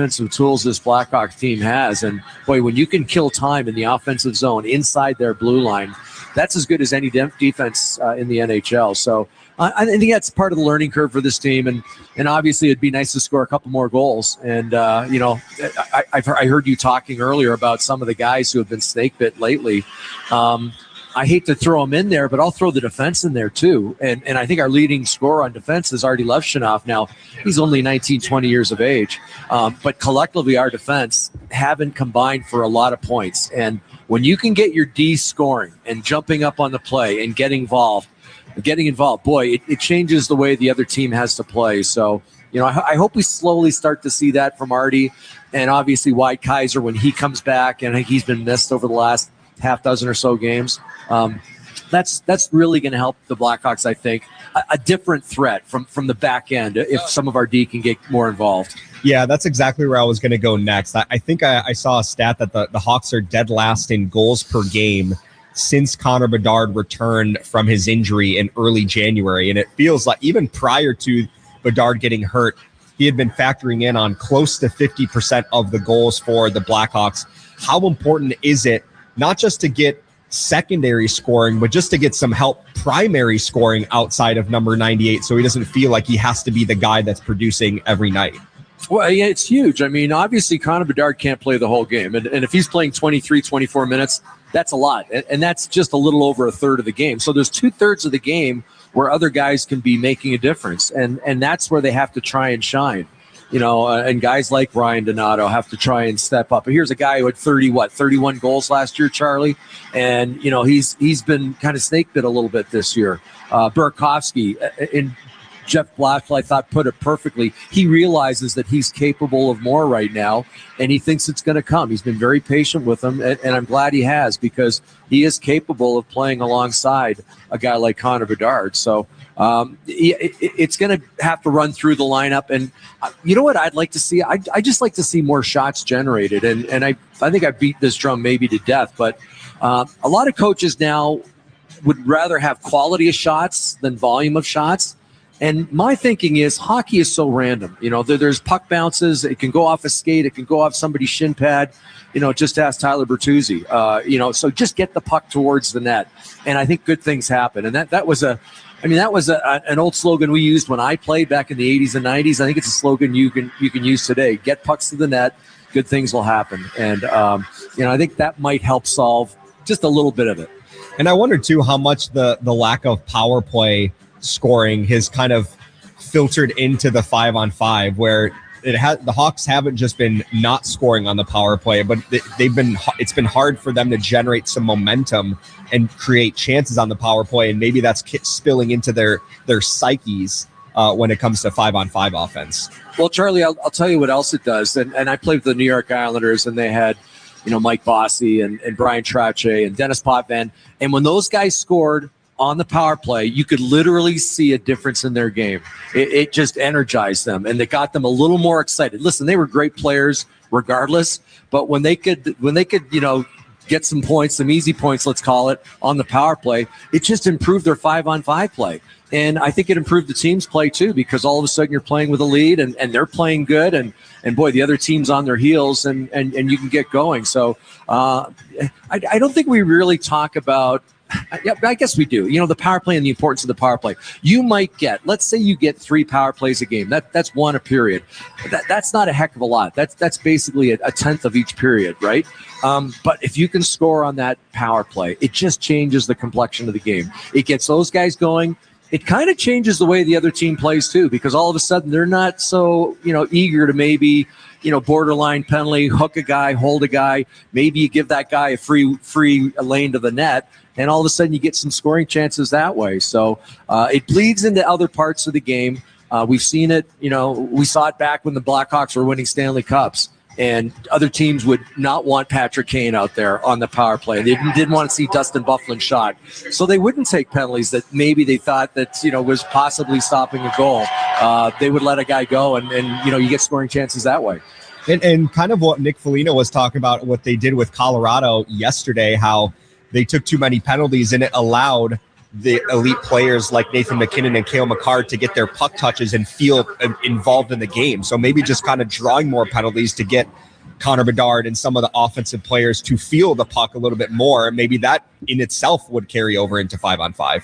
offensive tools this Blackhawks team has. And boy, when you can kill time in the offensive zone inside their blue line, that's as good as any defense in the NHL. So I think that's part of the learning curve for this team. And obviously it'd be nice to score a couple more goals. And, I heard you talking earlier about some of the guys who have been snake bit lately. I hate to throw them in there, but I'll throw the defense in there too. And I think our leading scorer on defense is Artie Levshunov. Now, he's only 19, 20 years of age. But collectively, our defense haven't combined for a lot of points. And when you can get your D scoring and jumping up on the play and getting involved, boy, it changes the way the other team has to play. So, I hope we slowly start to see that from Artie. And obviously, Wyatt Kaiser, when he comes back, and I think he's been missed over the last half dozen or so games. That's really going to help the Blackhawks, I think. A different threat from the back end if some of our D can get more involved. Yeah, that's exactly where I was going to go next. I think I saw a stat that the Hawks are dead last in goals per game since Connor Bedard returned from his injury in early January. And it feels like even prior to Bedard getting hurt, he had been factoring in on close to 50% of the goals for the Blackhawks. How important is it not just to get secondary scoring, but just to get some help primary scoring outside of number 98 so he doesn't feel like he has to be the guy that's producing every night? Well, yeah, it's huge. I mean, obviously, Connor Bedard can't play the whole game. And if he's playing 23, 24 minutes, that's a lot. And that's just a little over a third of the game. So there's 2/3 of the game where other guys can be making a difference. And that's where they have to try and shine. And guys like Ryan Donato have to try and step up. But here's a guy who had 31 goals last year, Charlie. And, he's been kind of snake bit a little bit this year. Burakovsky, in Jeff Blashill, I thought, put it perfectly. He realizes that he's capable of more right now, and he thinks it's going to come. He's been very patient with him, and I'm glad he has, because he is capable of playing alongside a guy like Connor Bedard. So it's going to have to run through the lineup. And you know what I'd like to see? I just like to see more shots generated. And I think I beat this drum maybe to death, but a lot of coaches now would rather have quality of shots than volume of shots. And my thinking is hockey is so random. There's puck bounces. It can go off a skate. It can go off somebody's shin pad. Just ask Tyler Bertuzzi. So just get the puck towards the net. And I think good things happen. And that was an old slogan we used when I played back in the 80s and 90s. I think it's a slogan you can use today. Get pucks to the net. Good things will happen. And, I think that might help solve just a little bit of it. And I wonder, too, how much the lack of power play scoring has kind of filtered into the 5-on-5, where the Hawks haven't just been not scoring on the power play, but it's been hard for them to generate some momentum and create chances on the power play, and maybe that's spilling into their psyches when it comes to 5-on-5 offense. Well, Charlie, I'll tell you what else it does, and I played with the New York Islanders, and they had Mike Bossy and Brian Trottier and Dennis Potvin, and when those guys scored on the power play, you could literally see a difference in their game. It just energized them, and it got them a little more excited. Listen, they were great players regardless, but when they could, get some points, some easy points, let's call it, on the power play, it just improved their 5-on-5 play. And I think it improved the team's play too, because all of a sudden you're playing with a lead and they're playing good, and boy, the other team's on their heels, and you can get going. So I don't think we really talk about. Yeah, I guess we do. The power play and the importance of the power play. You might let's say you get 3 power plays a game. That's one a period. That's not a heck of a lot. That's basically a tenth of each period, right? But if you can score on that power play, it just changes the complexion of the game. It gets those guys going. It kind of changes the way the other team plays too, because all of a sudden they're not so eager to maybe borderline penalty, hook a guy, hold a guy. Maybe you give that guy a free lane to the net, and all of a sudden you get some scoring chances that way. So it bleeds into other parts of the game. We've seen it. We saw it back when the Blackhawks were winning Stanley Cups, and other teams would not want Patrick Kane out there on the power play. They didn't want to see Dustin Byfuglien shot, so they wouldn't take penalties that maybe they thought that was possibly stopping a goal. They would let a guy go, and you get scoring chances that way. And kind of what Nick Foligno was talking about, what they did with Colorado yesterday, how they took too many penalties, and it allowed the elite players like Nathan McKinnon and Cale Makar to get their puck touches and feel involved in the game. So maybe just kind of drawing more penalties to get Connor Bedard and some of the offensive players to feel the puck a little bit more. Maybe that in itself would carry over into 5-on-5.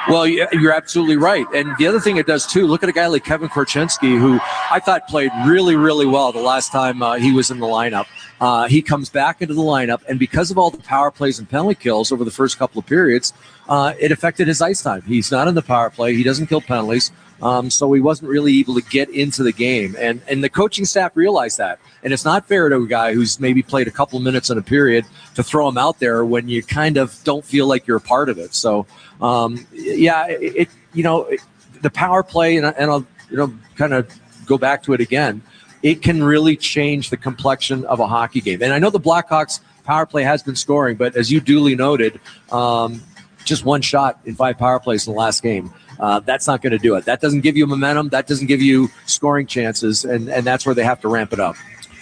Well, you're absolutely right. And the other thing it does too, look at a guy like Kevin Korchinski, who I thought played really, really well the last time he was in the lineup. He comes back into the lineup, and because of all the power plays and penalty kills over the first couple of periods, it affected his ice time. He's not in the power play. He doesn't kill penalties. So he wasn't really able to get into the game. And the coaching staff realized that. And it's not fair to a guy who's maybe played a couple minutes in a period to throw him out there when you kind of don't feel like you're a part of it. So, the power play, and I'll kind of go back to it again, it can really change the complexion of a hockey game. And I know the Blackhawks power play has been scoring, but as you duly noted, just one shot in 5 power plays in the last game. That's not going to do it. That doesn't give you momentum. That doesn't give you scoring chances, and that's where they have to ramp it up.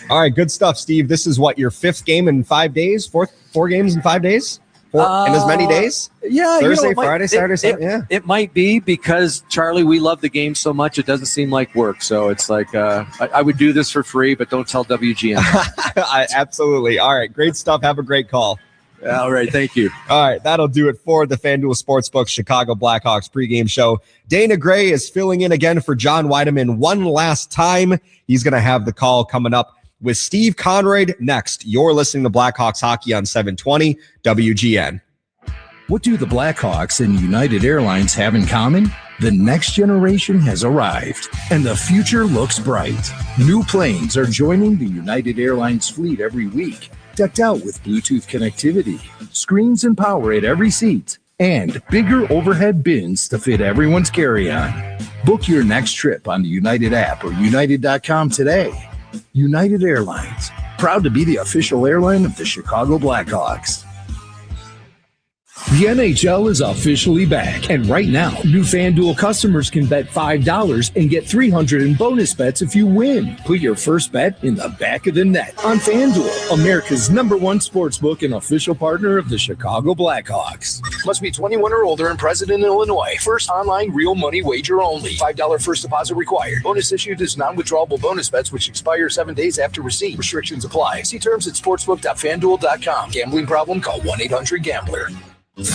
All right, good stuff, Steve. This is what, your 5th game in 5 days? 4 games in 5 days? In as many days? Yeah. Thursday, Friday, Saturday, Sunday? Yeah. It might be because, Charlie, we love the game so much, it doesn't seem like work. So it's like I would do this for free, but don't tell WGN. Absolutely. All right, great stuff. Have a great call. All right, thank you. All right, that'll do it for the FanDuel Sportsbook Chicago Blackhawks pregame show. Dana Gray is filling in again for John Weideman one last time. He's going to have the call coming up with Steve Conroy next. You're listening to Blackhawks Hockey on 720 WGN. What do the Blackhawks and United Airlines have in common? The next generation has arrived, and the future looks bright. New planes are joining the United Airlines fleet every week, decked out with Bluetooth connectivity, screens and power at every seat, and bigger overhead bins to fit everyone's carry-on. Book your next trip on the United app or United.com today. United Airlines, proud to be the official airline of the Chicago Blackhawks. The NHL is officially back, and right now, new FanDuel customers can bet $5 and get $300 in bonus bets if you win. Put your first bet in the back of the net on FanDuel, America's #1 sportsbook and official partner of the Chicago Blackhawks. Must be 21 or older and present in Illinois. First online real money wager only. $5 first deposit required. Bonus issued as non-withdrawable bonus bets which expire 7 days after receipt. Restrictions apply. See terms at sportsbook.fanduel.com. Gambling problem? Call 1-800-GAMBLER.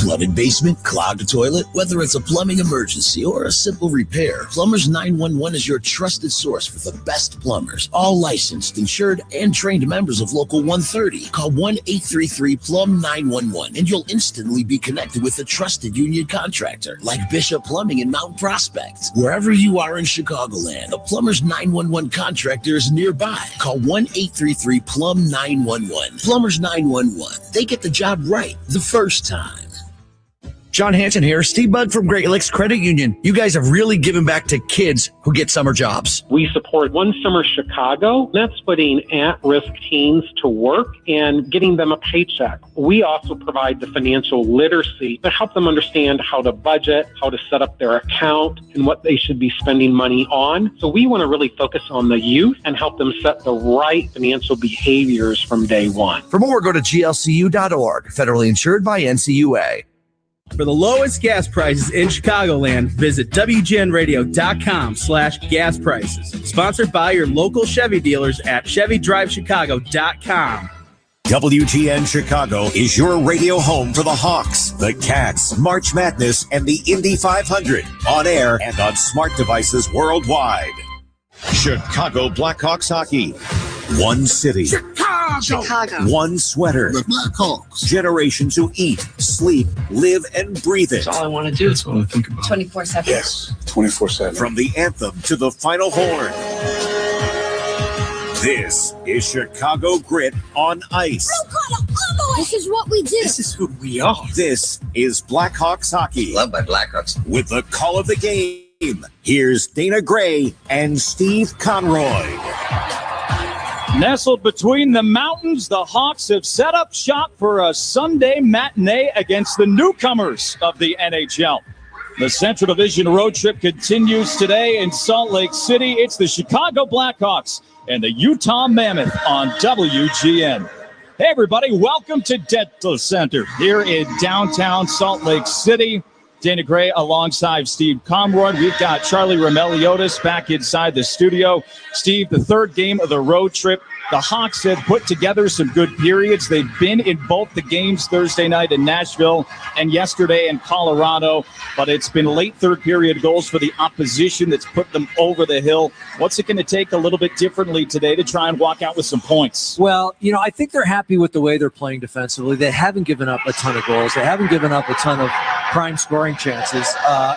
Flooded basement, clogged toilet, whether it's a plumbing emergency or a simple repair, Plumbers 911 is your trusted source for the best plumbers. All licensed, insured, and trained members of Local 130. Call 1-833-PLUM-911 and you'll instantly be connected with a trusted union contractor like Bishop Plumbing in Mount Prospect. Wherever you are in Chicagoland, a Plumbers 911 contractor is nearby. Call 1-833-PLUM-911. Plumbers 911. They get the job right the first time. John Hanson here, Steve Budd from Great Lakes Credit Union. You guys have really given back to kids who get summer jobs. We support One Summer Chicago. That's putting at-risk teens to work and getting them a paycheck. We also provide the financial literacy to help them understand how to budget, how to set up their account, and what they should be spending money on. So we want to really focus on the youth and help them set the right financial behaviors from day one. For more, go to glcu.org, federally insured by NCUA. For the lowest gas prices in Chicagoland, visit WGNradio.com/gas prices. Sponsored by your local Chevy dealers at ChevyDriveChicago.com. WGN Chicago is your radio home for the Hawks, the Cats, March Madness, and the Indy 500. On air and on smart devices worldwide. Chicago Blackhawks hockey. One city. Chicago. One sweater. The Blackhawks. Generations who eat, sleep, live, and breathe it. That's all I want to do. That's all I think about. 24/7. Yes, 24/7. From the anthem to the final horn. This is Chicago Grit on ice. This is what we do. This is who we are. This is Blackhawks hockey. Loved by Blackhawks. With the call of the game, here's Dana Gray and Steve Conroy. Nestled between the mountains, the Hawks have set up shop for a Sunday matinee against the newcomers of the NHL. The Central Division road trip continues today in Salt Lake City. It's the Chicago Blackhawks and the Utah Mammoth on WGN. Hey, everybody, welcome to Dental Center here in downtown Salt Lake City. Dana Gray alongside Steve Comroy. We've got Charlie Romeliotis back inside the studio. Steve, the third game of the road trip. The Hawks have put together some good periods. They've been in both the games Thursday night in Nashville and yesterday in Colorado, but it's been late third period goals for the opposition that's put them over the hill. What's it going to take a little bit differently today to try and walk out with some points? Well, I think they're happy with the way they're playing defensively. They haven't given up a ton of goals. They haven't given up a ton of prime scoring chances.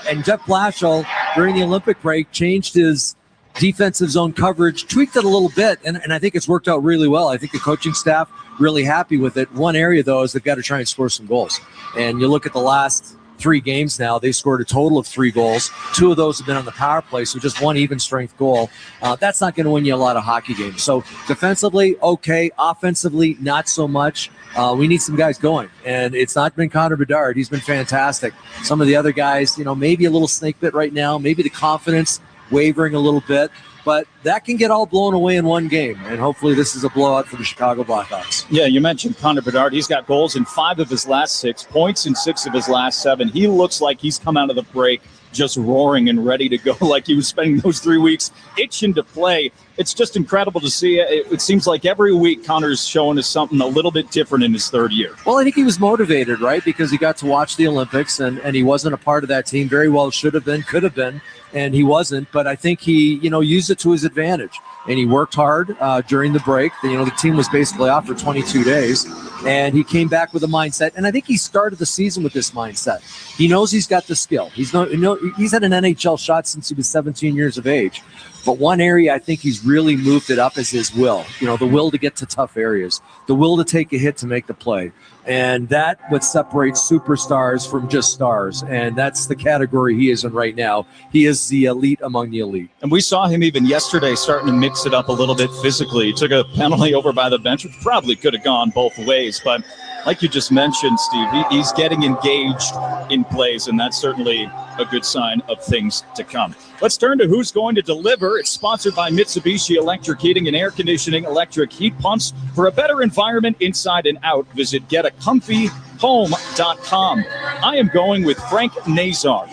And Jeff Blashill, during the Olympic break, changed his defensive zone coverage, tweaked it a little bit, and I think it's worked out really well. I think the coaching staff really happy with it. One area, though, is they've got to try and score some goals. And you look at the last 3 games now, they scored a total of 3 goals. 2 of those have been on the power play, so just 1 even-strength goal. That's not going to win you a lot of hockey games. So defensively, okay. Offensively, not so much. We need some guys going, and it's not been Connor Bedard. He's been fantastic. Some of the other guys, maybe a little snake bit right now, maybe the confidence wavering a little bit, but that can get all blown away in one game, and hopefully this is a blowout for the Chicago Blackhawks. Yeah, you mentioned Connor Bedard. He's got goals in 5 of his last 6, points in 6 of his last 7. He looks like he's come out of the break just roaring and ready to go, like he was spending those 3 weeks itching to play. It's just incredible to see. It seems like every week Connor's showing us something a little bit different in his 3rd year. Well, I think he was motivated, right, because he got to watch the Olympics, and he wasn't a part of that team. Very well should have been, could have been, and he wasn't. But I think he, used it to his advantage, and he worked hard during the break. The team was basically off for 22 days, and he came back with a mindset. And I think he started the season with this mindset. He knows he's got the skill. He's had an NHL shot since he was 17 years of age. But one area I think he's really moved it up is his will. The will to get to tough areas, the will to take a hit to make the play. And that what separates superstars from just stars. And that's the category he is in right now. He is the elite among the elite. And we saw him even yesterday starting to mix it up a little bit physically. He took a penalty over by the bench, which probably could have gone both ways. But like you just mentioned, Steve, he's getting engaged in plays, and that's certainly a good sign of things to come. Let's turn to who's going to deliver. It's sponsored by Mitsubishi Electric Heating and Air Conditioning, electric heat pumps. For a better environment inside and out, visit getacomfyhome.com. I am going with Frank Nazar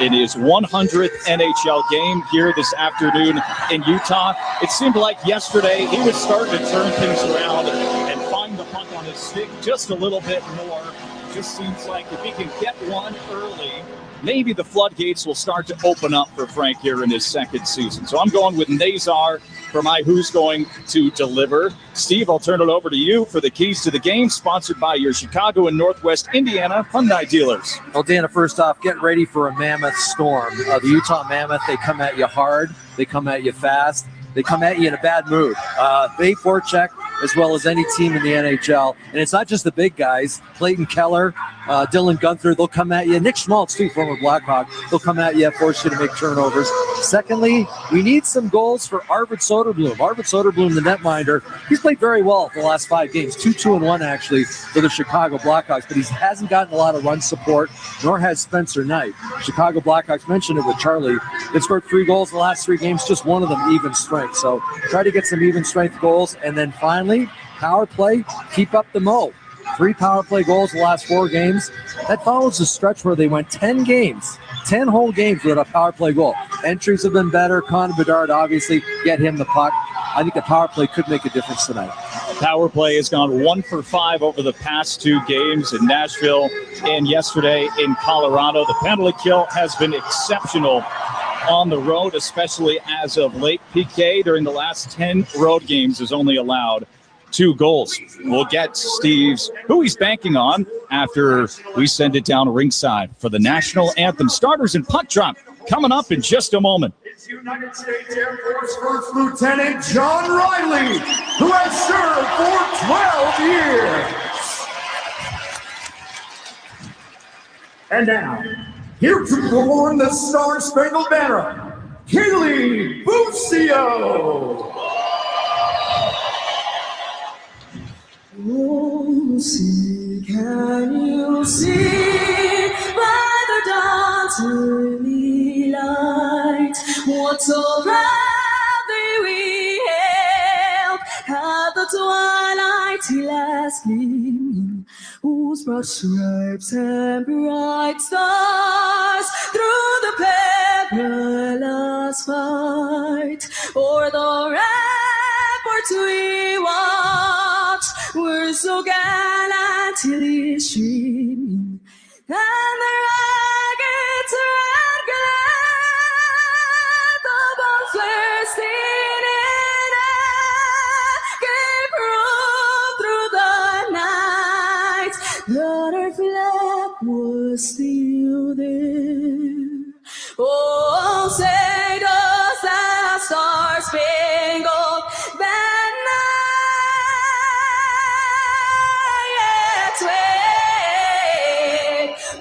in his 100th NHL game here this afternoon in Utah. It seemed like yesterday he was starting to turn things around and find the puck on his stick just a little bit more. Just seems like if he can get one early, maybe the floodgates will start to open up for Frank here in his 2nd season. So I'm going with Nazar for my Who's Going to Deliver. Steve, I'll turn it over to you for the keys to the game, sponsored by your Chicago and Northwest Indiana Hyundai dealers. Well, Dana, first off, get ready for a mammoth storm. The Utah Mammoth, they come at you hard. They come at you fast. They come at you in a bad mood. They forecheck as well as any team in the NHL. And it's not just the big guys. Clayton Keller, Dylan Gunther, they'll come at you. Nick Schmaltz, too, former Blackhawk. They'll come at you, force you to make turnovers. Secondly, we need some goals for Arvid Soderblom. Arvid Soderblom, the netminder, he's played very well for the last 5 games. 2-2-1, actually, for the Chicago Blackhawks. But he hasn't gotten a lot of run support, nor has Spencer Knight. Chicago Blackhawks, mentioned it with Charlie. They've scored 3 goals in the last 3 games, just one of them even strength. So try to get some even strength goals. And then finally, power play, keep up the mo. 3 power play goals in the last 4 games. That follows a stretch where they went 10 games, 10 whole games without a power play goal. Entries have been better. Connor Bedard, obviously, get him the puck. I think the power play could make a difference tonight. Power play has gone 1 for 5 over the past 2 games in Nashville and yesterday in Colorado. The penalty kill has been exceptional on the road, especially as of late. PK during the last 10 road games has only allowed 2 goals. We'll get Steve's who he's banking on after we send it down ringside for the national anthem. Starters and puck drop coming up in just a moment. It's United States Air Force First Lieutenant John Riley, who has served for 12 years. And now, here to perform the Star-Spangled Banner, Kaylee Bucio. Oh, see, can you see by the dawn's early light what so proudly we hailed at the twilight last gleaming, whose broad stripes and bright stars through the perilous fight o'er the ramparts we watched were so gallantly streaming, and the ragged red glare the bombs were seen in air gave proof through the night that our flag was still there. Oh, say does that star-spangled banner yet wave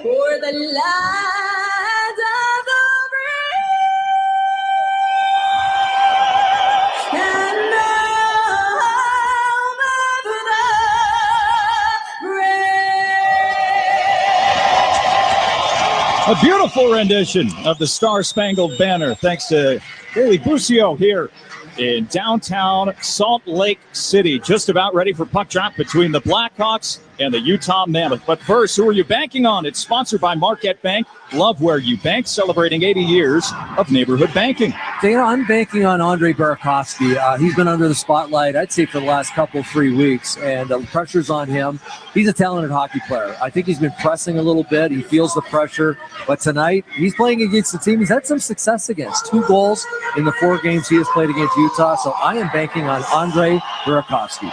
o'er the land of the brave and the home of the brave. A beautiful rendition of the Star-Spangled Banner, thanks to Haley Busio here in downtown Salt Lake City. Just about ready for puck drop between the Blackhawks and the Utah Mammoth. But first, who are you banking on? It's sponsored by Marquette Bank. Love where you bank, celebrating 80 years of neighborhood banking. Dana, I'm banking on Andre Burakovsky. He's been under the spotlight, I'd say, for the last 3 weeks, and the pressure's on him. He's a talented hockey player. I think he's been pressing a little bit. He feels the pressure. But tonight, he's playing against the team he's had some success against. 2 goals in the 4 games he has played against Utah. So I am banking on Andre Burakovsky.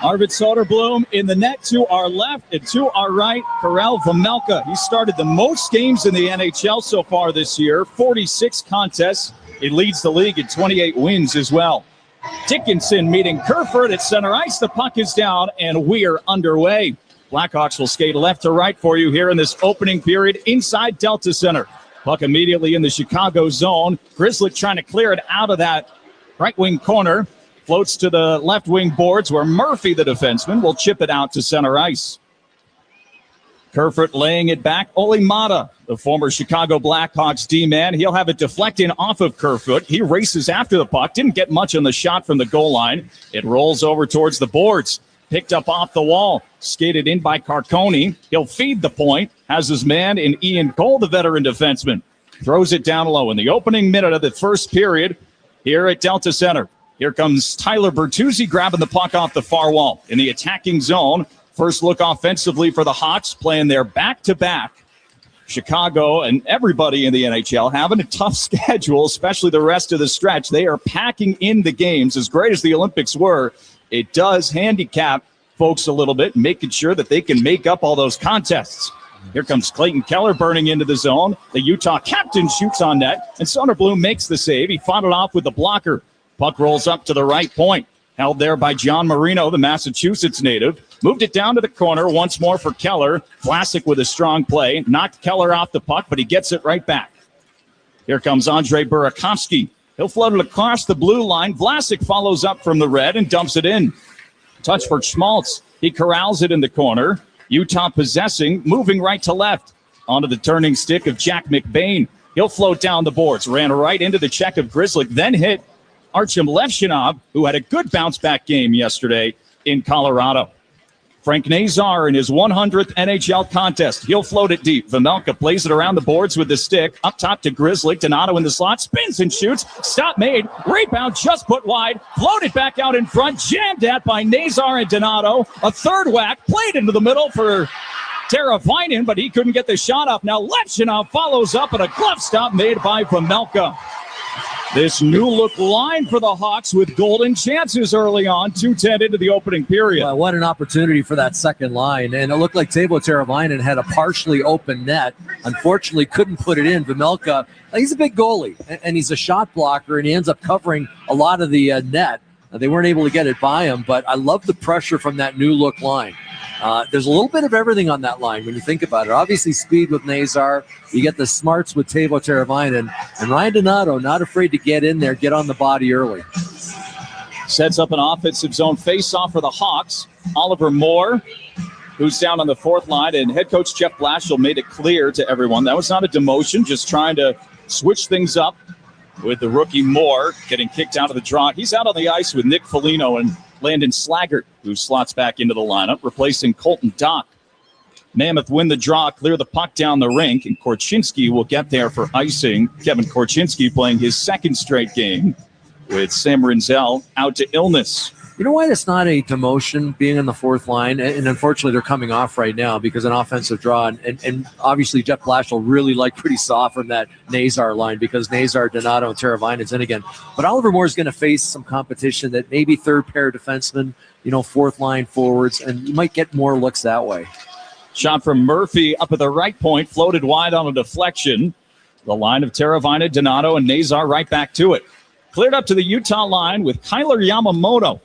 Arvid Soderblom in the net to our left and to our right, Karel Vejmelka. He started the most games in the NHL so far this year, 46 contests. He leads the league in 28 wins as well. Dickinson meeting Kerfoot at center ice. The puck is down, and we're underway. Blackhawks will skate left to right for you here in this opening period inside Delta Center. Puck immediately in the Chicago zone. Grizzly trying to clear it out of that right wing corner. Floats to the left wing boards where Murphy, the defenseman, will chip it out to center ice. Kerfoot laying it back. Ole Mata, the former Chicago Blackhawks D-man. He'll have it deflecting off of Kerfoot. He races after the puck. Didn't get much on the shot from the goal line. It rolls over towards the boards. Picked up off the wall. Skated in by Carcone. He'll feed the point. Has his man in Ian Cole, the veteran defenseman. Throws it down low in the opening minute of the first period here at Delta Center. Here comes Tyler Bertuzzi grabbing the puck off the far wall in the attacking zone. First look offensively for the Hawks, playing their back-to-back. Chicago and everybody in the NHL having a tough schedule, especially the rest of the stretch. They are packing in the games. As great as the Olympics were, it does handicap folks a little bit, making sure that they can make up all those contests. Here comes Clayton Keller burning into the zone. The Utah captain shoots on net, and Soderblom makes the save. He fought it off with the blocker. Puck rolls up to the right point. Held there by John Marino, the Massachusetts native. Moved it down to the corner once more for Keller. Vlasic with a strong play. Knocked Keller off the puck, but he gets it right back. Here comes Andre Burakovsky. He'll float it across the blue line. Vlasic follows up from the red and dumps it in. Touch for Schmaltz. He corrals it in the corner. Utah possessing, moving right to left. Onto the turning stick of Jack McBain. He'll float down the boards. Ran right into the check of Grizzly. Then hit Artyom Levshinov, who had a good bounce-back game yesterday in Colorado. Frank Nazar in his 100th NHL contest. He'll float it deep. Vejmelka plays it around the boards with the stick. Up top to Grizzly. Donato in the slot. Spins and shoots. Stop made. Rebound just put wide. Floated back out in front. Jammed at by Nazar and Donato. A third whack. Played into the middle for Teravainen, but he couldn't get the shot up. Now Levshinov follows up, and a glove stop made by Vejmelka. This new look line for the Hawks with golden chances early on, 2:10 into the opening period. Well, what an opportunity for that second line. And it looked like Teuvo Teravainen had a partially open net. Unfortunately, couldn't put it in. Vejmelka, he's a big goalie, and he's a shot blocker, and he ends up covering a lot of the net. They weren't able to get it by him, but I love the pressure from that new look line. There's a little bit of everything on that line when you think about it. Obviously, speed with Nazar. You get the smarts with Teuvo Teravainen. And Ryan Donato, not afraid to get in there, get on the body early. Sets up an offensive zone face-off for the Hawks. Oliver Moore, who's down on the fourth line, and head coach Jeff Blashill made it clear to everyone that was not a demotion, just trying to switch things up with the rookie Moore getting kicked out of the draw. He's out on the ice with Nick Foligno and Landon Slaggert, who slots back into the lineup, replacing Colton Dock. Mammoth win the draw, clear the puck down the rink, and Korchinski will get there for icing. Kevin Korchinski playing his second straight game with Sam Rinzel out to illness. You know why that's not a demotion, being in the fourth line? And unfortunately, they're coming off right now because an offensive draw. And obviously, Jeff Blashill really liked pretty soft from that Nazar line because Nazar, Donato, and Teravainen's in again. But Oliver Moore's going to face some competition that maybe third-pair defensemen, fourth line forwards, and you might get more looks that way. Shot from Murphy up at the right point, floated wide on a deflection. The line of Teravainen, Donato, and Nazar right back to it. Cleared up to the Utah line with Kyler Yamamoto.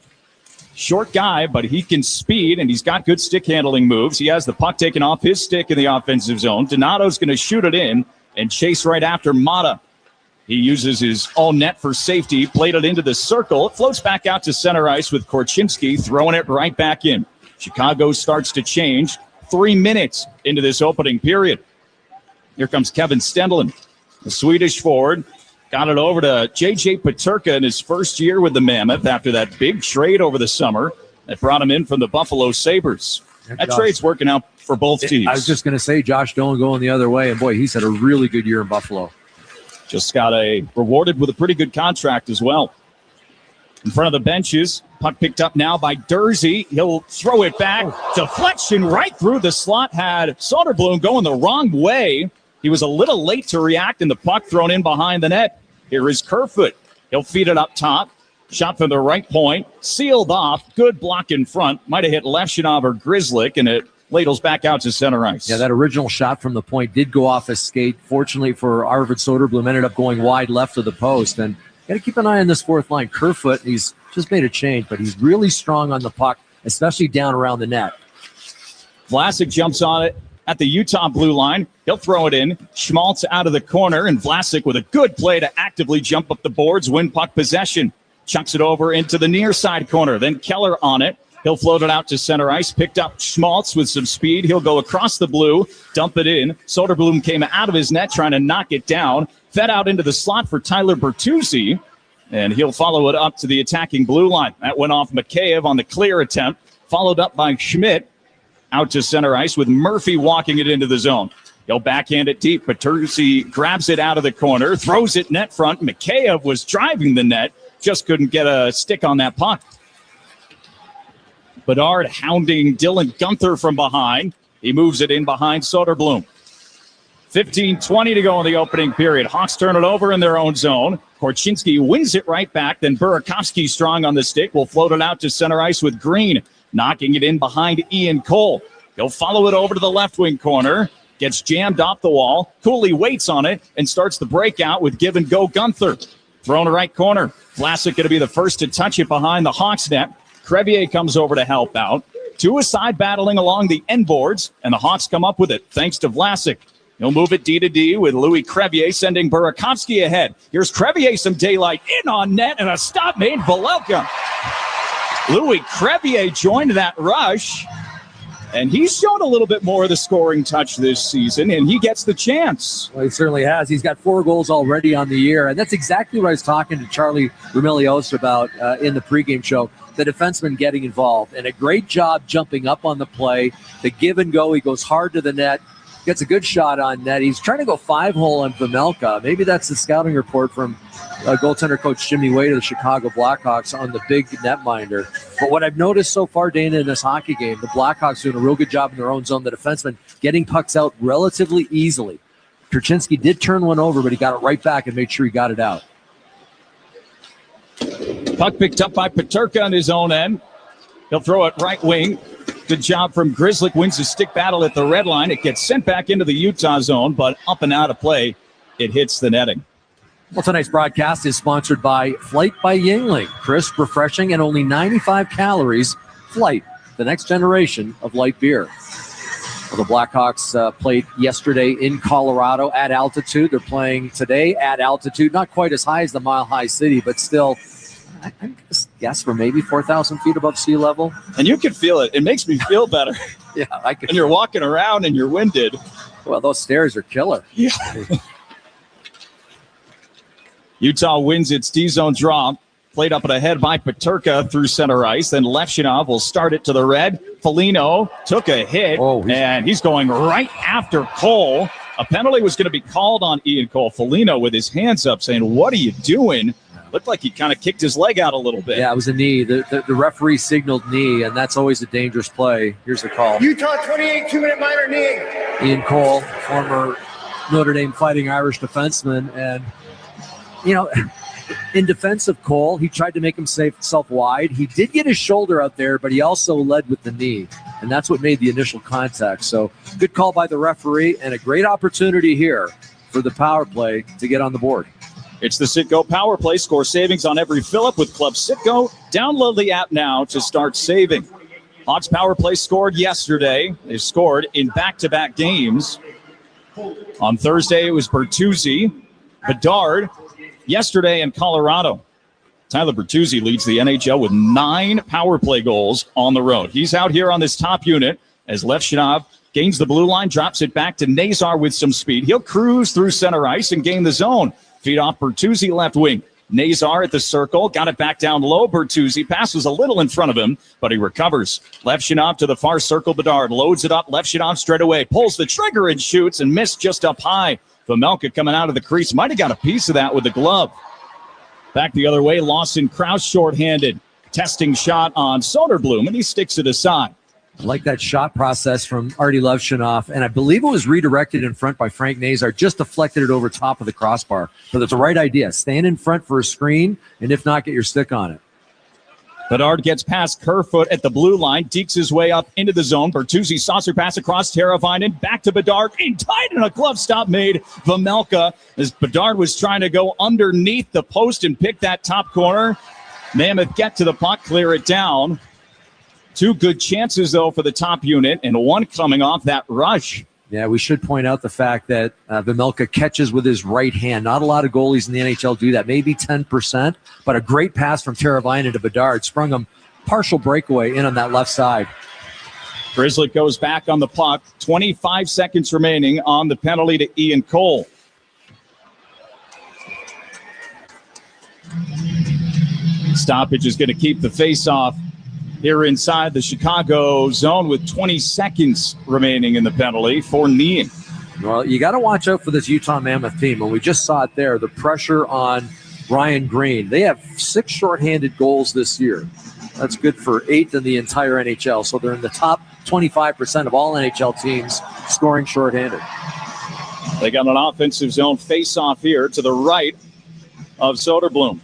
Short guy, but he can speed, and he's got good stick handling moves. He has the puck taken off his stick in the offensive zone. Donato's going to shoot it in and chase right after Mata. He uses his own net for safety, played it into the circle. It floats back out to center ice with Korchinski throwing it right back in. Chicago starts to change 3 minutes into this opening period. Here comes Kevin Stendelin, the Swedish forward. Got it over to J.J. Peterka in his first year with the Mammoth after that big trade over the summer that brought him in from the Buffalo Sabres. That trade's working out for both teams. I was just going to say Josh Dolan going the other way, and boy, he's had a really good year in Buffalo. Just got rewarded with a pretty good contract as well. In front of the benches, puck picked up now by Dursey. He'll throw it back. Deflection right through the slot. Had Soderblom going the wrong way. He was a little late to react, and the puck thrown in behind the net. Here is Kerfoot. He'll feed it up top. Shot from the right point. Sealed off. Good block in front. Might have hit Lefshinov or Grzelcyk, and it ladles back out to center ice. Yeah, that original shot from the point did go off his skate. Fortunately for Arvid Soderblom, ended up going wide left of the post. And got to keep an eye on this fourth line. Kerfoot, he's just made a change, but he's really strong on the puck, especially down around the net. Vlasic jumps on it at the Utah blue line. He'll throw it in. Schmaltz out of the corner, and Vlasic with a good play to actively jump up the boards, win puck possession. Chucks it over into the near side corner. Then Keller on it. He'll float it out to center ice. Picked up Schmaltz with some speed. He'll go across the blue, dump it in. Soderblom came out of his net trying to knock it down. Fed out into the slot for Tyler Bertuzzi, and he'll follow it up to the attacking blue line. That went off Mikheyev on the clear attempt, followed up by Schmidt. Out to center ice with Murphy walking it into the zone. He'll backhand it deep. Bertuzzi grabs it out of the corner, throws it net front. Mikheyev was driving the net, just couldn't get a stick on that puck. Bedard hounding Dylan Gunther from behind. He moves it in behind Soderblom. 15:20 to go in the opening period. Hawks turn it over in their own zone. Korchinski wins it right back. Then Burakovsky strong on the stick. Will float it out to center ice with Green. Knocking it in behind Ian Cole. He'll follow it over to the left wing corner. Gets jammed off the wall. Cooley waits on it and starts the breakout with give and go Gunther. Thrown to right corner. Vlasic going to be the first to touch it behind the Hawks net. Crevier comes over to help out. Two aside battling along the end boards, and the Hawks come up with it thanks to Vlasic. He'll move it D to D with Louis Crevier sending Burakovsky ahead. Here's Crevier, some daylight in on net, and a stop made Velelka. Louis Crevier joined that rush, and he's shown a little bit more of the scoring touch this season, and he gets the chance. Well, he certainly has. He's got 4 goals already on the year, and that's exactly what I was talking to Charlie Romilios about in the pregame show. The defenseman getting involved, and a great job jumping up on the play. The give and go, he goes hard to the net, gets a good shot on net. He's trying to go 5-hole on Vemelka. Maybe that's the scouting report from goaltender coach Jimmy Wade of the Chicago Blackhawks on the big netminder. But what I've noticed so far, Dana, in this hockey game, the Blackhawks doing a real good job in their own zone. The defenseman getting pucks out relatively easily. Korchinski did turn one over, but he got it right back and made sure he got it out. Puck picked up by Peterka on his own end. He'll throw it right wing. Good job from Grzelcyk. Wins the stick battle at the red line. It gets sent back into the Utah zone, but up and out of play, it hits the netting. Well, tonight's broadcast is sponsored by Flight by Yingling. Crisp, refreshing, and only 95 calories. Flight, the next generation of light beer. Well, the Blackhawks played yesterday in Colorado at altitude. They're playing today at altitude. Not quite as high as the Mile High City, but still, I guess we're maybe 4,000 feet above sea level. And you can feel it. It makes me feel better. Yeah, I can. And you're walking around and you're winded. Well, those stairs are killer. Yeah. Utah wins its D-zone draw. Played up and ahead by Peterka through center ice. Then Levshunov will start it to the red. Foligno took a hit, and he's going right after Cole. A penalty was going to be called on Ian Cole. Foligno with his hands up saying, what are you doing? Looked like he kind of kicked his leg out a little bit. Yeah, it was a knee. The referee signaled knee, and that's always a dangerous play. Here's the call. Utah 28, 2-minute minor knee. Ian Cole, former Notre Dame Fighting Irish defenseman. And, you know, in defense of Cole, he tried to make himself wide. He did get his shoulder out there, but he also led with the knee, and that's what made the initial contact. So good call by the referee, and a great opportunity here for the power play to get on the board. It's the Citgo Power Play. Score savings on every fill-up with Club Citgo. Download the app now to start saving. Hawks Power Play scored yesterday. They scored in back-to-back games. On Thursday, it was Bertuzzi, Bedard, yesterday in Colorado. Tyler Bertuzzi leads the NHL with 9 power play goals on the road. He's out here on this top unit as Levshunov gains the blue line, drops it back to Nazar with some speed. He'll cruise through center ice and gain the zone. Feed off Bertuzzi left wing. Nazar at the circle, got it back down low. Bertuzzi passes a little in front of him, but he recovers. Levshunov to the far circle. Bedard loads it up. Levshunov straight away, pulls the trigger and shoots and missed just up high. Vejmelka coming out of the crease. Might have got a piece of that with the glove. Back the other way, Lawson Krause shorthanded. Testing shot on Soderblom, and he sticks it aside. I like that shot process from Artie Levshunov, and I believe it was redirected in front by Frank Nazar, just deflected it over top of the crossbar. But it's the right idea. Stand in front for a screen, and if not, get your stick on it. Bedard gets past Kerfoot at the blue line, dekes his way up into the zone. Bertuzzi saucer pass across Teravainen, back to Bedard, in tight, and a glove stop made. Vejmelka, as Bedard was trying to go underneath the post and pick that top corner. Mammoth get to the puck, clear it down. 2 good chances, though, for the top unit, and one coming off that rush. Yeah, we should point out the fact that Vejmelka catches with his right hand. Not a lot of goalies in the NHL do that, maybe 10%, but a great pass from Teravainen to Bedard. Sprung him partial breakaway in on that left side. Grizzly goes back on the puck. 25 seconds remaining on the penalty to Ian Cole. Stoppage is going to keep the face-off here inside the Chicago zone with 20 seconds remaining in the penalty for kneeing. Well, you got to watch out for this Utah Mammoth team. And we just saw it there, the pressure on Ryan Green. They have 6 shorthanded goals this year. That's good for 8th in the entire NHL. So they're in the top 25% of all NHL teams scoring shorthanded. They got an offensive zone face-off here to the right of Soderblom.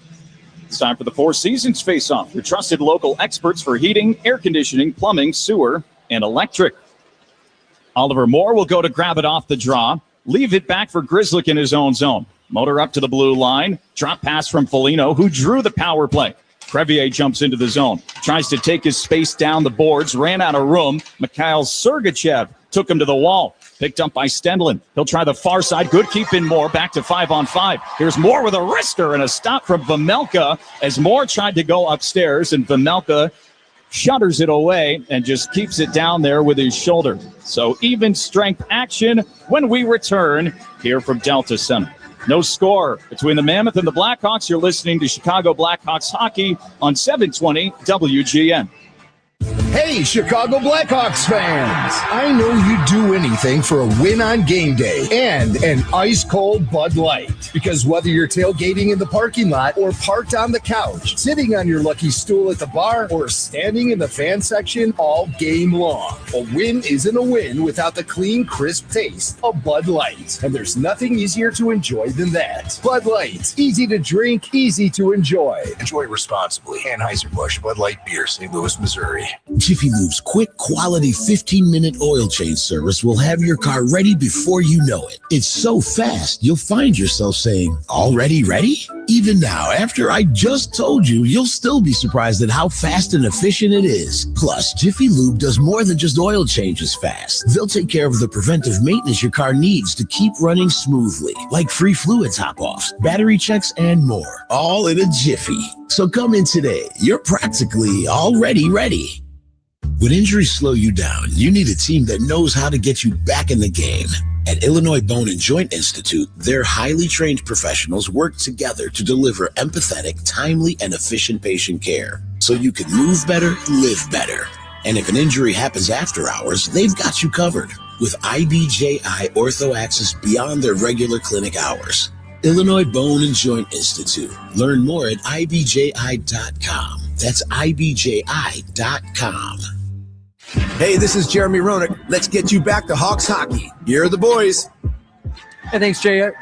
It's time for the Four Seasons Face-Off. Your trusted local experts for heating, air conditioning, plumbing, sewer, and electric. Oliver Moore will go to grab it off the draw. Leave it back for Grizzlick in his own zone. Motor up to the blue line. Drop pass from Foligno, who drew the power play. Crevier jumps into the zone. Tries to take his space down the boards. Ran out of room. Mikhail Sergachev took him to the wall. Picked up by Stenlin. He'll try the far side. Good keep in Moore. Back to 5-on-5. Here's Moore with a wrister and a stop from Vejmelka as Moore tried to go upstairs, and Vejmelka shutters it away and just keeps it down there with his shoulder. So even strength action when we return here from Delta Center. No score between the Mammoth and the Blackhawks. You're listening to Chicago Blackhawks hockey on 720 WGN. Hey, Chicago Blackhawks fans! I know you'd do anything for a win on game day and an ice-cold Bud Light. Because whether you're tailgating in the parking lot or parked on the couch, sitting on your lucky stool at the bar, or standing in the fan section all game long, a win isn't a win without the clean, crisp taste of Bud Light. And there's nothing easier to enjoy than that. Bud Light. Easy to drink, easy to enjoy. Enjoy responsibly. Anheuser-Busch Bud Light Beer, St. Louis, Missouri. Jiffy Lube's quick, quality 15-minute oil change service will have your car ready before you know it. It's so fast, you'll find yourself saying, already ready? Even now, after I just told you, you'll still be surprised at how fast and efficient it is. Plus, Jiffy Lube does more than just oil changes fast. They'll take care of the preventive maintenance your car needs to keep running smoothly, like free fluid top-offs, battery checks, and more. All in a jiffy. So come in today. You're practically already ready. When injuries slow you down, you need a team that knows how to get you back in the game. At Illinois Bone and Joint Institute, their highly trained professionals work together to deliver empathetic, timely, and efficient patient care so you can move better, live better. And if an injury happens after hours, they've got you covered with IBJI Ortho Access beyond their regular clinic hours. Illinois Bone and Joint Institute. Learn more at IBJI.com. That's IBJI.com. Hey, this is Jeremy Roenick. Let's get you back to Hawks hockey. Here are the boys. And thanks, JR.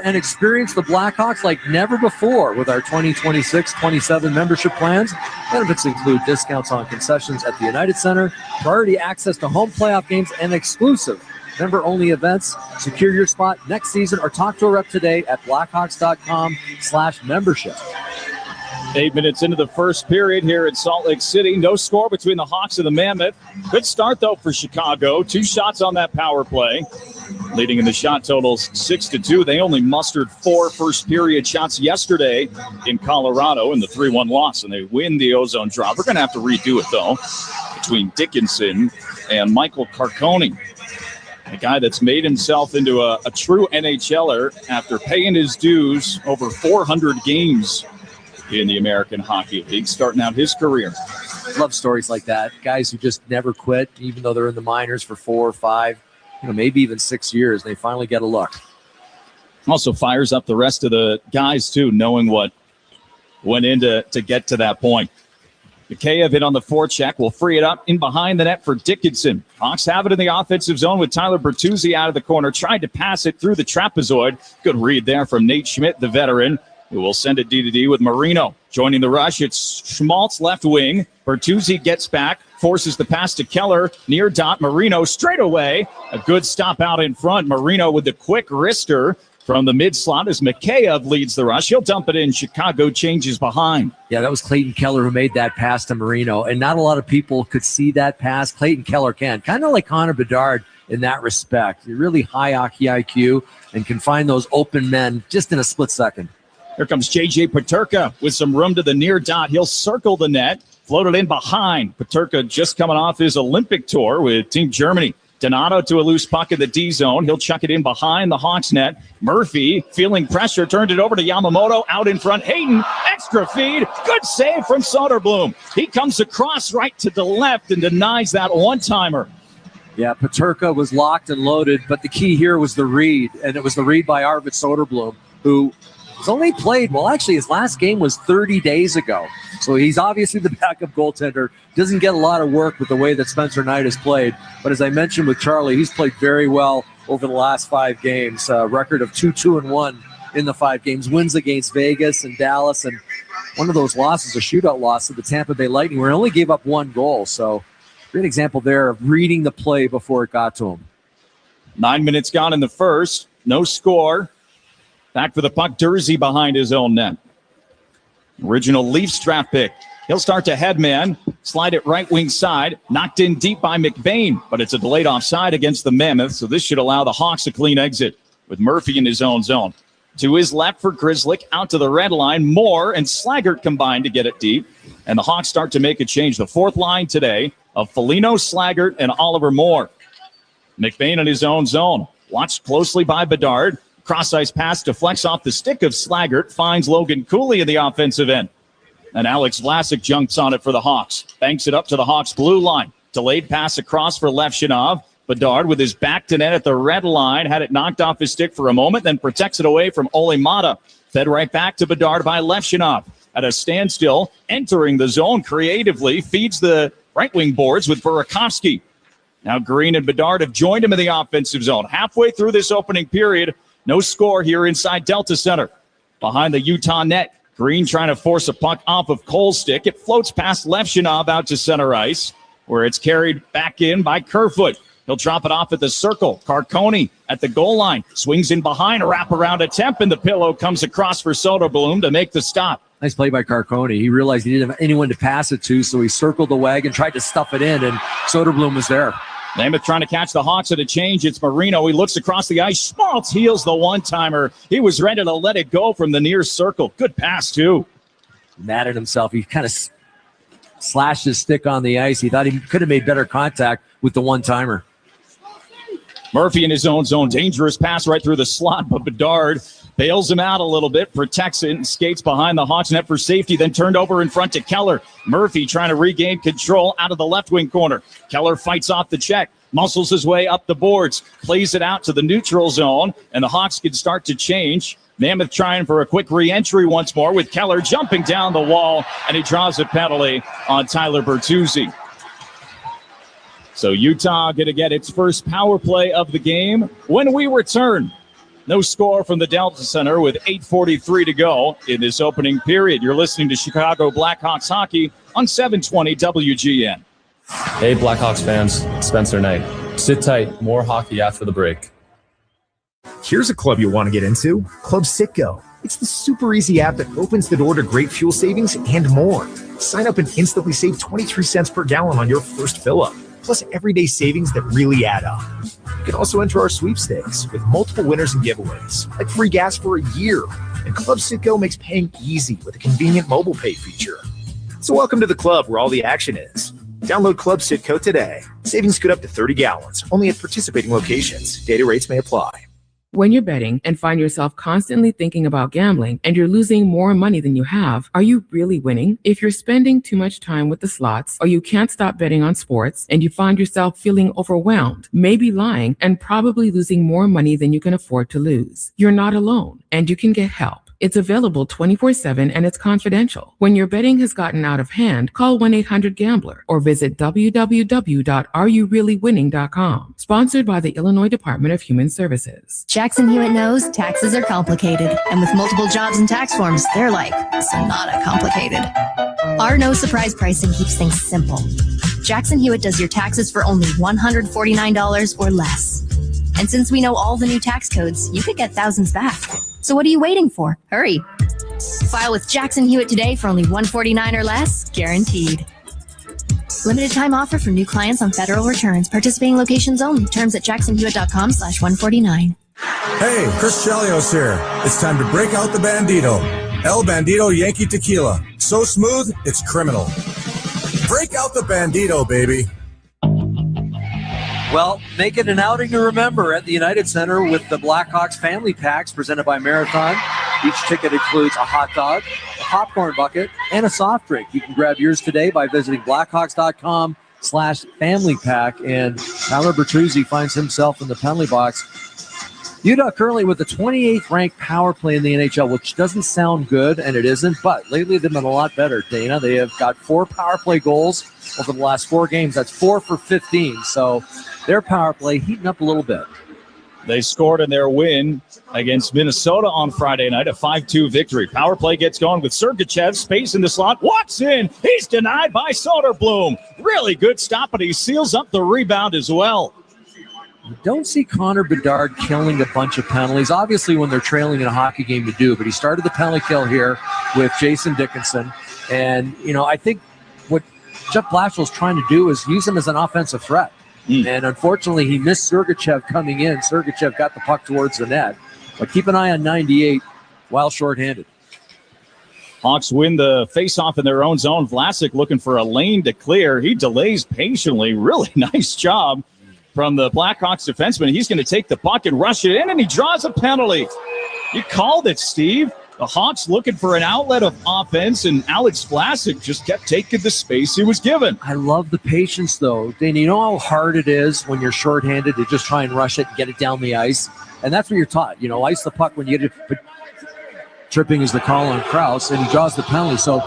And experience the Blackhawks like never before with our 2026-27 membership plans. Benefits include discounts on concessions at the United Center, priority access to home playoff games, and exclusive member-only events. Secure your spot next season or talk to a rep today at blackhawks.com/membership. 8 minutes into the first period here in Salt Lake City. No score between the Hawks and the Mammoth. Good start, though, for Chicago. 2 shots on that power play, leading in the shot totals 6-2. They only mustered 4 first-period shots yesterday in Colorado in the 3-1 loss, and they win the ozone drop. We're going to have to redo it, though, between Dickinson and Michael Carcone, a guy that's made himself into a true NHLer after paying his dues over 400 games in the American Hockey League, starting out his career. Love stories like that. Guys who just never quit, even though they're in the minors for 4 or 5, maybe even 6 years. They finally get a look. Also fires up the rest of the guys, too, knowing what went into to get to that point. Mikheyev hit on the forecheck. Will free it up in behind the net for Dickinson. Hawks have it in the offensive zone with Tyler Bertuzzi out of the corner. Tried to pass it through the trapezoid. Good read there from Nate Schmidt, the veteran, who will send it D-to-D with Marino. Joining the rush, it's Schmaltz left wing. Bertuzzi gets back, forces the pass to Keller. Near dot, Marino straight away. A good stop out in front. Marino with the quick wrister from the mid-slot as Mikheyev leads the rush. He'll dump it in. Chicago changes behind. Yeah, that was Clayton Keller who made that pass to Marino, and not a lot of people could see that pass. Clayton Keller can. Kind of like Connor Bedard in that respect. You're really high hockey IQ and can find those open men just in a split second. Here comes J.J. Peterka with some room to the near dot. He'll circle the net, float it in behind. Peterka just coming off his Olympic tour with Team Germany. Donato to a loose puck in the D zone. He'll chuck it in behind the Hawks net. Murphy, feeling pressure, turned it over to Yamamoto. Out in front, Hayden, extra feed. Good save from Soderblom. He comes across right to the left and denies that one-timer. Yeah, Peterka was locked and loaded, but the key here was the read, and it was the read by Arvid Soderblom, who has only played, well, actually, his last game was 30 days ago. So he's obviously the backup goaltender. Doesn't get a lot of work with the way that Spencer Knight has played. But as I mentioned with Charlie, he's played very well over the last 5 games. Record of 2-2-1 in the 5 games. Wins against Vegas and Dallas. And one of those losses, a shootout loss to the Tampa Bay Lightning, where he only gave up 1 goal. So great example there of reading the play before it got to him. 9 minutes gone in the first. No score. Back for the puck, Dursey behind his own net. Original Leafs draft pick. He'll start to headman, slide it right wing side, knocked in deep by McBain, but it's a delayed offside against the Mammoth, so this should allow the Hawks a clean exit with Murphy in his own zone. To his left for Grzelcyk, out to the red line. Moore and Slaggert combine to get it deep, and the Hawks start to make a change. The 4th line today of Foligno, Slaggert, and Oliver Moore. McBain in his own zone, watched closely by Bedard. Cross-ice pass deflects off the stick of Slaggert, finds Logan Cooley in the offensive end. And Alex Vlasic jumps on it for the Hawks. Banks it up to the Hawks' blue line. Delayed pass across for Levshinov. Bedard with his back to net at the red line. Had it knocked off his stick for a moment, then protects it away from Ole Mata. Fed right back to Bedard by Levshinov. At a standstill, entering the zone creatively, feeds the right wing boards with Burakovsky. Now Green and Bedard have joined him in the offensive zone. Halfway through this opening period, no score here inside Delta Center. Behind the Utah net, Green trying to force a puck off of Cole's stick. It floats past Levshinov out to center ice, where it's carried back in by Kerfoot. He'll drop it off at the circle. Carcone at the goal line. Swings in behind, a wraparound attempt, and the pillow comes across for Soderblom to make the stop. Nice play by Carcone. He realized he didn't have anyone to pass it to, so he circled the wagon, tried to stuff it in, and Soderblom was there. Namath trying to catch the Hawks at a change. It's Marino. He looks across the ice. Schmaltz heals the one-timer. He was ready to let it go from the near circle. Good pass, too. Mad at himself. He kind of slashed his stick on the ice. He thought he could have made better contact with the one-timer. Murphy in his own zone. Dangerous pass right through the slot, but Bedard bails him out a little bit, protects it, and skates behind the Hawks net for safety, then turned over in front to Keller. Murphy trying to regain control out of the left wing corner. Keller fights off the check, muscles his way up the boards, plays it out to the neutral zone, and the Hawks can start to change. Mammoth trying for a quick re-entry once more with Keller jumping down the wall, and he draws a penalty on Tyler Bertuzzi. So Utah going to get its first power play of the game when we return. No score from the Delta Center with 8:43 to go in this opening period. You're listening to Chicago Blackhawks hockey on 720 WGN. Hey, Blackhawks fans, Spencer Knight. Sit tight, more hockey after the break. Here's a club you'll want to get into, Club Citgo. It's the super easy app that opens the door to great fuel savings and more. Sign up and instantly save 23 cents per gallon on your first fill-up, plus everyday savings that really add up. You can also enter our sweepstakes with multiple winners and giveaways, like free gas for a year. And Club Citgo makes paying easy with a convenient mobile pay feature. So welcome to the club where all the action is. Download Club Citgo today. Savings could up to 30 gallons, only at participating locations. Data rates may apply. When you're betting and find yourself constantly thinking about gambling and you're losing more money than you have, are you really winning? If you're spending too much time with the slots or you can't stop betting on sports and you find yourself feeling overwhelmed, maybe lying and probably losing more money than you can afford to lose, you're not alone and you can get help. It's available 24/7 and it's confidential. When your betting has gotten out of hand, call 1-800-GAMBLER or visit www.areyoureallywinning.com. Sponsored by the Illinois Department of Human Services. Jackson Hewitt knows taxes are complicated, and with multiple jobs and tax forms, they're like Sonata complicated. Our no surprise pricing keeps things simple. Jackson Hewitt does your taxes for only $149 or less. And since we know all the new tax codes, you could get thousands back. So what are you waiting for? Hurry. File with Jackson Hewitt today for only $149 or less, guaranteed. Limited time offer for new clients on federal returns. Participating locations only. Terms at jacksonhewitt.com/149. Hey, Chris Chelios here. It's time to break out the Bandito. El Bandito Yankee Tequila. So smooth, it's criminal. Break out the Bandito, baby. Well, make it an outing to remember at the United Center with the Blackhawks family packs presented by Marathon. Each ticket includes a hot dog, a popcorn bucket, and a soft drink. You can grab yours today by visiting blackhawks.com/family pack. And Tyler Bertuzzi finds himself in the penalty box. Utah currently with the 28th ranked power play in the NHL, which doesn't sound good, and it isn't, but lately they've been a lot better, Dana. They have got 4 power play goals over the last 4 games. That's 4 for 15, so their power play heating up a little bit. They scored in their win against Minnesota on Friday night, a 5-2 victory. Power play gets going with Sergachev, space in the slot, walks in, he's denied by Soderblom. Really good stop, but he seals up the rebound as well. You don't see Connor Bedard killing a bunch of penalties. Obviously, when they're trailing in a hockey game, you do. But he started the penalty kill here with Jason Dickinson. And, you know, I think what Jeff Blashill's trying to do is use him as an offensive threat. And unfortunately, he missed Sergachev coming in. Sergachev got the puck towards the net. But keep an eye on 98 while shorthanded. Hawks win the faceoff in their own zone. Vlasic looking for a lane to clear. He delays patiently. Really nice job from the Blackhawks defenseman. He's going to take the puck and rush it in, and he draws a penalty. You called it, Steve. The Hawks looking for an outlet of offense, and Alex Vlasic just kept taking the space he was given. I love the patience, though. Dana, you know how hard it is when you're shorthanded to just try and rush it and get it down the ice? And that's what you're taught. You know, ice the puck when you get it. But tripping is the call on Krause, and he draws the penalty. So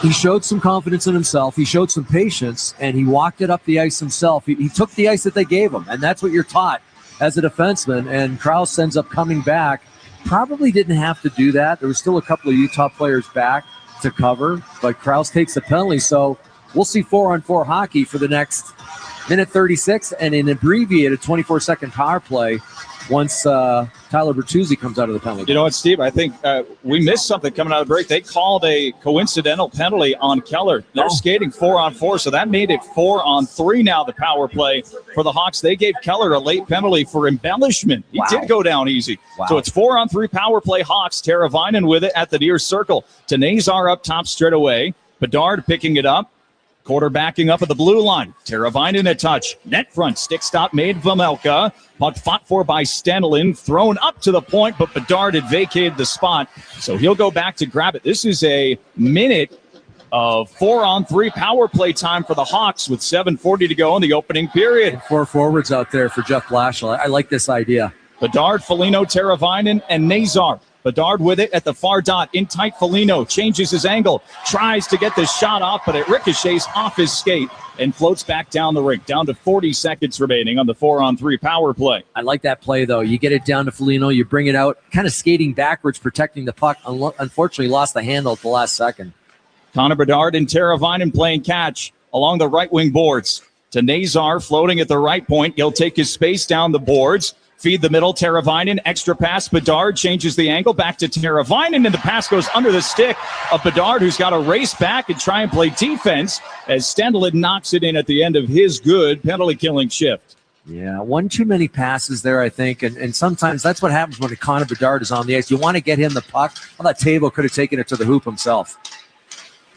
he showed some confidence in himself. He showed some patience, and he walked it up the ice himself. He took the ice that they gave him, and that's what you're taught as a defenseman. And Krause ends up coming back. Probably didn't have to do that. There was still a couple of Utah players back to cover, but Krause takes the penalty. So we'll see 4-on-4 hockey for the next minute 36 and an abbreviated 24-second power play once Tyler Bertuzzi comes out of the penalty. You know what, Steve? I think we missed something coming out of the break. They called a coincidental penalty on Keller. They're skating 4-on-4, so that made it 4-on-3 now, the power play for the Hawks. They gave Keller a late penalty for embellishment. He did go down easy. So it's 4-on-3 power play Hawks. Teravainen with it at the near circle. To Nazar up top straight away. Bedard picking it up. Quarterbacking up at the blue line. Teravainen a touch. Net front. Stick stop made Vejmelka. Puck fought for by Stenlin. Thrown up to the point, but Bedard had vacated the spot. So he'll go back to grab it. This is a minute of 4-on-3 power play time for the Hawks with 7:40 to go in the opening period. 4 forwards out there for Jeff Blashill. I like this idea. Bedard, Foligno, Teravainen, and Nazar. Bedard with it at the far dot. In tight, Foligno changes his angle. Tries to get the shot off, but it ricochets off his skate and floats back down the rink. Down to 40 seconds remaining on the 4-on-3 power play. I like that play, though. You get it down to Foligno. You bring it out, kind of skating backwards, protecting the puck. Unfortunately, lost the handle at the last second. Connor Bedard and Teravainen playing catch along the right wing boards. To Nazar floating at the right point. He'll take his space down the boards. Feed the middle, Teravainen, extra pass, Bedard changes the angle, back to Teravainen, and the pass goes under the stick of Bedard, who's got to race back and try and play defense as Stenlin knocks it in at the end of his good penalty-killing shift. Yeah, one too many passes there, I think, and sometimes that's what happens when Connor Bedard is on the ice. You want to get him the puck. Well, that Tavo could have taken it to the hoop himself.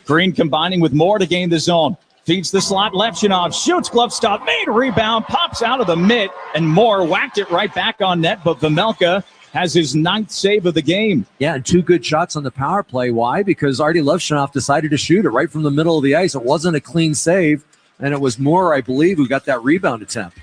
Green combining with Moore to gain the zone. Feeds the slot, Levchinov shoots, glove stop, made rebound, pops out of the mitt, and Moore whacked it right back on net, but Vejmelka has his 9th save of the game. Yeah, and 2 good shots on the power play. Why? Because Artie Levchinov decided to shoot it right from the middle of the ice. It wasn't a clean save, and it was Moore, I believe, who got that rebound attempt.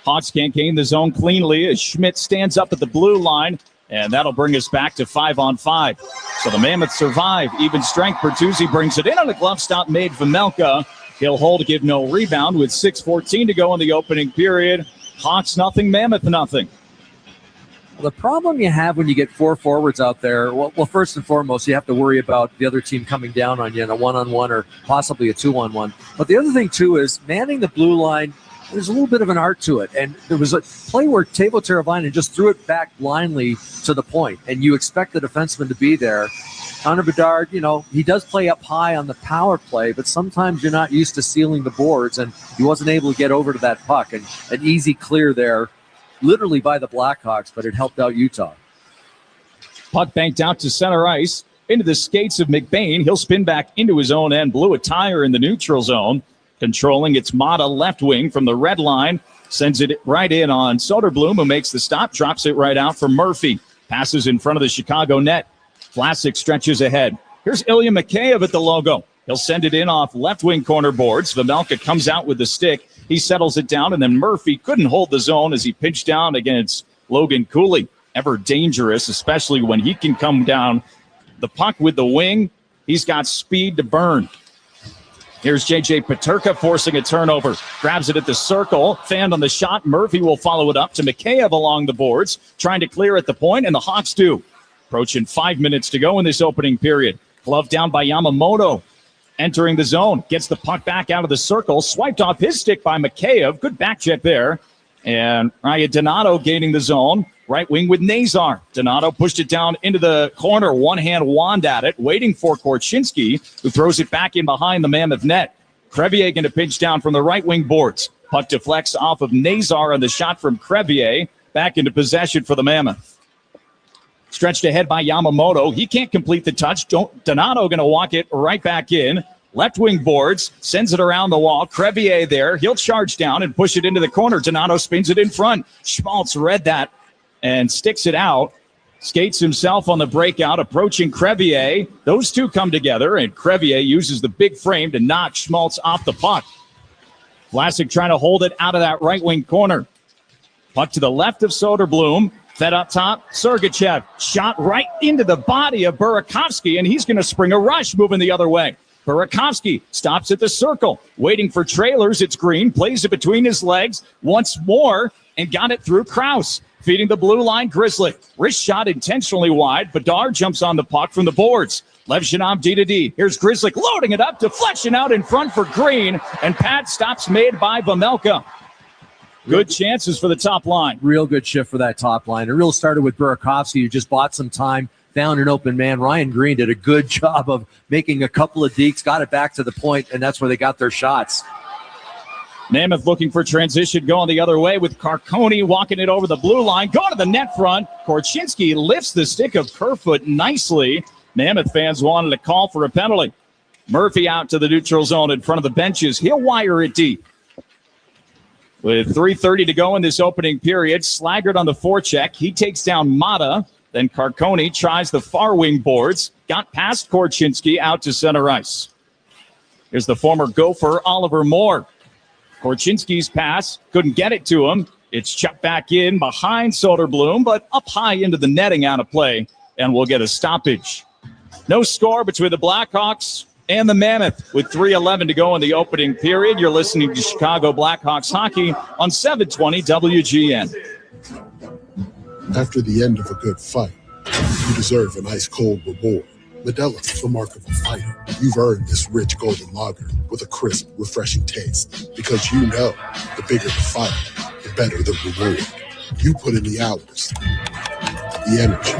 Hawks can't gain the zone cleanly as Schmidt stands up at the blue line, and that'll bring us back to 5-on-5. So the Mammoths survive. Even strength. Bertuzzi brings it in on a glove stop made Vejmelka. He'll hold, give no rebound with 6:14 to go in the opening period. Hawks nothing, Mammoth nothing. Well, the problem you have when you get 4 forwards out there, well, first and foremost, you have to worry about the other team coming down on you in a 1-on-1 or possibly a 2-on-1. But the other thing, too, is manning the blue line, there's a little bit of an art to it. And there was a play where Tavo Teravainen just threw it back blindly to the point, and you expect the defenseman to be there. Connor Bedard, he does play up high on the power play, but sometimes you're not used to sealing the boards, and he wasn't able to get over to that puck. And an easy clear there, literally by the Blackhawks, but it helped out Utah. Puck banked out to center ice, into the skates of McBain. He'll spin back into his own end, blew a tire in the neutral zone. Controlling, it's Mata left wing from the red line. Sends it right in on Soderblom, who makes the stop, drops it right out for Murphy. Passes in front of the Chicago net. Vlasic stretches ahead. Here's Ilya Mikheyev at the logo. He'll send it in off left wing corner boards. Vejmelka comes out with the stick. He settles it down, and then Murphy couldn't hold the zone as he pinched down against Logan Cooley. Ever dangerous, especially when he can come down the puck with the wing. He's got speed to burn. Here's J.J. Peterka forcing a turnover. Grabs it at the circle. Fanned on the shot. Murphy will follow it up to Mikheyev along the boards, trying to clear at the point, and the Hawks do. Approaching 5 minutes to go in this opening period. Glove down by Yamamoto. Entering the zone. Gets the puck back out of the circle. Swiped off his stick by Mikheyev. Good back check there. And Ryan Donato gaining the zone. Right wing with Nazar. Donato pushed it down into the corner. One-hand wand at it. Waiting for Korchinski, who throws it back in behind the Mammoth net. Crevier going to pinch down from the right wing boards. Puck deflects off of Nazar on the shot from Crevier. Back into possession for the Mammoth. Stretched ahead by Yamamoto. He can't complete the touch. Donato going to walk it right back in. Left wing boards. Sends it around the wall. Crevier there. He'll charge down and push it into the corner. Donato spins it in front. Schmaltz read that and sticks it out. Skates himself on the breakout. Approaching Crevier. Those two come together, and Crevier uses the big frame to knock Schmaltz off the puck. Vlasic trying to hold it out of that right wing corner. Puck to the left of Soderblom. Fed up top, Sergachev. Shot right into the body of Burakovsky, and he's going to spring a rush moving the other way. Burakovsky stops at the circle, waiting for trailers. It's Green, plays it between his legs once more, and got it through Krause. Feeding the blue line, Grizzly. Wrist shot intentionally wide. Bedard jumps on the puck from the boards. Levchinov D-to-D. Here's Grizzly loading it up, deflection out in front for Green, and pad stops made by Vejmelka. Good chances for the top line. Real good shift for that top line. It really started with Burakovsky, who just bought some time, found an open man. Ryan Green did a good job of making a couple of dekes, got it back to the point, and that's where they got their shots. Mammoth looking for transition, going the other way with Carconi walking it over the blue line, going to the net front. Korchinski lifts the stick of Kerfoot nicely. Mammoth fans wanted a call for a penalty. Murphy out to the neutral zone in front of the benches. He'll wire it deep. With 3:30 to go in this opening period, Slaggert on the forecheck. He takes down Mata. Then Carcone tries the far wing boards. Got past Korchinski out to center ice. Here's the former Gopher, Oliver Moore. Korchinski's pass couldn't get it to him. It's chucked back in behind Soderblom, but up high into the netting out of play, and we'll get a stoppage. No score between the Blackhawks and the Mammoth with 3:11 to go in the opening period. You're listening to Chicago Blackhawks hockey on 720 WGN. After the end of a good fight, you deserve an ice-cold reward. Modelo, the mark of a fighter. You've earned this rich golden lager with a crisp, refreshing taste. Because you know, the bigger the fight, the better the reward. You put in the hours, the energy,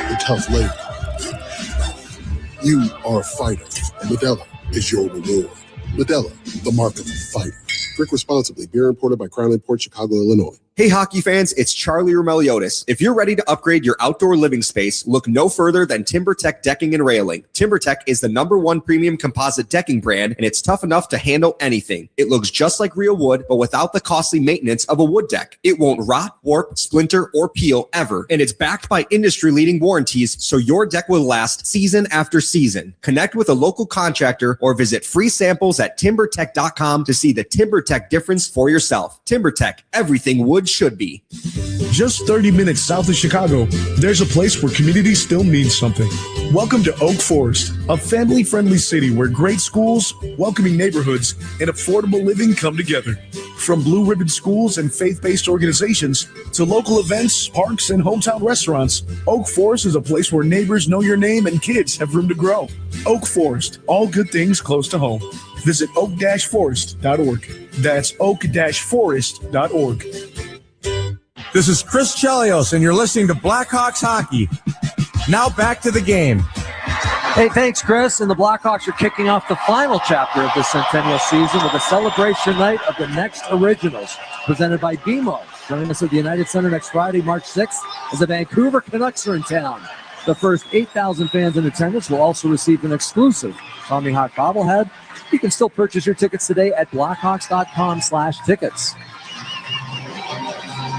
the tough labor. You are a fighter, and Modelo is your reward. Modelo, the mark of a fighter. Drink responsibly. Beer imported by Crown Imports, Chicago, Illinois. Hey, hockey fans, it's Charlie Romeliotis. If you're ready to upgrade your outdoor living space, look no further than TimberTech Decking and Railing. TimberTech is the #1 premium composite decking brand, and it's tough enough to handle anything. It looks just like real wood, but without the costly maintenance of a wood deck. It won't rot, warp, splinter, or peel ever, and it's backed by industry-leading warranties, so your deck will last season after season. Connect with a local contractor or visit free samples at timbertech.com to see the TimberTech difference for yourself. TimberTech, everything wood should be. Just 30 minutes south of Chicago, there's a place where community still means something. Welcome to Oak Forest, a family-friendly city where great schools, welcoming neighborhoods, and affordable living come together. From blue ribbon schools and faith-based organizations to local events, parks, and hometown restaurants, Oak Forest is a place where neighbors know your name and kids have room to grow. Oak Forest, all good things close to home. Visit oak-forest.org. That's oak-forest.org. This is Chris Chelios, and you're listening to Blackhawks Hockey. Now back to the game. Hey, thanks, Chris. And the Blackhawks are kicking off the final chapter of the Centennial season with a celebration night of the Next Originals, presented by BMO. Join us at the United Center next Friday, March 6th, as the Vancouver Canucks are in town. The first 8,000 fans in attendance will also receive an exclusive Tommy Hawk bobblehead. You can still purchase your tickets today at blackhawks.com/tickets.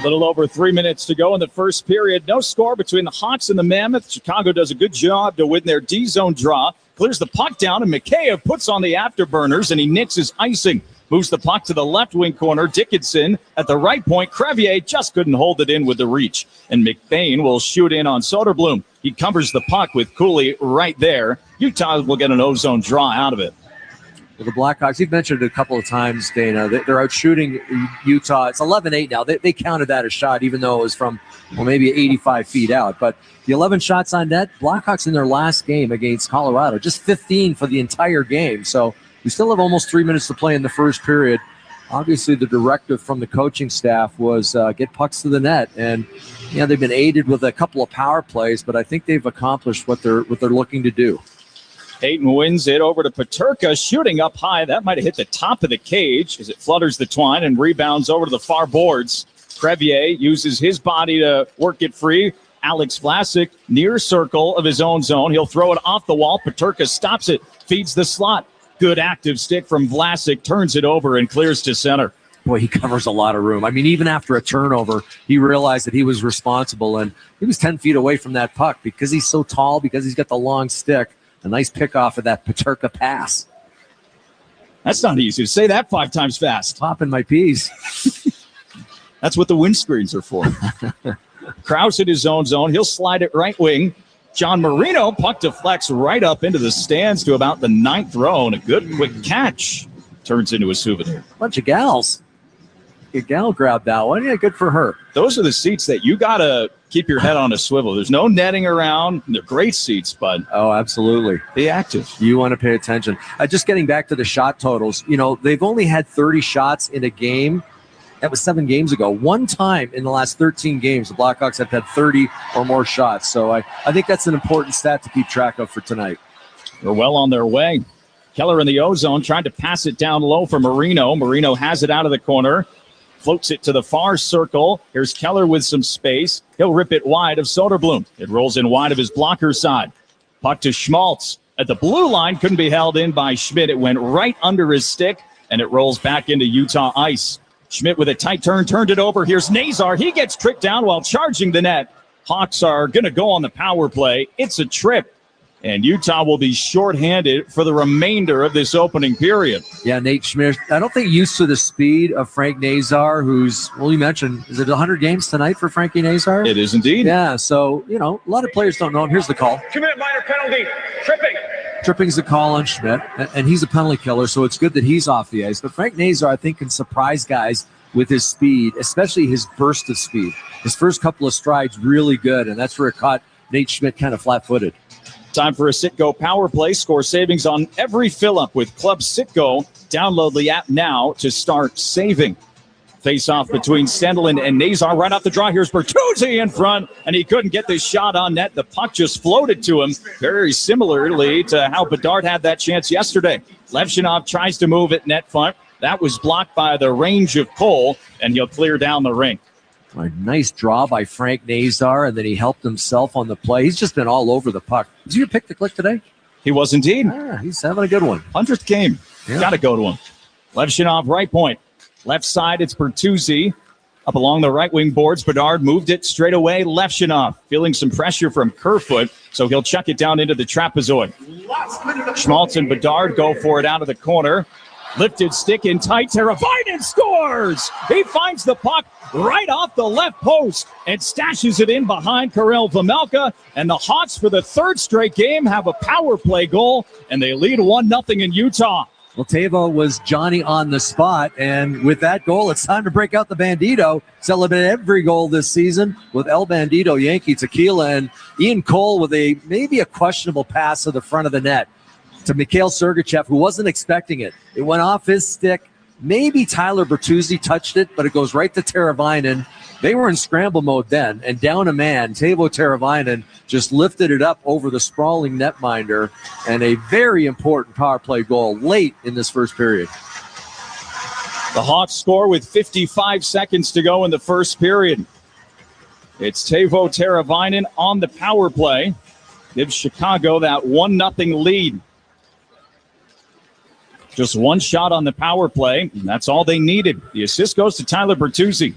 Little over 3 minutes to go in the first period. No score between the Hawks and the Mammoth. Chicago does a good job to win their D-zone draw. Clears the puck down, and Mikheyev puts on the afterburners, and he nicks his icing. Moves the puck to the left wing corner. Dickinson at the right point. Crevier just couldn't hold it in with the reach. And McBain will shoot in on Soderblom. He covers the puck with Cooley right there. Utah will get an ozone draw out of it. The Blackhawks, you've mentioned it a couple of times, Dana. They're out shooting Utah. It's 11-8 now. They counted that a shot, even though it was from, maybe 85 feet out. But the 11 shots on net, Blackhawks in their last game against Colorado, just 15 for the entire game. So we still have almost 3 minutes to play in the first period. Obviously, the directive from the coaching staff was get pucks to the net. And, they've been aided with a couple of power plays, but I think they've accomplished what they're looking to do. Hayton wins it over to Peterka, shooting up high. That might have hit the top of the cage as it flutters the twine and rebounds over to the far boards. Crevier uses his body to work it free. Alex Vlasic near circle of his own zone. He'll throw it off the wall. Peterka stops it, feeds the slot. Good active stick from Vlasic, turns it over and clears to center. Boy, he covers a lot of room. Even after a turnover, he realized that he was responsible, and he was 10 feet away from that puck because he's so tall, because he's got the long stick. A nice pick off of that Peterka pass. That's not easy to say that 5 times fast. Popping my peas. That's what the windscreens are for. Krause in his own zone. He'll slide it right wing. John Marino, puck deflects right up into the stands to about the 9th row, and a good quick catch turns into a souvenir. Bunch of gals. A gal grabbed that one. Yeah, good for her. Those are the seats that you got to keep your head on a swivel. There's no netting around. They're great seats, bud. Oh, absolutely. Be active. You want to pay attention. Just getting back to the shot totals, they've only had 30 shots in a game. That was 7 games ago. One time in the last 13 games, the Blackhawks have had 30 or more shots. So I think that's an important stat to keep track of for tonight. They're well on their way. Keller in the O-zone trying to pass it down low for Marino. Marino has it out of the corner. Floats it to the far circle. Here's Keller with some space. He'll rip it wide of Soderblom. It rolls in wide of his blocker side. Puck to Schmaltz. at the blue line. Couldn't be held in by Schmidt. It went right under his stick, and it rolls back into Utah ice. Schmidt with a tight turn, turned it over. Here's Nazar. He gets tricked down while charging the net. Hawks are going to go on the power play. It's a trip, and Utah will be shorthanded for the remainder of this opening period. Yeah, Nate Schmidt, I don't think used to the speed of Frank Nazar, who's, well, you mentioned, is it 100 games tonight for Frankie Nazar? It is indeed. Yeah, so, you know, a lot of players don't know him. Here's the call. 2-minute minor penalty, tripping. Tripping's the call on Schmidt, and he's a penalty killer, so it's good that he's off the ice. But Frank Nazar, I think, can surprise guys with his speed, especially his burst of speed. His first couple of strides really good, and that's where it caught Nate Schmidt kind of flat-footed. Time for a Citgo power play. Score savings on every fill-up with Club Citgo. Download the app now to start saving. Face-off between Stendelin and Nazar. Right off the draw, here's Bertuzzi in front, and he couldn't get this shot on net. The puck just floated to him, very similarly to how Bedard had that chance yesterday. Levshinov tries to move it net front. That was blocked by the range of Cole, and he'll clear down the rink. A nice draw by Frank Nazar, and then he helped himself on the play. He's just been all over the puck. Did you pick the click today? He was indeed. He's having a good one. 100th game. Yeah. Got to go to him. Levshinov, right point. Left side, it's Bertuzzi. Up along the right wing boards, Bedard moved it straight away. Levshinov feeling some pressure from Kerfoot, so he'll chuck it down into the trapezoid. Schmaltz and Bedard go for it out of the corner. Lifted stick in tight. Teravainen scores! He finds the puck right off the left post and stashes it in behind Karel Vejmelka. And the Hawks, for the third straight game, have a power play goal, and they lead 1-0 in Utah. Well, Tavo was Johnny on the spot, and with that goal, it's time to break out the Bandito. Celebrate every goal this season with El Bandito, Yankee Tequila, and Ian Cole with maybe a questionable pass to the front of the net to Mikhail Sergachev, who wasn't expecting it. It went off his stick. Maybe Tyler Bertuzzi touched it, but it goes right to Teravainen. They were in scramble mode then, and down a man, Teuvo Teravainen just lifted it up over the sprawling netminder, and a very important power play goal late in this first period. The Hawks score with 55 seconds to go in the first period. It's Teuvo Teravainen on the power play. Gives Chicago that 1-0 lead. Just one shot on the power play, and that's all they needed. The assist goes to Tyler Bertuzzi.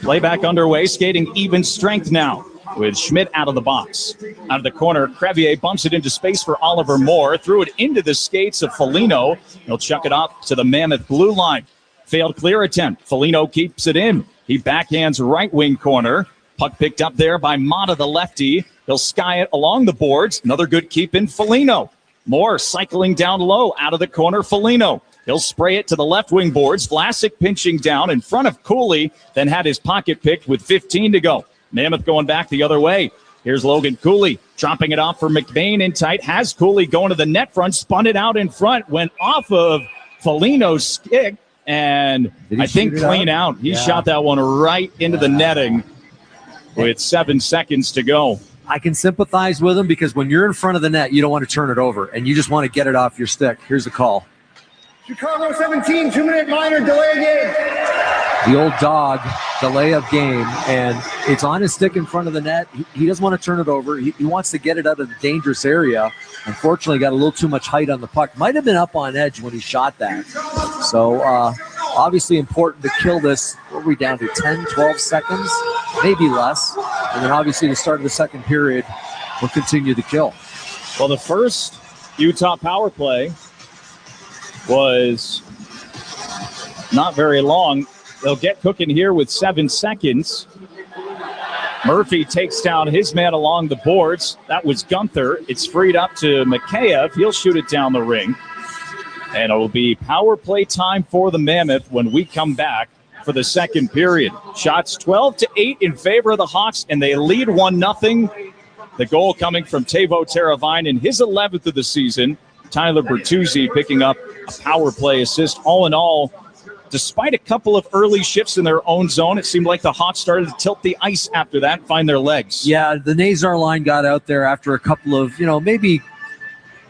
Playback underway, skating even strength now with Schmidt out of the box. Out of the corner, Crevier bumps it into space for Oliver Moore. Threw it into the skates of Foligno. He'll chuck it up to the Mammoth blue line. Failed clear attempt. Foligno keeps it in. He backhands right wing corner. Puck picked up there by Mata, the lefty. He'll sky it along the boards. Another good keep in Foligno. Moore cycling down low out of the corner. Foligno. He'll spray it to the left wing boards. Vlasic pinching down in front of Cooley, then had his pocket picked with 15 to go. Mammoth going back the other way. Here's Logan Cooley dropping it off for McBain in tight. Has Cooley going to the net front, spun it out in front, went off of Foligno's stick, and I think clean out. He shot that one right into the netting with 7 seconds to go. I can sympathize with him because when you're in front of the net, you don't want to turn it over, and you just want to get it off your stick. Here's the call. Chicago 17, 2-minute minor delay game. The old dog delay of game, and it's on his stick in front of the net. He doesn't want to turn it over. He wants to get it out of the dangerous area. Unfortunately, got a little too much height on the puck. Might have been up on edge when he shot that. So obviously important to kill this. What are we down to, 10, 12 seconds? Maybe less. And then obviously the start of the second period will continue to kill. Well, the first Utah power play was not very long. They'll get cooking here with 7 seconds. Murphy takes down his man along the boards. That was Gunther. It's freed up to Mikheyev. He'll shoot it down the ring. And it will be power play time for the Mammoth when we come back for the second period. Shots 12-8 in favor of the Hawks, and they lead 1-0. The goal coming from Teuvo Teravainen, his 11th of the season. Tyler Bertuzzi picking up a power play assist. All in all, despite a couple of early shifts in their own zone, it seemed like the Hawks started to tilt the ice after that, find their legs. Yeah, the Nazar line got out there after a couple of, maybe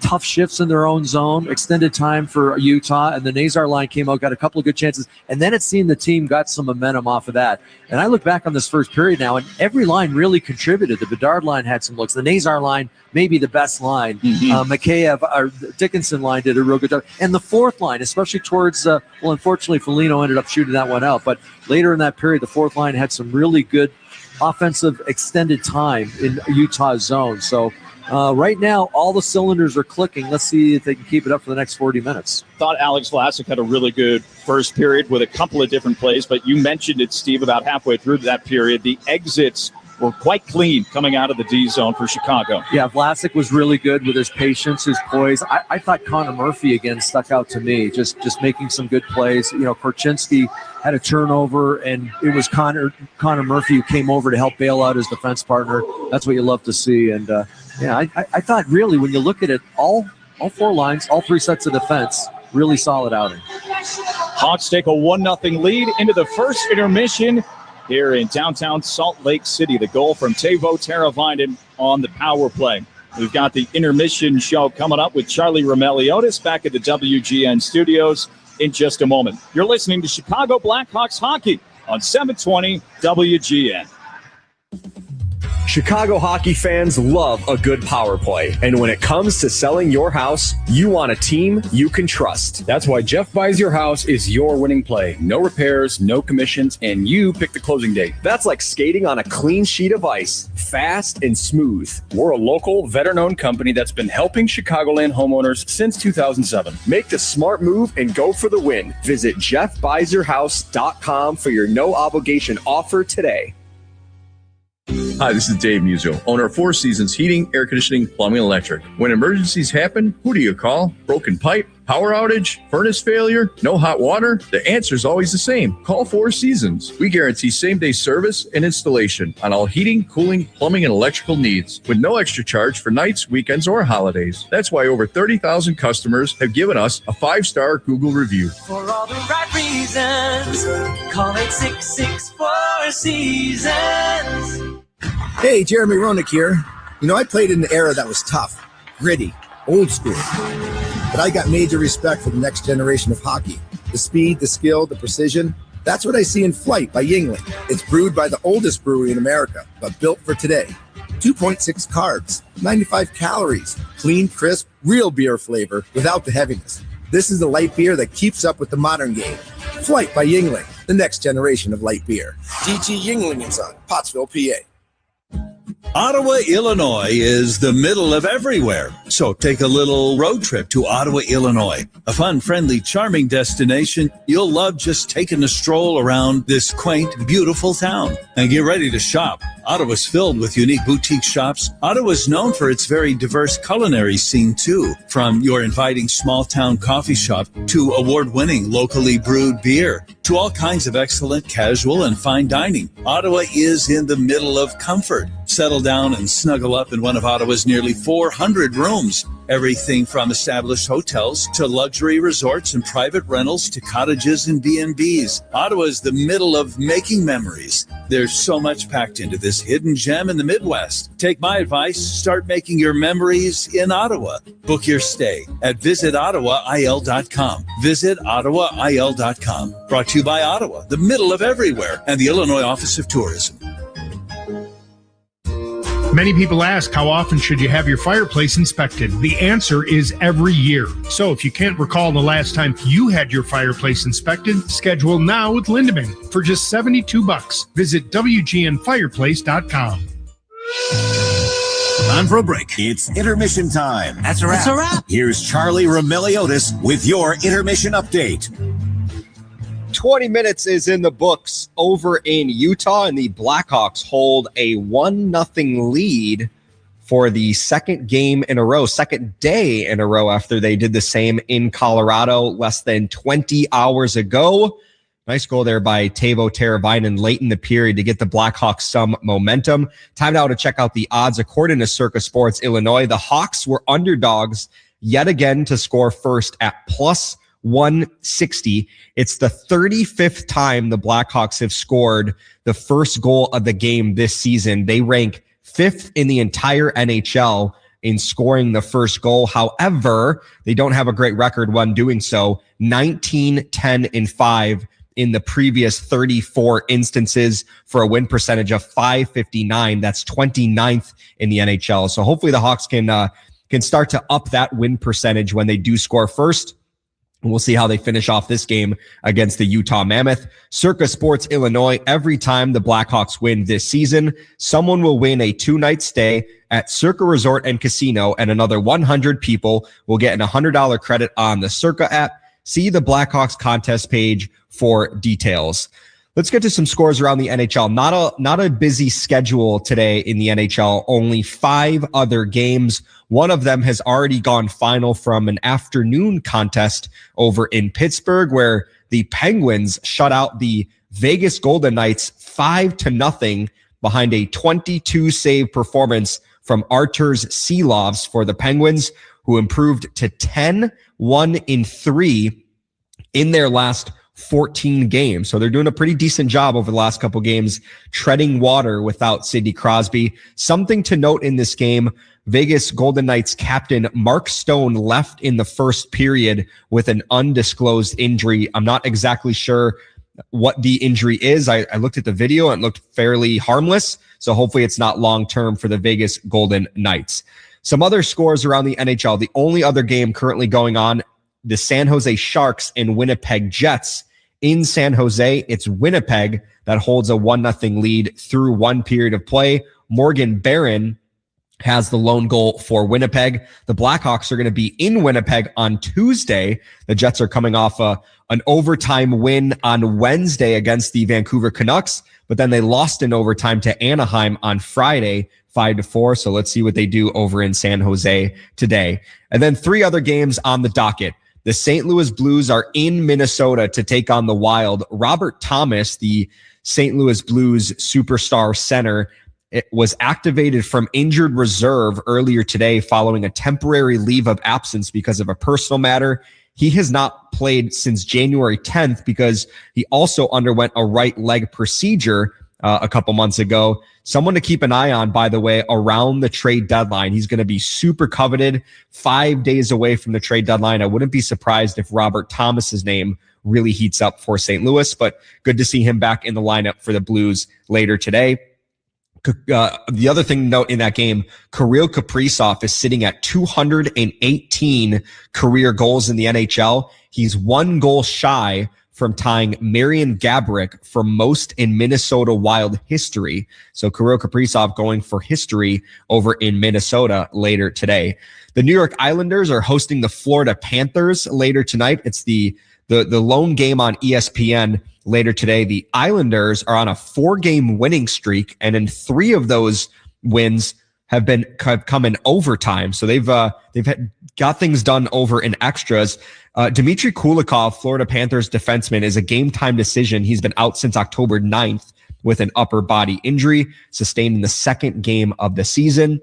tough shifts in their own zone, extended time for Utah, and the Nazar line came out, got a couple of good chances, and then it seemed the team got some momentum off of that. And I look back on this first period now, and every line really contributed. The Bedard line had some looks. The Nazar line, maybe the best line. Mikheyev, our Dickinson line did a real good job. And the fourth line, especially towards, unfortunately, Foligno ended up shooting that one out. But later in that period, the fourth line had some really good offensive extended time in Utah's zone. So right now, all the cylinders are clicking. Let's see if they can keep it up for the next 40 minutes. Thought Alex Vlasic had a really good first period with a couple of different plays, but you mentioned it, Steve, about halfway through that period. The exits were quite clean coming out of the D zone for Chicago. Yeah, Vlasic was really good with his patience, his poise. I thought Connor Murphy, again, stuck out to me, just making some good plays. Korchinski had a turnover, and it was Connor Murphy who came over to help bail out his defense partner. That's what you love to see. And, I thought really when you look at it, all four lines, all three sets of defense, really solid outing. Hawks take a 1-0 lead into the first intermission here in downtown Salt Lake City. The goal from Teuvo Teravainen on the power play. We've got the intermission show coming up with Charlie Romeliotis back at the WGN studios in just a moment. You're listening to Chicago Blackhawks hockey on 720 WGN. Chicago hockey fans love a good power play. And when it comes to selling your house, you want a team you can trust. That's why Jeff Buys Your House is your winning play. No repairs, no commissions, and you pick the closing date. That's like skating on a clean sheet of ice, fast and smooth. We're a local, veteran-owned company that's been helping Chicagoland homeowners since 2007. Make the smart move and go for the win. Visit JeffBuysYourHouse.com for your no-obligation offer today. Hi, this is Dave Muzio, owner of Four Seasons Heating, Air Conditioning, Plumbing, and Electric. When emergencies happen, who do you call? Broken pipe, power outage, furnace failure, no hot water? The answer is always the same. Call Four Seasons. We guarantee same-day service and installation on all heating, cooling, plumbing, and electrical needs with no extra charge for nights, weekends, or holidays. That's why over 30,000 customers have given us a 5-star Google review. For all the right reasons, call 866-4 Seasons. Hey, Jeremy Roenick here. I played in an era that was tough, gritty, old school. But I got major respect for the next generation of hockey. The speed, the skill, the precision. That's what I see in Flight by Yuengling. It's brewed by the oldest brewery in America, but built for today. 2.6 carbs, 95 calories, clean, crisp, real beer flavor without the heaviness. This is the light beer that keeps up with the modern game. Flight by Yuengling, the next generation of light beer. DG Yuengling & Son, Pottsville, PA. Ottawa, Illinois is the middle of everywhere. So take a little road trip to Ottawa, Illinois. A fun, friendly, charming destination. You'll love just taking a stroll around this quaint, beautiful town. And get ready to shop. Ottawa's filled with unique boutique shops. Ottawa's known for its very diverse culinary scene, too. From your inviting small-town coffee shop to award-winning locally brewed beer to all kinds of excellent casual and fine dining. Ottawa is in the middle of comfort. Settle down and snuggle up in one of Ottawa's nearly 400 rooms. Everything from established hotels to luxury resorts and private rentals to cottages and B&Bs. Ottawa is the middle of making memories. There's so much packed into this hidden gem in the Midwest. Take my advice, start making your memories in Ottawa. Book your stay at visitottawail.com. Visitottawail.com. Brought to you by Ottawa, the middle of everywhere, and the Illinois Office of Tourism. Many people ask, how often should you have your fireplace inspected? The answer is every year. So if you can't recall the last time you had your fireplace inspected, schedule now with Lindemann for just $72. Visit WGNfireplace.com. Time for a break. It's intermission time. That's a wrap. That's a wrap. Here's Charlie Romeliotis with your intermission update. 20 minutes is in the books over in Utah, and the Blackhawks hold a 1-0 lead for the second day in a row after they did the same in Colorado less than 20 hours ago. Nice goal there by Teuvo Teravainen late in the period to get the Blackhawks some momentum. Time now to check out the odds. According to Circa Sports Illinois, the Hawks were underdogs yet again to score first at plus 160. It's the 35th time the Blackhawks have scored the first goal of the game this season. They rank 5th in the entire NHL in scoring the first goal. However, they don't have a great record when doing so. 19, 10, and 5 in the previous 34 instances for a win percentage of .559. That's 29th in the NHL. So hopefully the Hawks can start to up that win percentage when they do score first. We'll see how they finish off this game against the Utah Mammoth. Circa Sports Illinois, every time the Blackhawks win this season, someone will win a 2-night stay at Circa Resort and Casino, and another 100 people will get an $100 credit on the Circa app. See the Blackhawks contest page for details. Let's get to some scores around the NHL. Not a busy schedule today in the NHL, only 5 other games. One of them has already gone final from an afternoon contest over in Pittsburgh, where the Penguins shut out the Vegas Golden Knights 5-0 behind a 22-save performance from Arturs Silovs for the Penguins, who improved to 10-1-3 in their last 14 games. So they're doing a pretty decent job over the last couple games, treading water without Sidney Crosby. Something to note in this game, Vegas Golden Knights captain Mark Stone left in the first period with an undisclosed injury. I'm not exactly sure what the injury is. I looked at the video and it looked fairly harmless. So hopefully it's not long-term for the Vegas Golden Knights. Some other scores around the NHL. The only other game currently going on, the San Jose Sharks and Winnipeg Jets. In San Jose, it's Winnipeg that holds a 1-0 lead through one period of play. Morgan Barron has the lone goal for Winnipeg. The Blackhawks are going to be in Winnipeg on Tuesday. The Jets are coming off an overtime win on Wednesday against the Vancouver Canucks, but then they lost in overtime to Anaheim on Friday, 5-4. So let's see what they do over in San Jose today. And then 3 other games on the docket. The St. Louis Blues are in Minnesota to take on the Wild. Robert Thomas, the St. Louis Blues superstar center, was activated from injured reserve earlier today following a temporary leave of absence because of a personal matter. He has not played since January 10th because he also underwent a right leg procedure a couple months ago. Someone to keep an eye on, by the way, around the trade deadline. He's going to be super coveted 5 days away from the trade deadline. I wouldn't be surprised if Robert Thomas's name really heats up for St. Louis, but good to see him back in the lineup for the Blues later today. The other thing to note in that game, Kirill Kaprizov is sitting at 218 career goals in the NHL. He's 1 goal shy from tying Marian Gaborik for most in Minnesota Wild history. So Kirill Kaprizov going for history over in Minnesota later today. The New York Islanders are hosting the Florida Panthers later tonight. It's the lone game on ESPN later today. The Islanders are on a 4-game winning streak, and in 3 of those wins have come in overtime. So they've got things done over in extras. Dmitry Kulikov, Florida Panthers defenseman, is a game time decision. He's been out since October 9th with an upper body injury sustained in the 2nd game of the season.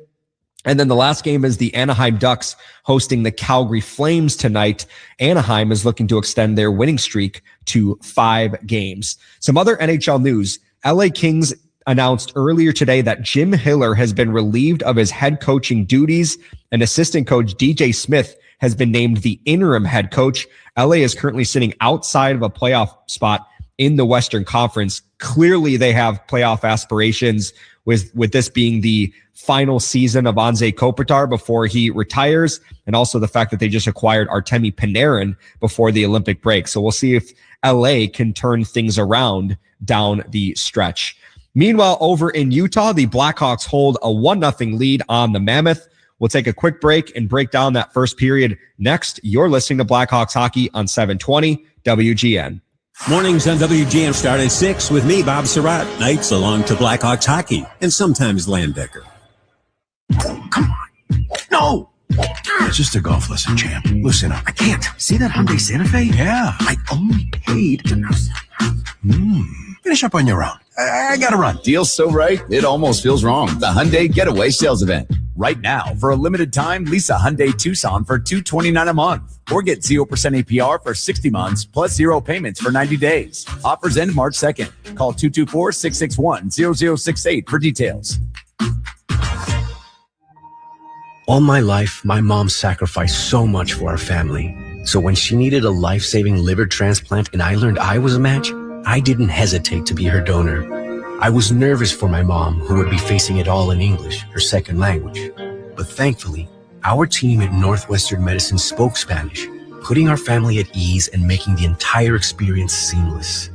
And then the last game is the Anaheim Ducks hosting the Calgary Flames tonight. Anaheim is looking to extend their winning streak to 5 games. Some other NHL news. LA Kings announced earlier today that Jim Hiller has been relieved of his head coaching duties, and assistant coach DJ Smith has been named the interim head coach. LA is currently sitting outside of a playoff spot in the Western Conference. Clearly, they have playoff aspirations with this being the final season of Anze Kopitar before he retires, and also the fact that they just acquired Artemi Panarin before the Olympic break. So we'll see if LA can turn things around down the stretch. Meanwhile, over in Utah, the Blackhawks hold a 1-0 lead on the Mammoth. We'll take a quick break and break down that first period. Next, you're listening to Blackhawks Hockey on 720 WGN. Mornings on WGN start at 6 with me, Bob Surratt. Nights along to Blackhawks Hockey and sometimes Landecker. Come on. No! It's just a golf lesson, champ. Listen up. I can't. See that Hyundai Santa Fe? Yeah. I only paid to know. Finish up on your own. I gotta run. Deal's so right, it almost feels wrong. The Hyundai Getaway Sales Event. Right now, for a limited time, lease a Hyundai Tucson for $229 a month. Or get 0% APR for 60 months, plus 0 payments for 90 days. Offers end March 2nd. Call 224-661-0068 for details. All my life, my mom sacrificed so much for our family. So when she needed a life-saving liver transplant and I learned I was a match, I didn't hesitate to be her donor. I was nervous for my mom, who would be facing it all in English, her second language. But thankfully, our team at Northwestern Medicine spoke Spanish, putting our family at ease and making the entire experience seamless.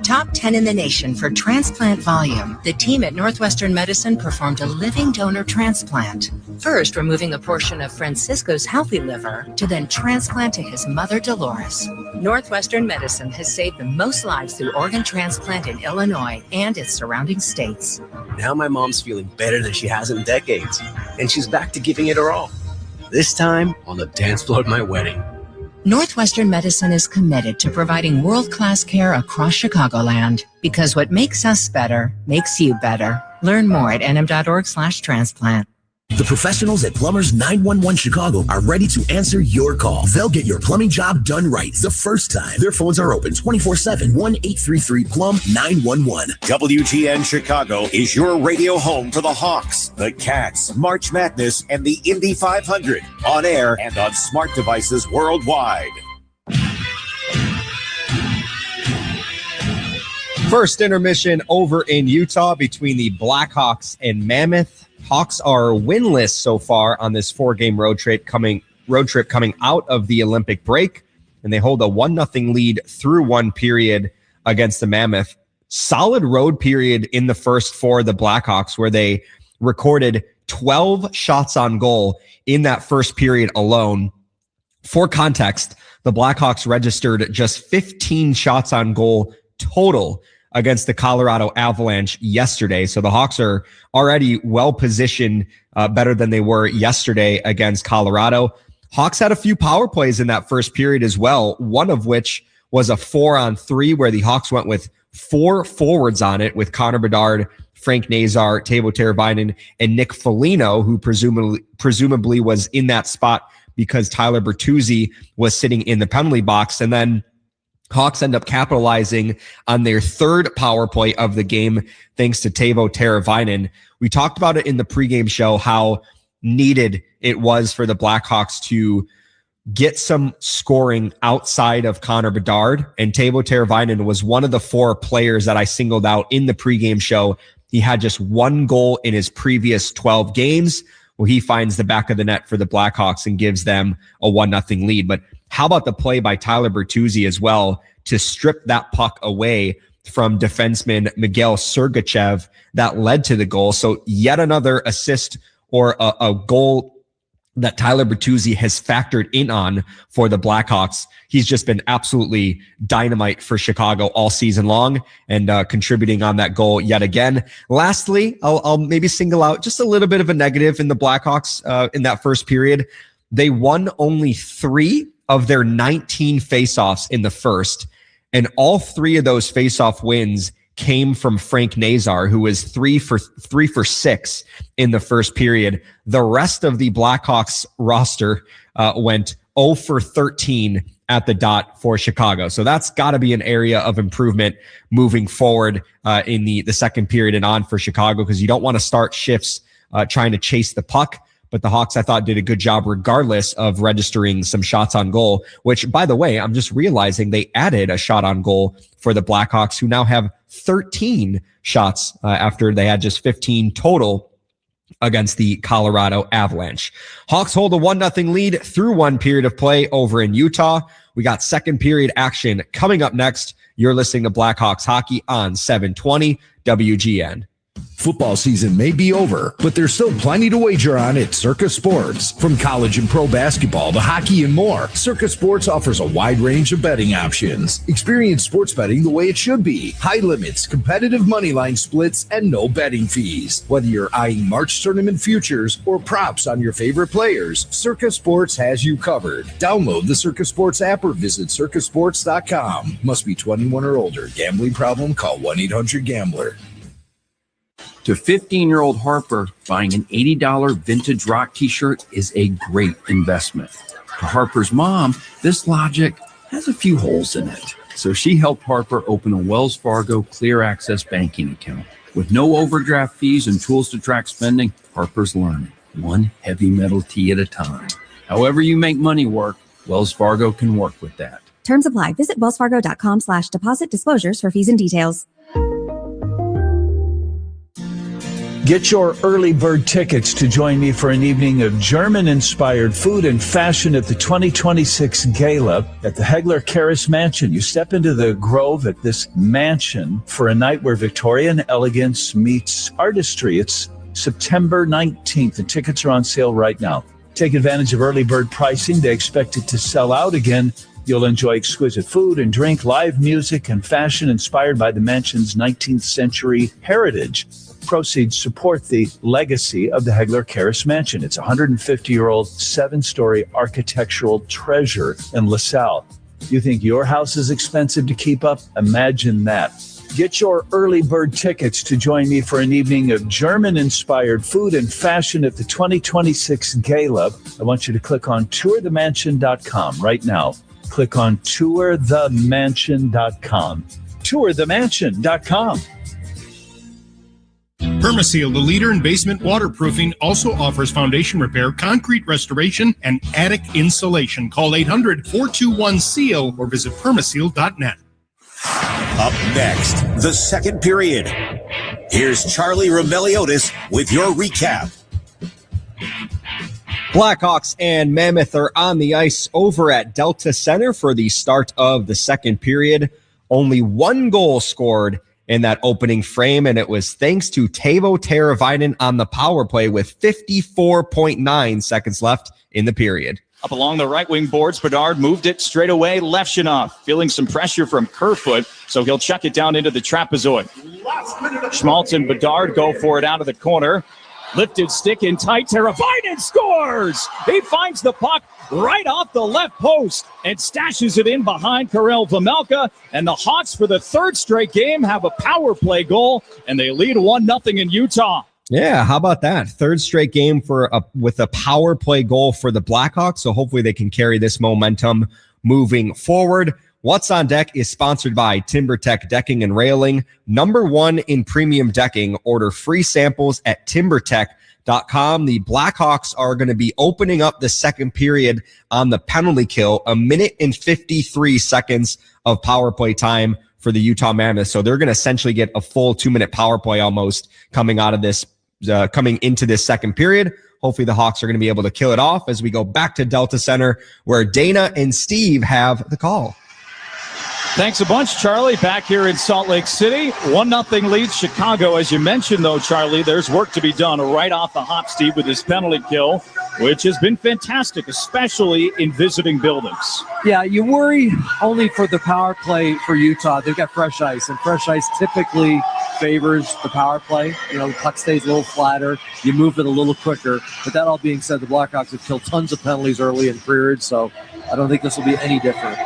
Top 10 in the nation for transplant volume, the team at Northwestern Medicine performed a living donor transplant. First, removing a portion of Francisco's healthy liver to then transplant to his mother, Dolores. Northwestern Medicine has saved the most lives through organ transplant in Illinois and its surrounding states. Now my mom's feeling better than she has in decades, and she's back to giving it her all. This time on the dance floor at my wedding. Northwestern Medicine is committed to providing world-class care across Chicagoland, because what makes us better makes you better. Learn more at nm.org/transplant. The professionals at Plumbers 911 Chicago are ready to answer your call. They'll get your plumbing job done right the first time. Their phones are open 24/7, 1-833-PLUM-911. WGN Chicago is your radio home for the Hawks, the Cats, March Madness, and the Indy 500. On air and on smart devices worldwide. First intermission over in Utah between the Blackhawks and Mammoth. Hawks are winless so far on this 4-game road trip coming out of the Olympic break, and they hold a 1-0 lead through one period against the Mammoth. Solid road period in the first for the Blackhawks, where they recorded 12 shots on goal in that first period alone. For context, the Blackhawks registered just 15 shots on goal total against the Colorado Avalanche yesterday. So the Hawks are already well positioned, better than they were yesterday against Colorado. Hawks had a few power plays in that first period as well, one of which was a 4-on-3 where the Hawks went with 4 forwards on it, with Connor Bedard, Frank Nazar, Teuvo Teravainen, and Nick Foligno, who presumably was in that spot because Tyler Bertuzzi was sitting in the penalty box. And then Hawks end up capitalizing on their third power play of the game, thanks to Teuvo Teravainen. We talked about it in the pregame show, how needed it was for the Blackhawks to get some scoring outside of Connor Bedard. And Teuvo Teravainen was one of the 4 players that I singled out in the pregame show. He had just 1 goal in his previous 12 games. Well, he finds the back of the net for the Blackhawks and gives them a 1-0 lead. But how about the play by Tyler Bertuzzi as well to strip that puck away from defenseman Miguel Sergachev that led to the goal? So yet another assist or a goal that Tyler Bertuzzi has factored in on for the Blackhawks. He's just been absolutely dynamite for Chicago all season long, and contributing on that goal yet again. Lastly, I'll maybe single out just a little bit of a negative in the Blackhawks in that first period. They won only 3 of their 19 faceoffs in the first, and all 3 of those faceoff wins came from Frank Nazar, who was 3 for 6 in the first period. The rest of the Blackhawks roster went 0 for 13 at the dot for Chicago. So that's got to be an area of improvement moving forward in the second period and on for Chicago, because you don't want to start shifts trying to chase the puck. But the Hawks, I thought, did a good job regardless of registering some shots on goal, which, by the way, I'm just realizing they added a shot on goal for the Blackhawks, who now have 13 shots after they had just 15 total against the Colorado Avalanche. Hawks hold a 1-0 lead through one period of play over in Utah. We got second period action coming up next. You're listening to Blackhawks Hockey on 720 WGN. Football season may be over, but there's still plenty to wager on at Circa Sports. From college and pro basketball to hockey and more, Circa Sports offers a wide range of betting options. Experience sports betting the way it should be. High limits, competitive moneyline splits, and no betting fees. Whether you're eyeing March tournament futures or props on your favorite players, Circa Sports has you covered. Download the Circa Sports app or visit circasports.com. Must be 21 or older. Gambling problem? Call 1-800-GAMBLER. To 15-year-old Harper, buying an $80 vintage rock t-shirt is a great investment. To Harper's mom, this logic has a few holes in it. So she helped Harper open a Wells Fargo Clear Access banking account. With no overdraft fees and tools to track spending, Harper's learning. one heavy metal tee at a time. However you make money work, Wells Fargo can work with that. Terms apply. Visit wellsfargo.com/deposit disclosures for fees and details. Get your early bird tickets to join me for an evening of German-inspired food and fashion at the 2026 Gala at the Hegler Karras Mansion. You step into the Grove at this mansion for a night where Victorian elegance meets artistry. It's September 19th. The tickets are on sale right now. Take advantage of early bird pricing. They expect it to sell out again. You'll enjoy exquisite food and drink, live music, and fashion inspired by the mansion's 19th century heritage. Proceeds support the legacy of the Hegler Karras Mansion. It's a 150-year-old, 7-story architectural treasure in LaSalle. You think your house is expensive to keep up? Imagine that. Get your early bird tickets to join me for an evening of German-inspired food and fashion at the 2026 Gala. I want you to click on tourthemansion.com right now. Click on tourthemansion.com. Tourthemansion.com. Permaseal, the leader in basement waterproofing, also offers foundation repair, concrete restoration, and attic insulation. Call 800-421-SEAL or visit permaseal.net. Up next, the second period. Here's Charlie Rebelliotis with your recap. Blackhawks and Mammoth are on the ice over at Delta Center for the start of the second period. Only one goal scored in that opening frame, and it was thanks to Teuvo Teravainen on the power play with 54.9 seconds left in the period. Up along the right wing boards, Bedard moved it straight away. Lefshinov feeling some pressure from Kerfoot, so he'll chuck it down into the trapezoid. Schmaltz and Bedard go for it out of the corner. Lifted stick in tight. Teravainen scores! He finds the puck right off the left post and stashes it in behind Karel Vejmelka. And the Hawks, for the third straight game, have a power play goal, and they lead 1-0 in Utah. Yeah, how about that? Third straight game with a power play goal for the Blackhawks, so hopefully they can carry this momentum moving forward. What's on Deck is sponsored by TimberTech Decking and Railing. #1 in premium decking. Order free samples at timbertech.com. The Blackhawks are going to be opening up the second period on the penalty kill, 1 minute and 53 seconds of power play time for the Utah Mammoth. So they're going to essentially get a full 2-minute power play almost coming into this second period. Hopefully the Hawks are going to be able to kill it off as we go back to Delta Center where Dana and Steve have the call. Thanks a bunch, Charlie. Back here in Salt Lake City, 1-0 leads Chicago. As you mentioned, though, Charlie, there's work to be done right off the hop, Steve, with his penalty kill, which has been fantastic, especially in visiting buildings. Yeah, you worry only for the power play for Utah. They've got fresh ice, and fresh ice typically favors the power play. You know, the puck stays a little flatter. You move it a little quicker. But that all being said, the Blackhawks have killed tons of penalties early in periods, so I don't think this will be any different.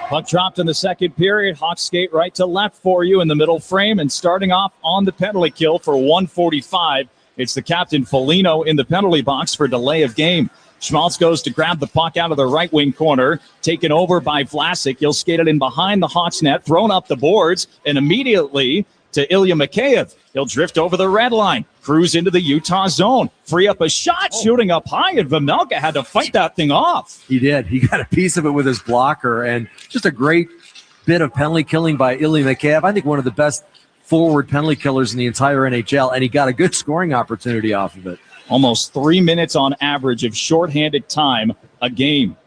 Puck dropped in the second period. Hawks skate right to left for you in the middle frame. And starting off on the penalty kill for 1:45, it's the captain Foligno in the penalty box for delay of game. Schmaltz goes to grab the puck out of the right wing corner, taken over by Vlasic. He'll skate it in behind the Hawks net, thrown up the boards, and immediately to Ilya Mikheyev. He'll drift over the red line, cruise into the Utah zone, free up a shot, shooting up high, and Vejmelka had to fight that thing off. He did. He got a piece of it with his blocker, and just a great bit of penalty killing by Ilya Mikheyev. I think one of the best forward penalty killers in the entire NHL, and he got a good scoring opportunity off of it. Almost 3 minutes on average of shorthanded time a game.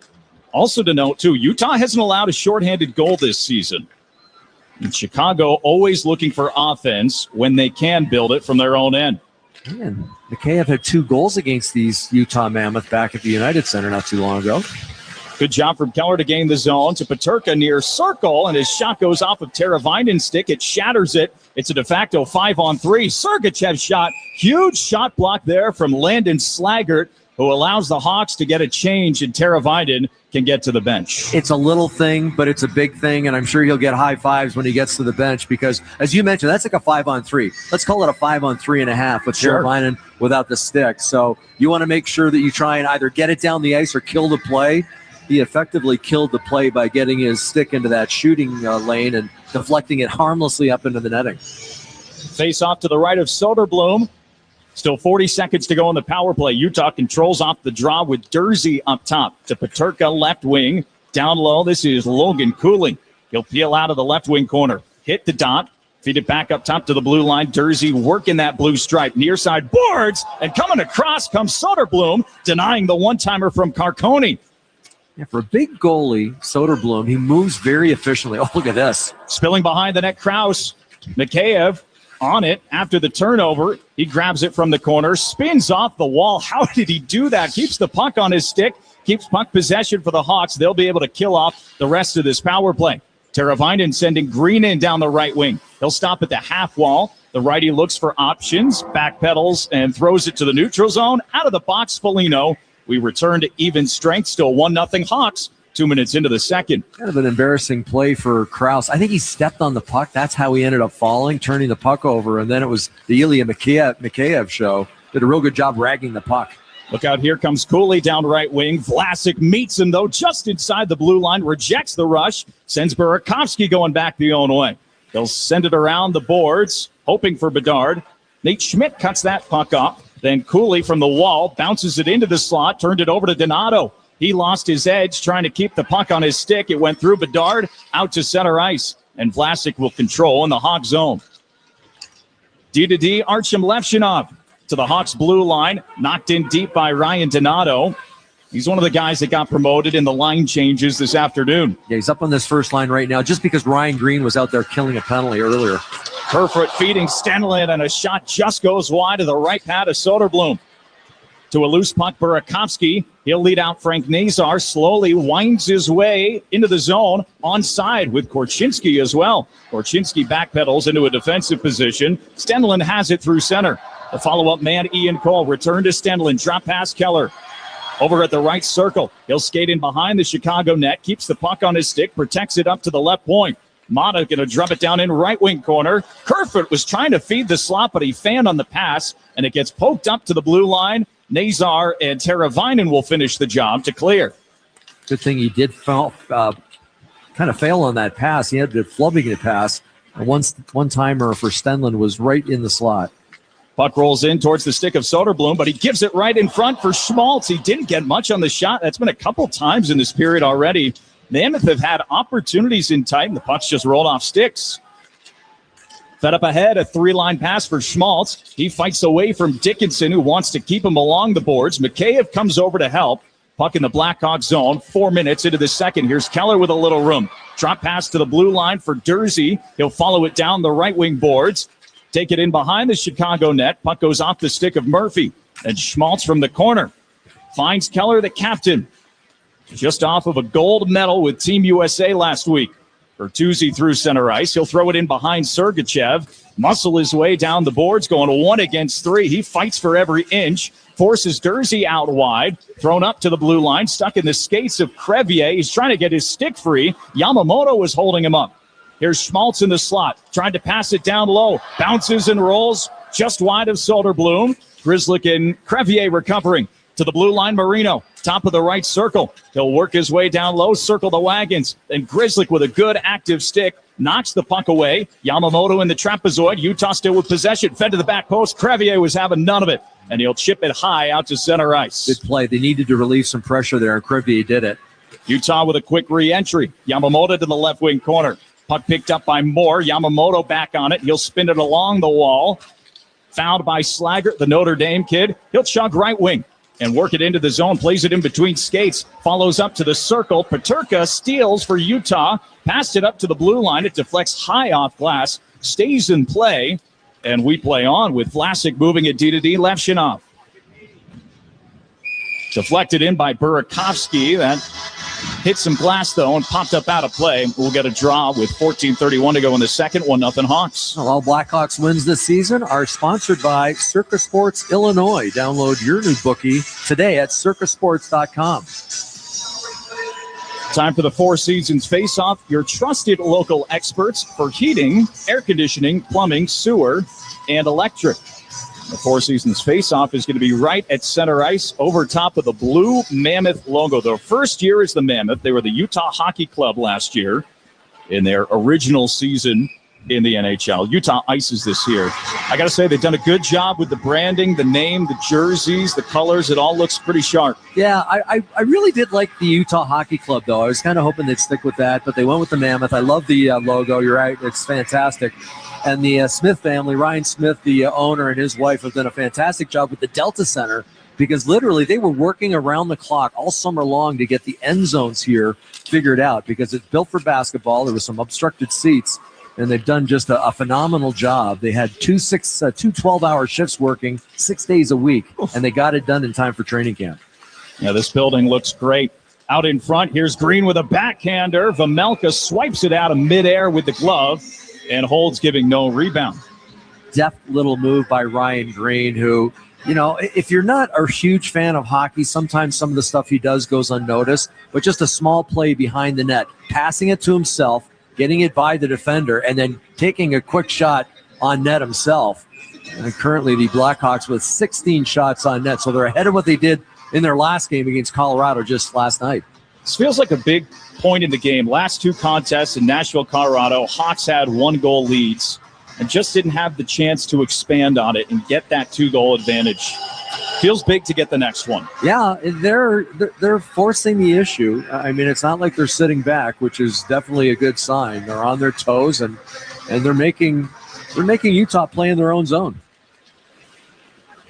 Also to note, too, Utah hasn't allowed a shorthanded goal this season. And Chicago always looking for offense when they can build it from their own end. Man, Mikheyev had 2 goals against these Utah Mammoth back at the United Center not too long ago. Good job from Keller to gain the zone to Peterka near circle, and his shot goes off of Teravainen's stick. It shatters it. It's a de facto 5-on-3. Sergachev's shot. Huge shot block there from Landon Slaggert, who allows the Hawks to get a change, and Teravainen can get to the bench. It's a little thing, but it's a big thing, and I'm sure he'll get high fives when he gets to the bench because, as you mentioned, that's like a 5-on-3. Let's call it a 5-on-3.5 with Teravainen without the stick. So you want to make sure that you try and either get it down the ice or kill the play. He effectively killed the play by getting his stick into that shooting lane and deflecting it harmlessly up into the netting. Face off to the right of Soderblom. Still 40 seconds to go on the power play. Utah controls off the draw with Dursey up top to Peterka left wing. Down low, this is Logan Cooley. He'll peel out of the left wing corner. Hit the dot. Feed it back up top to the blue line. Dursey working that blue stripe. Near side boards. And coming across comes Soderblom, denying the one-timer from Carconi. Yeah, for a big goalie, Soderblom, he moves very efficiently. Oh, look at this. Spilling behind the net, Krause. Mikheyev on it after the turnover. He grabs it from the corner, spins off the wall. How did he do that? Keeps the puck on his stick, keeps puck possession for the Hawks. They'll be able to kill off the rest of this power play. Teravainen sending Green in down the right wing. He'll stop at the half wall. The righty looks for options, backpedals, and throws it to the neutral zone. Out of the box, Foligno. We return to even strength, still 1-0 Hawks. 2 minutes into the second. Kind of an embarrassing play for Krause. I think he stepped on the puck. That's how he ended up falling, turning the puck over. And then it was the Ilya Mikheyev show. Did a real good job ragging the puck. Look out, here comes Cooley down right wing. Vlasic meets him, though, just inside the blue line. Rejects the rush. Sends Burakovsky going back the own way. They'll send it around the boards, hoping for Bedard. Nate Schmidt cuts that puck off. Then Cooley from the wall bounces it into the slot, turned it over to Donato. He lost his edge trying to keep the puck on his stick. It went through Bedard out to center ice, and Vlasic will control in the Hawk zone. D-to-D, Artyom Levshinov to the Hawks blue line, knocked in deep by Ryan Donato. He's one of the guys that got promoted in the line changes this afternoon. Yeah, he's up on this first line right now just because Ryan Green was out there killing a penalty earlier. Kerfoot feeding Stenlund, and a shot just goes wide to the right pad of Soderblom. To a loose puck, Burakovsky. He'll lead out Frank Nazar. Slowly winds his way into the zone. Onside with Korchinski as well. Korchinski backpedals into a defensive position. Stenlund has it through center. The follow-up man, Ian Cole. Return to Stenlund. Drop past Keller. Over at the right circle. He'll skate in behind the Chicago net. Keeps the puck on his stick. Protects it up to the left point. Mata going to drop it down in right wing corner. Kerfoot was trying to feed the slot, but he fanned on the pass, and it gets poked up to the blue line. Nazar and Teravainen will finish the job to clear. Good thing he did kind of fail on that pass. He had the flubbing the pass. And one-timer for Stenlund was right in the slot. Puck rolls in towards the stick of Soderblom, but he gives it right in front for Schmaltz. He didn't get much on the shot. That's been a couple times in this period already. Mammoth have had opportunities in tight, and the puck's just rolled off sticks. Fed up ahead, a three-line pass for Schmaltz. He fights away from Dickinson, who wants to keep him along the boards. Mikheyev comes over to help. Puck in the Blackhawks zone. 4 minutes into the second. Here's Keller with a little room. Drop pass to the blue line for Dursey. He'll follow it down the right wing boards. Take it in behind the Chicago net. Puck goes off the stick of Murphy. And Schmaltz from the corner finds Keller, the captain. Just off of a gold medal with Team USA last week. Bertuzzi through center ice. He'll throw it in behind Sergachev. Muscle his way down the boards, going 1 against 3. He fights for every inch. Forces Dursey out wide. Thrown up to the blue line. Stuck in the skates of Crevier. He's trying to get his stick free. Yamamoto was holding him up. Here's Schmaltz in the slot. Tried to pass it down low. Bounces and rolls just wide of Soderblom. Grzelcyk and Crevier recovering. To the blue line, Marino. Top of the right circle. He'll work his way down low, circle the wagons. Then Grzelcyk with a good active stick knocks the puck away. Yamamoto in the trapezoid. Utah still with possession. Fed to the back post. Crevier was having none of it. And he'll chip it high out to center ice. Good play. They needed to relieve some pressure there, and Crevier did it. Utah with a quick re-entry. Yamamoto to the left wing corner. Puck picked up by Moore. Yamamoto back on it. He'll spin it along the wall. Fouled by Slaggert, the Notre Dame kid. He'll chug right wing and work it into the zone, plays it in between skates, follows up to the circle. Peterka steals for Utah, passed it up to the blue line. It deflects high off glass, stays in play, and we play on with Vlasic moving it D-to-D. Levshinov. Deflected in by Burakovsky. That hit some glass, though, and popped up out of play. We'll get a draw with 14:31 to go in the second. 1-0 Hawks. Well, all Blackhawks wins this season are sponsored by Circa Sports Illinois. Download your new bookie today at circasports.com. Time for the Four Seasons Face-Off, your trusted local experts for heating, air conditioning, plumbing, sewer, and electric. The Four Seasons Face-Off is going to be right at center ice over top of the blue Mammoth logo. Their first year is the Mammoth. They were the Utah Hockey Club last year in their original season in the NHL. Utah ices this year. I got to say, they've done a good job with the branding, the name, the jerseys, the colors. It all looks pretty sharp. Yeah, I really did like the Utah Hockey Club, though. I was kind of hoping they'd stick with that, but they went with the Mammoth. I love the logo. You're right. It's fantastic. And the Smith family, Ryan Smith, the owner, and his wife have done a fantastic job with the Delta Center, because literally they were working around the clock all summer long to get the end zones here figured out, because it's built for basketball. There was some obstructed seats, and they've done just a phenomenal job. They had two 12-hour shifts working 6 days a week, and they got it done in time for training camp. Yeah, this building looks great. Out in front, here's Green with a backhander. Vejmelka swipes it out of midair with the glove and holds, giving no rebound. Deft little move by Ryan Green, who, if you're not a huge fan of hockey, sometimes some of the stuff he does goes unnoticed, but just a small play behind the net, passing it to himself, getting it by the defender, and then taking a quick shot on net himself. And currently the Blackhawks with 16 shots on net, so they're ahead of what they did in their last game against Colorado just last night. This feels like a big point in the game. Last two contests in Nashville, Colorado, Hawks had 1-goal leads and just didn't have the chance to expand on it and get that 2-goal advantage. Feels big to get the next one. Yeah, they're forcing the issue. I mean, it's not like they're sitting back, which is definitely a good sign. They're on their toes, and they're making Utah play in their own zone.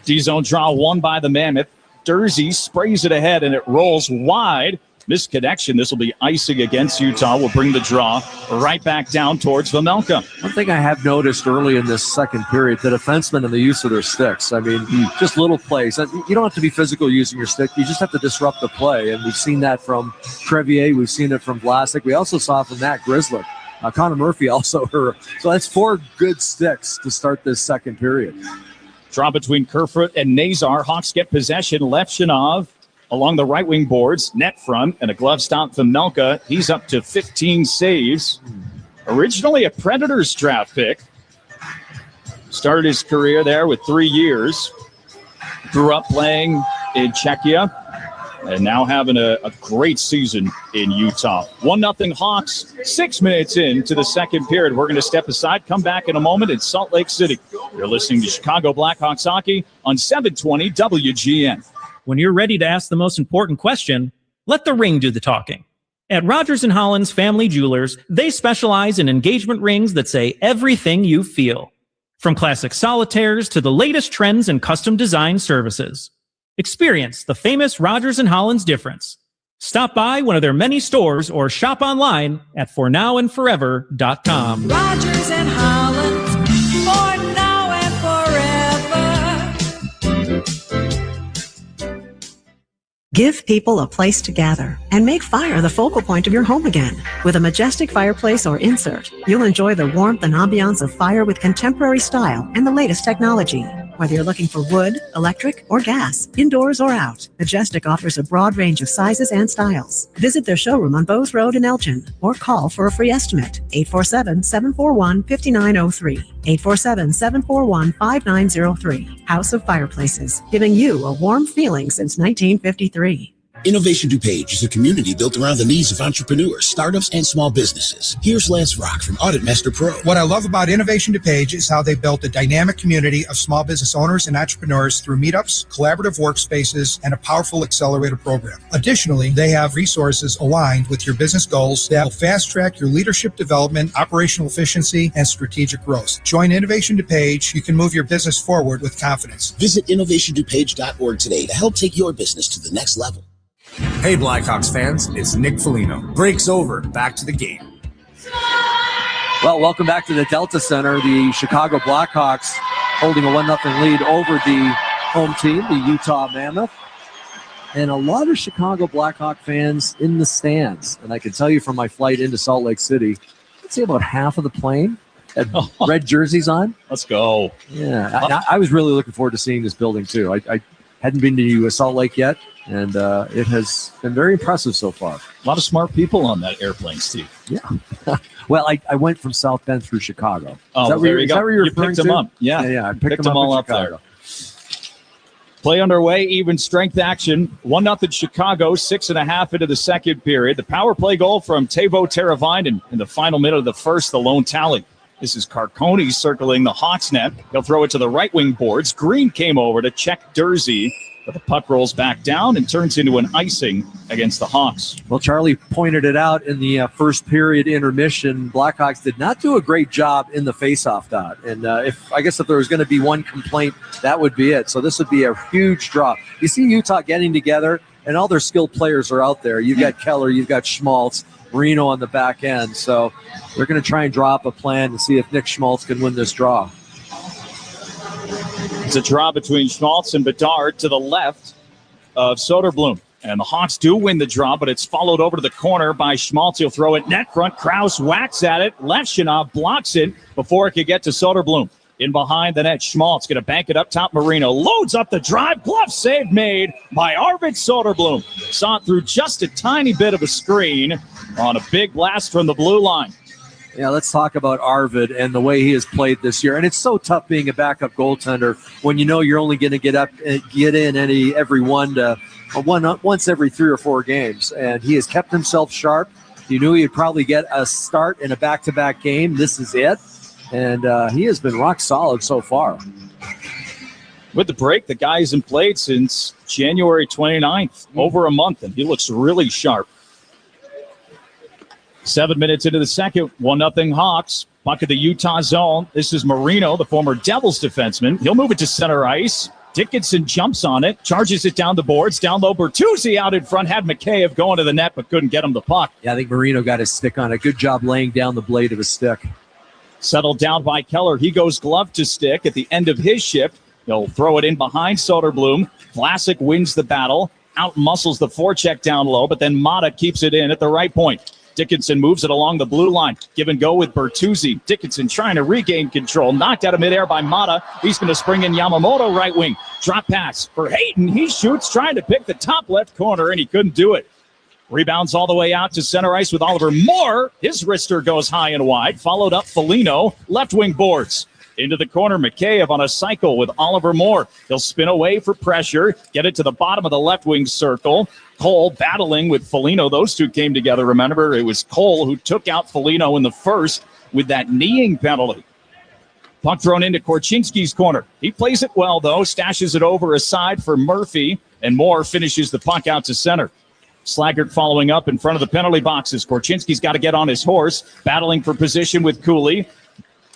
D-zone draw won by the Mammoth. Dursey sprays it ahead, and it rolls wide. Missed connection. This will be icing against Utah. Will bring the draw right back down towards Vejmelka. One thing I have noticed early in this second period, the defensemen and the use of their sticks. I mean, just little plays. You don't have to be physical using your stick. You just have to disrupt the play. And we've seen that from Crevier. We've seen it from Vlasic. We also saw it from Matt Grizzlick. Connor Murphy also. So that's 4 good sticks to start this second period. Draw between Kerfoot and Nazar. Hawks get possession. Levchinov along the right wing boards, net front, and a glove stop from Vejmelka. He's up to 15 saves. Originally a Predators draft pick. Started his career there with 3 years. Grew up playing in Czechia and now having a great season in Utah. 1-0 Hawks, 6 minutes into the second period. We're going to step aside, come back in a moment in Salt Lake City. You're listening to Chicago Blackhawks hockey on 720 WGN. When you're ready to ask the most important question, let the ring do the talking. At Rogers & Holland's Family Jewelers, they specialize in engagement rings that say everything you feel. From classic solitaires to the latest trends in custom design services. Experience the famous Rogers & Holland's difference. Stop by one of their many stores or shop online at fornowandforever.com. Rogers & Holland, for now and forever. Give people a place to gather and make fire the focal point of your home again. With a majestic fireplace or insert, you'll enjoy the warmth and ambiance of fire with contemporary style and the latest technology. Whether you're looking for wood, electric, or gas, indoors or out, Majestic offers a broad range of sizes and styles. Visit their showroom on Bowes Road in Elgin or call for a free estimate. 847-741-5903. 847-741-5903. House of Fireplaces, giving you a warm feeling since 1953. Innovation DuPage is a community built around the needs of entrepreneurs, startups, and small businesses. Here's Lance Rock from Audit Master Pro. What I love about Innovation DuPage is how they built a dynamic community of small business owners and entrepreneurs through meetups, collaborative workspaces, and a powerful accelerator program. Additionally, they have resources aligned with your business goals that will fast-track your leadership development, operational efficiency, and strategic growth. Join Innovation DuPage. You can move your business forward with confidence. Visit innovationdupage.org today to help take your business to the next level. Hey Blackhawks fans, it's Nick Foligno. Break's over, back to the game. Well, welcome back to the Delta Center. The Chicago Blackhawks holding a 1-0 lead over the home team, the Utah Mammoth. And a lot of Chicago Blackhawk fans in the stands. And I can tell you from my flight into Salt Lake City, I'd say about half of the plane had red jerseys on. Let's go. Yeah, I was really looking forward to seeing this building too. I hadn't been to Salt Lake yet. And it has been very impressive so far. A lot of smart people on that airplane, Steve. Yeah. Well, I went from South Bend through Chicago. Oh, there you go. You picked them up. Yeah. I picked them all up there. Play underway, even strength action. 1-0 Chicago, 6.5 into the second period. The power play goal from Teuvo Teravainen in the final minute of the first, the lone tally. This is Carcone circling the Hawks net. He'll throw it to the right wing boards. Green came over to check Dursey, but the puck rolls back down and turns into an icing against the Hawks. Well, Charlie pointed it out in the first period intermission. Blackhawks did not do a great job in the faceoff dot. And if there was going to be one complaint, that would be it. So this would be a huge draw. You see Utah getting together, and all their skilled players are out there. You've got Keller, you've got Schmaltz, Marino on the back end. So they're going to try and draw up a plan to see if Nick Schmaltz can win this draw. It's a draw between Schmaltz and Bedard to the left of Soderblom. And the Hawks do win the draw, but it's followed over to the corner by Schmaltz. He'll throw it net front. Krause whacks at it. Levchinov blocks it before it could get to Soderblom. In behind the net, Schmaltz going to bank it up top. Marino loads up the drive. Glove save made by Arvid Soderblom. Saw it through just a tiny bit of a screen on a big blast from the blue line. Yeah, let's talk about Arvid and the way he has played this year. And it's so tough being a backup goaltender when you know you're only going to get in every once every 3 or 4 games. And he has kept himself sharp. You knew he'd probably get a start in a back-to-back game. This is it. And he has been rock solid so far. With the break, the guy hasn't played since January 29th, over a month, and he looks really sharp. 7 minutes into the second, 1-0 Hawks. Puck at the Utah zone. This is Marino, the former Devils defenseman. He'll move it to center ice. Dickinson jumps on it, charges it down the boards. Down low, Bertuzzi out in front. Had Mikheyev going to the net, but couldn't get him the puck. Yeah, I think Marino got his stick on it. Good job laying down the blade of his stick. Settled down by Keller. He goes glove to stick at the end of his shift. He'll throw it in behind Soderblom. Vlasic wins the battle. Out muscles the forecheck down low, but then Mata keeps it in at the right point. Dickinson moves it along the blue line. Give and go with Bertuzzi. Dickinson trying to regain control. Knocked out of midair by Mata. He's going to spring in Yamamoto right wing. Drop pass for Hayton. He shoots, trying to pick the top left corner, and he couldn't do it. Rebounds all the way out to center ice with Oliver Moore. His wrister goes high and wide. Followed up Foligno. Left wing boards. Into the corner, Mikheyev on a cycle with Oliver Moore. He'll spin away for pressure. Get it to the bottom of the left wing circle. Cole battling with Foligno. Those two came together. Remember, it was Cole who took out Foligno in the first with that kneeing penalty. Puck thrown into Korchinski's corner. He plays it well, though. Stashes it over aside for Murphy. And Moore finishes the puck out to center. Slaggert following up in front of the penalty boxes. Korchinski's got to get on his horse. Battling for position with Cooley.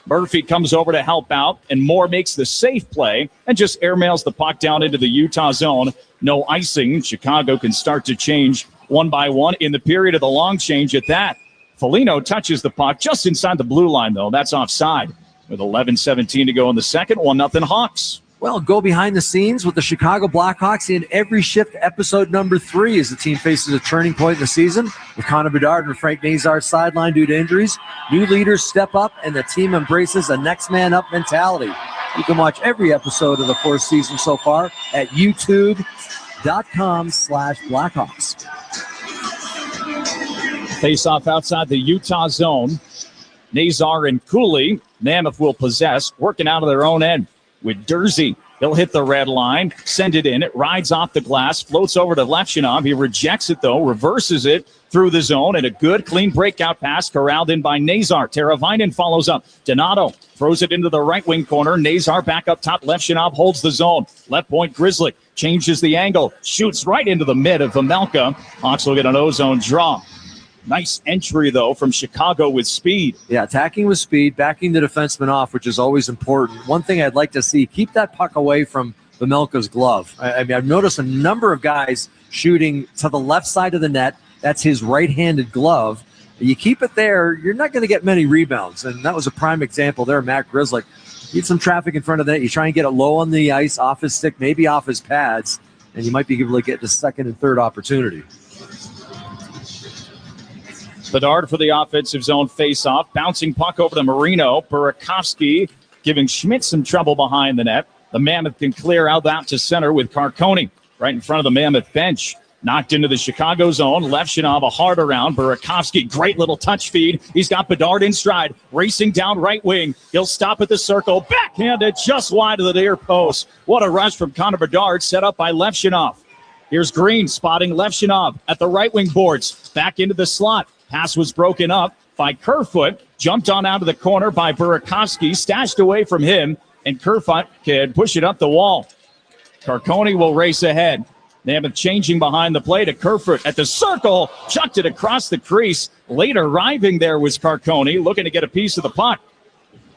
Murphy comes over to help out, and Moore makes the safe play and just airmails the puck down into the Utah zone. No icing. Chicago can start to change one by one in the period of the long change at that. Foligno touches the puck just inside the blue line, though. That's offside. With 11:17 to go in the second, 1-0 Hawks. Well, go behind the scenes with the Chicago Blackhawks in Every Shift episode number 3 as the team faces a turning point in the season with Connor Bedard and Frank Nazar sidelined due to injuries. New leaders step up and the team embraces a next man up mentality. You can watch every episode of the 4th season so far at youtube.com/Blackhawks. Face off outside the Utah zone. Nazar and Cooley. Mammoth will possess, working out of their own end. With Dursey, he'll hit the red line, send it in. It rides off the glass, floats over to Levchinov. He rejects it, though, reverses it through the zone, and a good, clean breakout pass corralled in by Nazar. Teravainen follows up. Donato throws it into the right wing corner. Nazar back up top. Levchinov holds the zone. Left point, Grizzly changes the angle, shoots right into the mid of Vamelka. Hawks will get an ozone draw. Nice entry, though, from Chicago with speed. Yeah, attacking with speed, backing the defenseman off, which is always important. One thing I'd like to see, keep that puck away from Vamelka's glove. I mean, I've noticed a number of guys shooting to the left side of the net. That's his right-handed glove. You keep it there, you're not going to get many rebounds. And that was a prime example there, Matt Grizzly. Need some traffic in front of the net. You try and get it low on the ice, off his stick, maybe off his pads, and you might be able to get the second and third opportunity. Bedard for the offensive zone face-off. Bouncing puck over to Marino. Burakovsky giving Schmidt some trouble behind the net. The Mammoth can clear out to center with Carcone right in front of the Mammoth bench. Knocked into the Chicago zone. Levchinov a hard around. Burakovsky, great little touch feed. He's got Bedard in stride. Racing down right wing. He'll stop at the circle. Backhanded just wide of the near post. What a rush from Connor Bedard set up by Levchinov. Here's Green spotting Levchinov at the right wing boards. Back into the slot. Pass was broken up. by Kerfoot. Jumped on out of the corner by Burakovsky. Stashed away from him, and Kerfoot can push it up the wall. Carcone will race ahead. Mammoth changing behind the play to Kerfoot at the circle. Chucked it across the crease. Late arriving there was Carcone, looking to get a piece of the puck.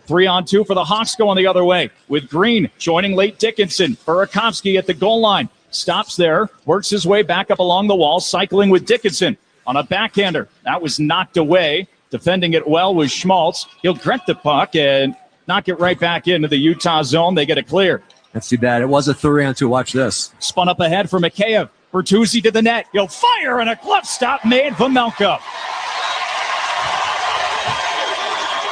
3-on-2 for the Hawks going the other way, with Green joining late Dickinson. Burakovsky at the goal line. Stops there, works his way back up along the wall, cycling with Dickinson on a backhander. That was knocked away. Defending it well was Schmaltz. He'll get the puck and knock it right back into the Utah zone. They get it clear. That's too bad. It was a 3-on-2. Watch this. Spun up ahead for Mikheyev. Bertuzzi to the net. He'll fire, and a glove stop made for Melka.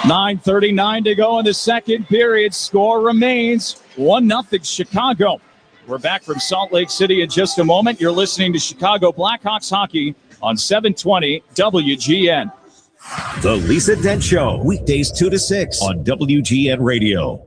9:39 to go in the second period. Score remains 1-0 Chicago. We're back from Salt Lake City in just a moment. You're listening to Chicago Blackhawks hockey on 720 WGN. The Lisa Dent Show, weekdays 2 to 6 on WGN Radio.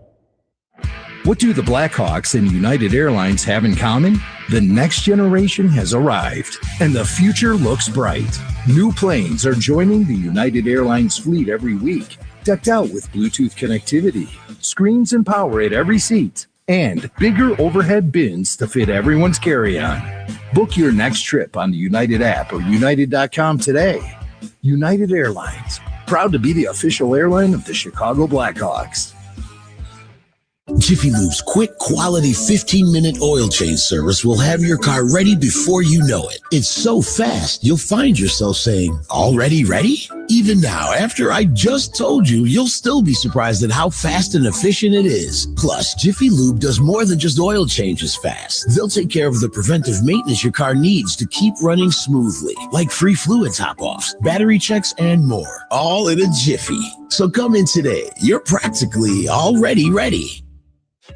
What do the Blackhawks and United Airlines have in common? The next generation has arrived, and the future looks bright. New planes are joining the United Airlines fleet every week, decked out with Bluetooth connectivity, screens and power at every seat, and bigger overhead bins to fit everyone's carry-on. Book your next trip on the United app or United.com today. United Airlines, proud to be the official airline of the Chicago Blackhawks. Jiffy Lube's quick, quality 15-minute oil change service will have your car ready before you know it. It's so fast, you'll find yourself saying, "Already ready?" Even now, after I just told you, you'll still be surprised at how fast and efficient it is. Plus, Jiffy Lube does more than just oil changes fast. They'll take care of the preventive maintenance your car needs to keep running smoothly, like free fluid top-offs, battery checks, and more. All in a jiffy. So come in today. You're practically already ready.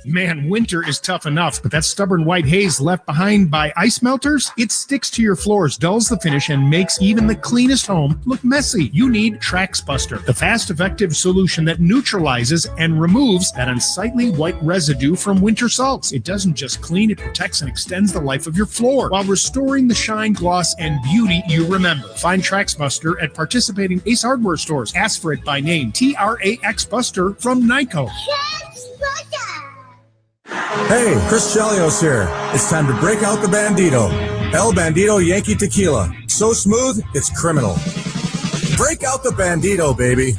Man, winter is tough enough, but that stubborn white haze left behind by ice melters, it sticks to your floors, dulls the finish, and makes even the cleanest home look messy. You need TraxBuster, the fast, effective solution that neutralizes and removes that unsightly white residue from winter salts. It doesn't just clean, it protects and extends the life of your floor while restoring the shine, gloss, and beauty you remember. Find TraxBuster at participating Ace Hardware stores. Ask for it by name, TRAX Buster from Nyko. Hey, Chris Chelios here. It's time to break out the Bandito. El Bandito Yankee Tequila. So smooth, it's criminal. Break out the Bandito, baby.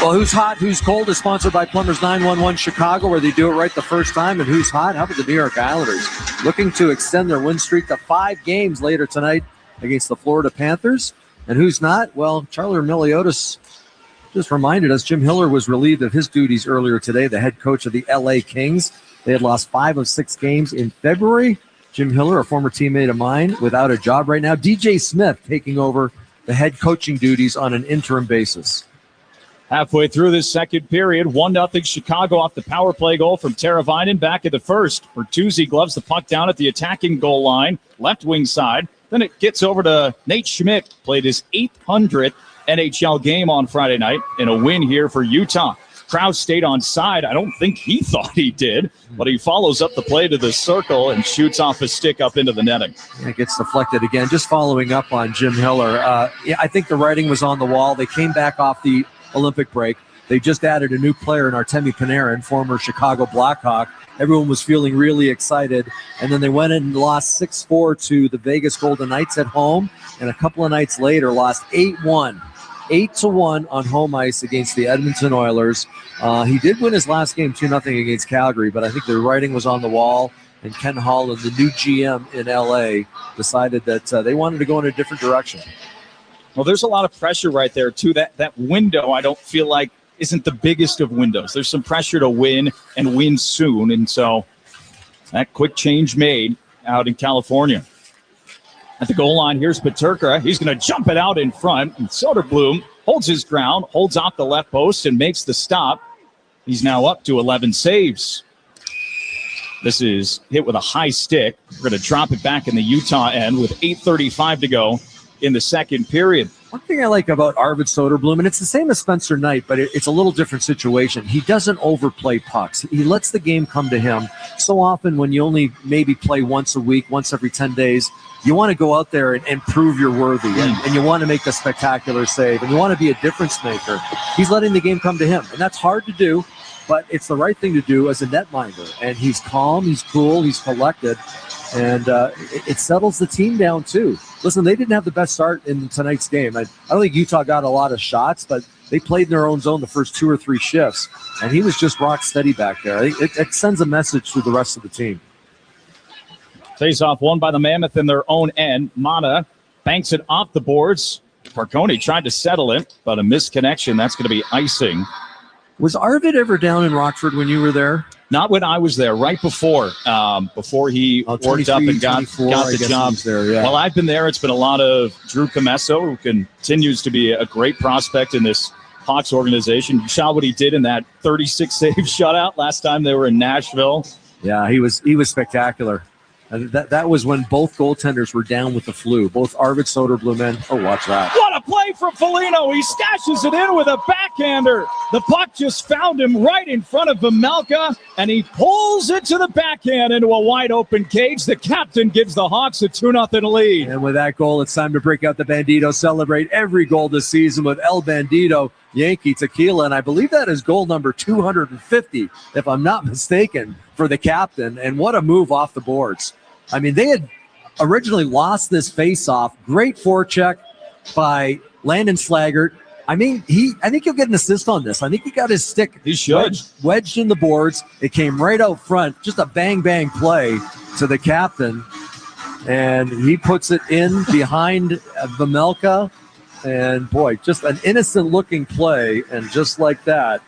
Well, Who's Hot, Who's Cold is sponsored by Plumbers 911 Chicago, where they do it right the first time. And Who's Hot? How about the New York Islanders? Looking to extend their win streak to 5 games later tonight against the Florida Panthers. And who's not? Well, Charlie Miliotis just reminded us Jim Hiller was relieved of his duties earlier today, the head coach of the LA Kings. They had lost 5 of 6 games in February. Jim Hiller, a former teammate of mine, without a job right now. DJ Smith taking over the head coaching duties on an interim basis. Halfway through this second period, 1-0 Chicago off the power play goal from Teravainen back at the first. Bertuzzi gloves the puck down at the attacking goal line, left wing side. Then it gets over to Nate Schmidt, played his 800th NHL game on Friday night in a win here for Utah. Krause stayed on side. I don't think he thought he did, but he follows up the play to the circle and shoots off a stick up into the netting. It gets deflected again. Just following up on Jim Hiller, I think the writing was on the wall. They came back off the Olympic break. They just added a new player in Artemi Panarin, former Chicago Blackhawk. Everyone was feeling really excited. And then they went in and lost 6-4 to the Vegas Golden Knights at home. And a couple of nights later, lost 8-1. 8-1 on home ice against the Edmonton Oilers. He did win his last game 2-0 against Calgary, but I think the writing was on the wall, and Ken Holland, the new GM in LA, decided that they wanted to go in a different direction. Well, there's a lot of pressure right there, too. That window, I don't feel like, isn't the biggest of windows. There's some pressure to win and win soon, and so that quick change made out in California. At the goal line, here's Peterka. He's going to jump it out in front. And Soderblom holds his ground, holds off the left post, and makes the stop. He's now up to 11 saves. This is hit with a high stick. We're going to drop it back in the Utah end with 8:35 to go in the second period. One thing I like about Arvid Soderblom, and it's the same as Spencer Knight, but it's a little different situation. He doesn't overplay pucks. He lets the game come to him. So often when you only maybe play once a week, once every 10 days, you want to go out there and prove you're worthy, and you want to make the spectacular save, and you want to be a difference maker. He's letting the game come to him, and that's hard to do, but it's the right thing to do as a netminder. And he's calm, he's cool, he's collected, and it settles the team down too. Listen, they didn't have the best start in tonight's game. I don't think Utah got a lot of shots, but they played in their own zone the first 2 or 3 shifts, and he was just rock steady back there. It sends a message to the rest of the team. Face-off won by the Mammoth in their own end. Mana banks it off the boards. Parconi tried to settle it, but a missed connection. That's going to be icing. Was Arvid ever down in Rockford when you were there? Not when I was there, right before he worked up and got the job. There, yeah. Well, I've been there. It's been a lot of Drew Comesso, who continues to be a great prospect in this Hawks organization. You saw what he did in that 36-save shutout last time they were in Nashville. Yeah, he was spectacular. That was when both goaltenders were down with the flu. Both Arvid Soderblom and watch that. What a play from Foligno. He stashes it in with a backhander. The puck just found him right in front of Vejmelka, and he pulls it to the backhand into a wide open cage. The captain gives the Hawks a 2-0 lead. And with that goal, it's time to break out the Bandito. Celebrate every goal this season with El Bandito Yankee Tequila, and I believe that is goal number 250, if I'm not mistaken, for the captain. And what a move off the boards. I mean, they had originally lost this face-off. Great forecheck by Landon Slaggert. I mean, I think he'll get an assist on this. I think he got his stick wedged in the boards. It came right out front. Just a bang-bang play to the captain. And he puts it in behind Vejmelka. And, boy, just an innocent-looking play. And just like that,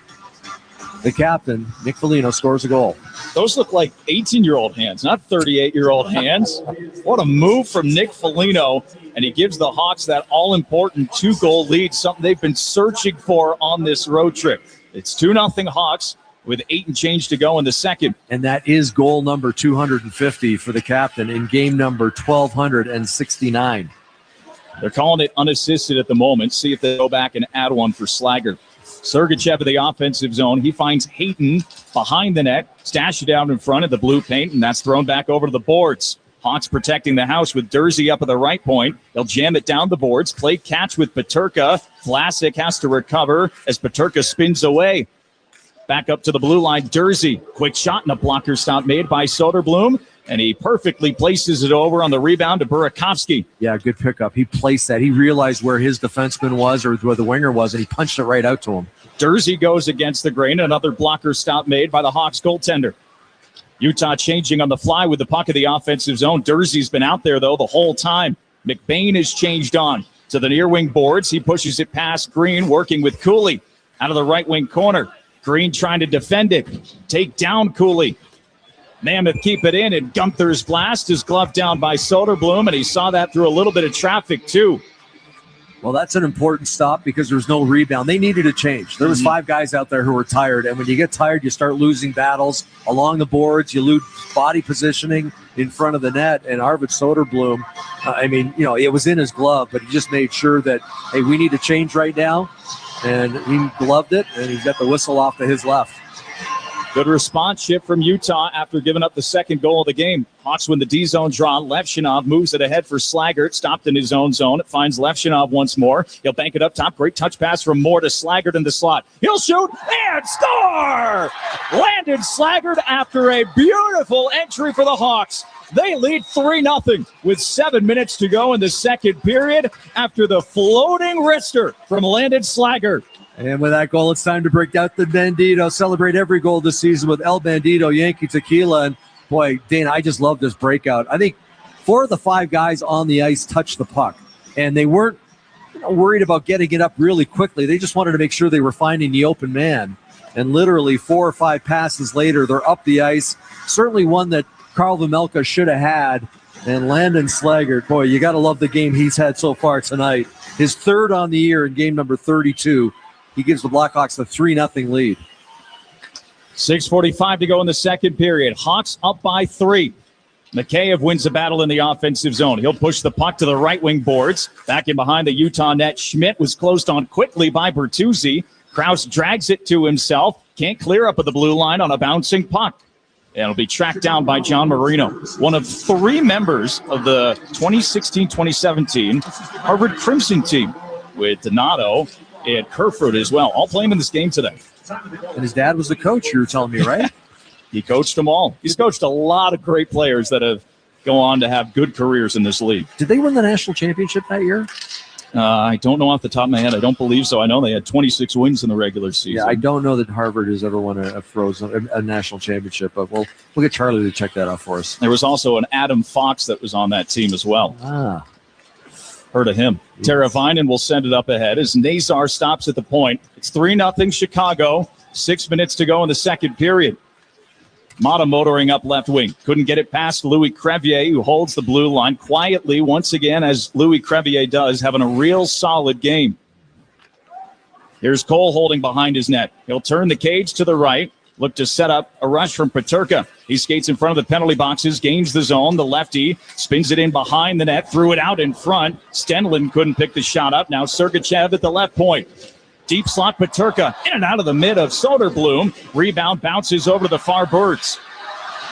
the captain, Nick Foligno, scores a goal. Those look like 18-year-old hands, not 38-year-old hands. What a move from Nick Foligno. And he gives the Hawks that all-important 2-goal lead, something they've been searching for on this road trip. It's 2-0 Hawks with 8 and change to go in the second. And that is goal number 250 for the captain in game number 1269. They're calling it unassisted at the moment. See if they go back and add one for Slaggert. Sergachev in the offensive zone. He finds Hayton behind the net. Stash it down in front of the blue paint, and that's thrown back over to the boards. Hawks protecting the house with Dursey up at the right point. They'll jam it down the boards. Play catch with Peterka. Vlasic has to recover as Peterka spins away. Back up to the blue line. Dursey. Quick shot and a blocker stop made by Soderblom. And he perfectly places it over on the rebound to Burakovsky. Yeah, good pickup. He placed that. He realized where his defenseman was or where the winger was, and he punched it right out to him. Dursey goes against the grain. Another blocker stop made by the Hawks goaltender. Utah changing on the fly with the puck in the offensive zone. Dursey's been out there, though, the whole time. McBain is changed on to the near wing boards. He pushes it past Green, working with Cooley out of the right wing corner. Green trying to defend it. Take down Cooley. Mammoth keep it in, and Gunther's blast is gloved down by Soderblom, and he saw that through a little bit of traffic, too. Well, that's an important stop because there's no rebound. They needed a change. There was 5 guys out there who were tired, and when you get tired, you start losing battles along the boards. You lose body positioning in front of the net, and Arvid Soderblom, it was in his glove, but he just made sure that, hey, we need a change right now, and he gloved it, and he's got the whistle off to his left. Good response shift from Utah after giving up the second goal of the game. Hawks win the D-zone draw. Levshinov moves it ahead for Slaggert. Stopped in his own zone. It finds Levshinov once more. He'll bank it up top. Great touch pass from Moore to Slaggert in the slot. He'll shoot and score! Landon Slaggert after a beautiful entry for the Hawks. They lead 3-0 with 7 minutes to go in the second period after the floating wrister from Landon Slaggert. And with that goal, it's time to break out the Bandito. Celebrate every goal this season with El Bandito Yankee Tequila. And, boy, Dana, I just love this breakout. I think 4 of the 5 guys on the ice touched the puck. And they weren't worried about getting it up really quickly. They just wanted to make sure they were finding the open man. And literally 4 or 5 passes later, they're up the ice. Certainly one that Karl Vejmelka should have had. And Landon Slaggert, boy, you got to love the game he's had so far tonight. His 3rd on the year in game number 32. He gives the Blackhawks a 3-0 lead. 6:45 to go in the second period. Hawks up by 3. Mikheyev wins the battle in the offensive zone. He'll push the puck to the right wing boards. Back in behind the Utah net, Schmidt was closed on quickly by Bertuzzi. Krause drags it to himself. Can't clear up at the blue line on a bouncing puck. And it'll be tracked down by John Marino, one of 3 members of the 2016-2017 Harvard Crimson team, with Donato and Kerfoot as well, all playing in this game today. And his dad was the coach, you were telling me, right? He coached them all. He's coached a lot of great players that have gone on to have good careers in this league. Did they win the national championship that year? I don't know off the top of my head. I don't believe so. I know they had 26 wins in the regular season. Yeah, I don't know that Harvard has ever won a national championship, but we'll get Charlie to check that out for us. There was also an Adam Fox that was on that team as well. Heard of him. Tara Vinen will send it up ahead as Nazar stops at the point. It's 3-0 Chicago. 6 minutes to go in the second period. Mata motoring up left wing. Couldn't get it past Louis Crevier, who holds the blue line quietly once again, as Louis Crevier does, having a real solid game. Here's Cole holding behind his net. He'll turn the cage to the right. Look to set up a rush from Peterka. He skates in front of the penalty boxes, gains the zone. The lefty spins it in behind the net, threw it out in front. Stenlin couldn't pick the shot up. Now Sergachev at the left point. Deep slot, Peterka in and out of the mid of Soderblom. Rebound bounces over to the far boards.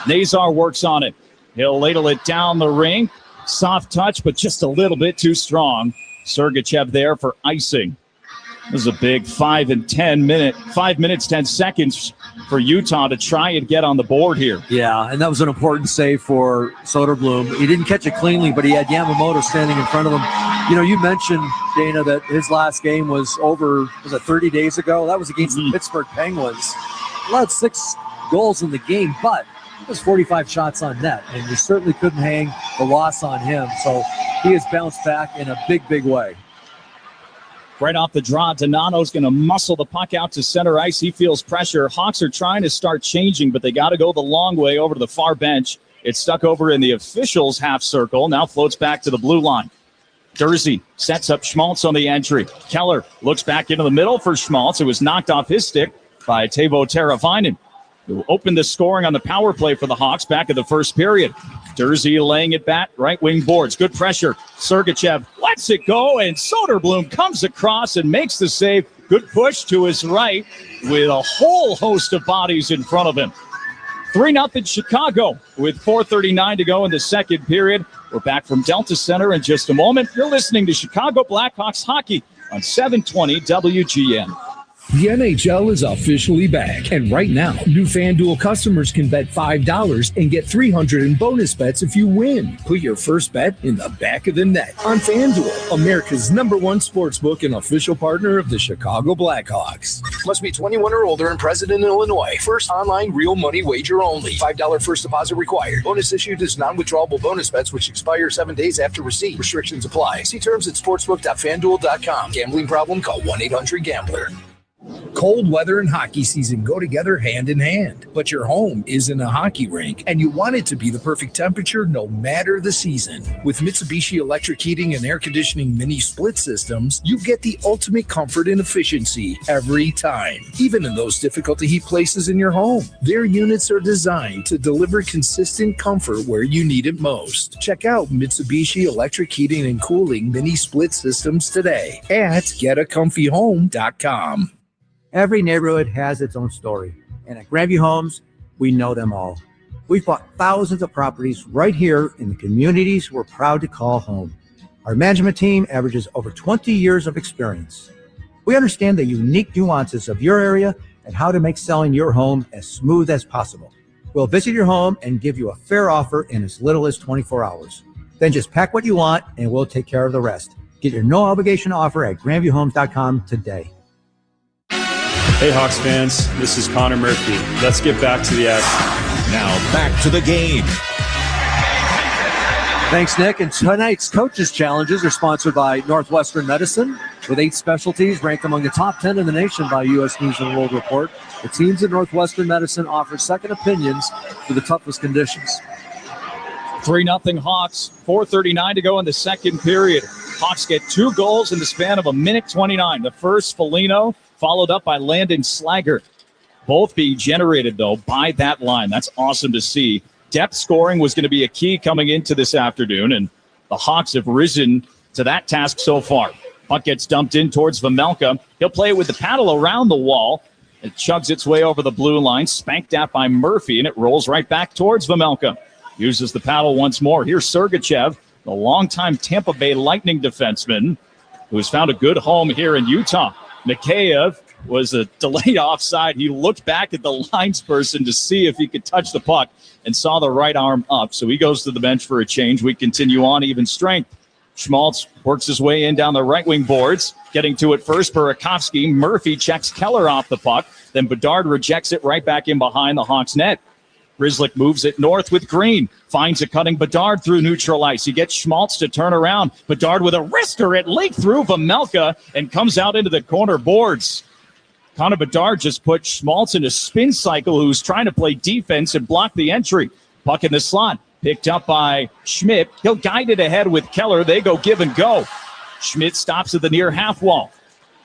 Nazar works on it. He'll ladle it down the ring. Soft touch, but just a little bit too strong. Sergachev there for icing. This is a big 5 minutes, 10 seconds for Utah to try and get on the board here. Yeah, and that was an important save for Soderblom. He didn't catch it cleanly, but he had Yamamoto standing in front of him. You know, you mentioned, Dana, that his last game was over, was it 30 days ago? That was against the Pittsburgh Penguins. Allowed 6 goals in the game, but it was 45 shots on net, and you certainly couldn't hang the loss on him. So he has bounced back in a big, big way. Right off the draw, Donato's going to muscle the puck out to center ice. He feels pressure. Hawks are trying to start changing, but they got to go the long way over to the far bench. It's stuck over in the officials' half circle. Now floats back to the blue line. Dursey sets up Schmaltz on the entry. Keller looks back into the middle for Schmaltz. It was knocked off his stick by Teuvo Teravainen, who opened the scoring on the power play for the Hawks back in the first period. Dursey laying it back, right wing boards. Good pressure. Sergachev lets it go, and Soderblom comes across and makes the save. Good push to his right with a whole host of bodies in front of him. 3-0 Chicago with 4:39 to go in the second period. We're back from Delta Center in just a moment. You're listening to Chicago Blackhawks hockey on 720 WGN. The NHL is officially back, and right now, new FanDuel customers can bet $5 and get $300 in bonus bets if you win. Put your first bet in the back of the net on FanDuel, America's #1 sportsbook and official partner of the Chicago Blackhawks. Must be 21 or older and present in Illinois. First online real money wager only. $5 first deposit required. Bonus issued as non-withdrawable bonus bets which expire 7 days after receipt. Restrictions apply. See terms at sportsbook.fanduel.com. Gambling problem? Call 1-800-GAMBLER. Cold weather and hockey season go together hand in hand, but your home isn't a hockey rink, and you want it to be the perfect temperature no matter the season. With Mitsubishi electric heating and air conditioning mini split systems, you get the ultimate comfort and efficiency every time, even in those difficult to heat places in your home. Their units are designed to deliver consistent comfort where you need it most. Check out Mitsubishi electric heating and cooling mini split systems today at getacomfyhome.com. Every neighborhood has its own story, and at Grandview Homes, we know them all. We've bought thousands of properties right here in the communities we're proud to call home. Our management team averages over 20 years of experience. We understand the unique nuances of your area and how to make selling your home as smooth as possible. We'll visit your home and give you a fair offer in as little as 24 hours. Then just pack what you want and we'll take care of the rest. Get your no obligation offer at grandviewhomes.com today. Hey Hawks fans, this is Connor Murphy. Let's get back to the action. Now back to the game. Thanks, Nick. And tonight's Coaches Challenges are sponsored by Northwestern Medicine, with 8 specialties ranked among the top 10 in the nation by U.S. News & World Report. The teams at Northwestern Medicine offer second opinions for the toughest conditions. 3-0 Hawks, 4:39 to go in the second period. Hawks get 2 goals in the span of 1:29. The first, Foligno, followed up by Landon Slager. Both being generated, though, by that line. That's awesome to see. Depth scoring was going to be a key coming into this afternoon, and the Hawks have risen to that task so far. Puck gets dumped in towards Vejmelka. He'll play it with the paddle around the wall. It chugs its way over the blue line, spanked at by Murphy, and it rolls right back towards Vejmelka. Uses the paddle once more. Here's Sergachev, the longtime Tampa Bay Lightning defenseman, who has found a good home here in Utah. Mikheyev was a delayed offside. He looked back at the linesperson to see if he could touch the puck and saw the right arm up. So he goes to the bench for a change. We continue on even strength. Schmaltz works his way in down the right wing boards, getting to it first. Burakovsky. Murphy checks Keller off the puck. Then Bedard rejects it right back in behind the Hawks net. Grzelcyk moves it north with Green. Finds a cutting Bedard through neutral ice. He gets Schmaltz to turn around. Bedard with a wrister. It leaked through Vejmelka and comes out into the corner boards. Connor Bedard just put Schmaltz in a spin cycle, who's trying to play defense and block the entry. Puck in the slot. Picked up by Schmidt. He'll guide it ahead with Keller. They go give and go. Schmidt stops at the near half wall.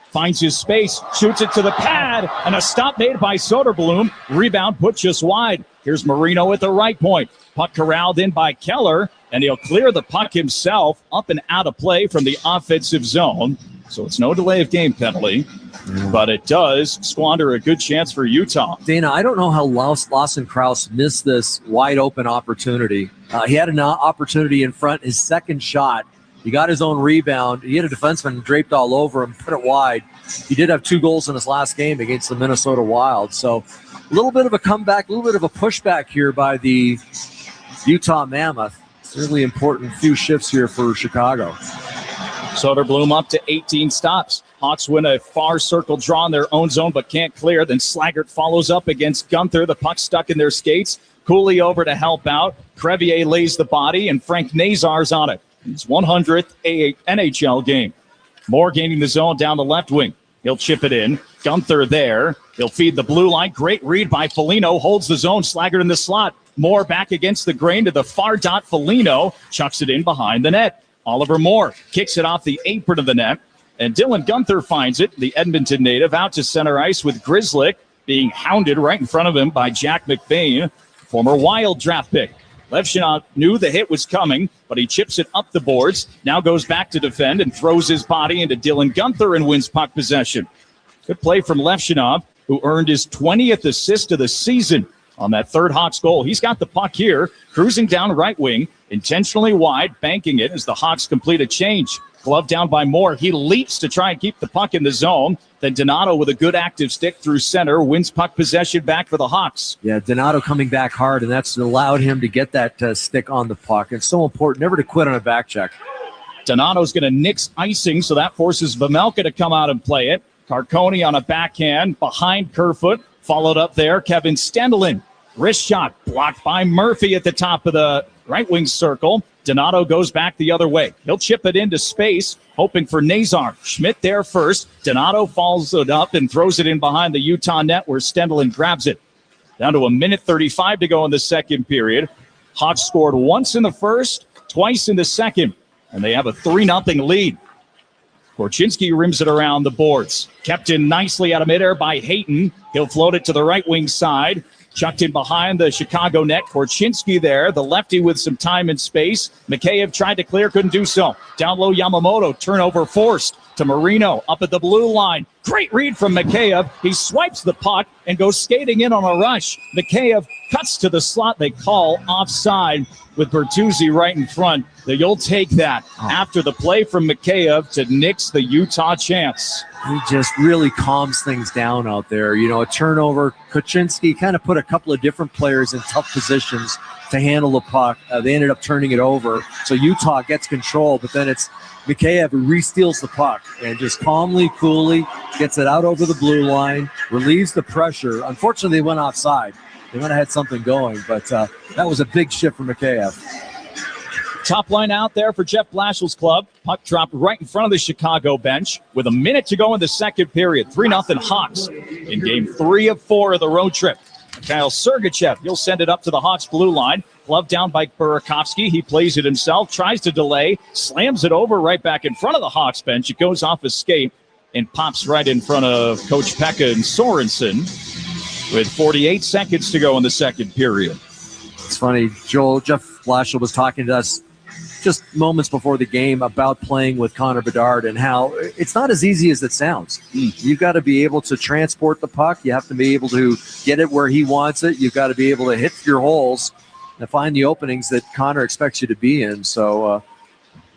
Finds his space. Shoots it to the pad. And a stop made by Soderblom. Rebound put just wide. Here's Marino at the right point. Puck corralled in by Keller. And he'll clear the puck himself up and out of play from the offensive zone. So it's no delay of game penalty. But it does squander a good chance for Utah. Dana, I don't know how Lawson Krause missed this wide open opportunity. He had an opportunity in front, his second shot. He got his own rebound. He had a defenseman draped all over him, put it wide. He did have 2 goals in his last game against the Minnesota Wild. So a little bit of a comeback, a little bit of a pushback here by the Utah Mammoth. Really important few shifts here for Chicago. Soderblom up to 18 stops. Hawks win a far circle draw in their own zone but can't clear. Then Slaggert follows up against Gunther. The puck stuck in their skates. Cooley over to help out. Crevier lays the body, and Frank Nazar's on it. His 100th NHL game. Moore gaining the zone down the left wing. He'll chip it in. Gunther there. He'll feed the blue line. Great read by Foligno. Holds the zone. Slaggert in the slot. Moore back against the grain to the far dot. Foligno chucks it in behind the net. Oliver Moore kicks it off the apron of the net. And Dylan Gunther finds it, the Edmonton native, out to center ice with Grzelcyk being hounded right in front of him by Jack McBain, former Wild draft pick. Levchinov knew the hit was coming, but he chips it up the boards, now goes back to defend and throws his body into Dylan Gunther and wins puck possession. Good play from Levchinov, who earned his 20th assist of the season on that third Hawks goal. He's got the puck here, cruising down right wing, intentionally wide, banking it as the Hawks complete a change. Glove down by Moore. He leaps to try and keep the puck in the zone. Then Donato with a good active stick through center wins puck possession back for the Hawks. Yeah, Donato coming back hard, and that's allowed him to get that stick on the puck. It's so important never to quit on a back check. Donato's going to nix icing, so that forces Vejmelka to come out and play it. Carconi on a backhand behind Kerfoot. Followed up there, Kevin Stendelin. Wrist shot blocked by Murphy at the top of the right wing circle. Donato goes back the other way. He'll chip it into space, hoping for Nazar. Schmidt there first. Donato follows it up and throws it in behind the Utah net where Stendelin grabs it. Down to 1:35 to go in the second period. Hawks scored once in the first, twice in the second, and they have a 3-0 lead. Korchinski rims it around the boards. Kept in nicely out of midair by Hayton. He'll float it to the right wing side. Chucked in behind the Chicago net. Korchinski there, the lefty with some time and space. Mikheyev tried to clear, couldn't do so. Down low, Yamamoto, turnover forced to Marino up at the blue line. Great read from Mikheyev. He swipes the puck and goes skating in on a rush. Mikheyev cuts to the slot. They call offside with Bertuzzi right in front. You'll take that after the play from Mikheyev to nix the Utah chance. He just really calms things down out there. You know, a turnover. Kuczynski kind of put a couple of different players in tough positions to handle the puck. They ended up turning it over. So Utah gets control, but then it's Mikheyev who re-steals the puck and just calmly, coolly gets it out over the blue line, relieves the pressure. Unfortunately, they went offside. They might have had something going, but that was a big shift for Mikheyev. Top line out there for Jeff Blashill's club. Puck dropped right in front of the Chicago bench with a minute to go in the second period. 3-0 Hawks in game 3 of 4 of the road trip. Kyle Sergachev, he'll send it up to the Hawks blue line. Glove down by Burakovsky. He plays it himself, tries to delay, slams it over right back in front of the Hawks bench. It goes off his skate and pops right in front of Coach Pekka and Sorensen with 48 seconds to go in the second period. It's funny, Jeff Blashill was talking to us just moments before the game about playing with Connor Bedard and how it's not as easy as it sounds. You've got to be able to transport the puck. You have to be able to get it where he wants it. You've got to be able to hit your holes and find the openings that Connor expects you to be in. So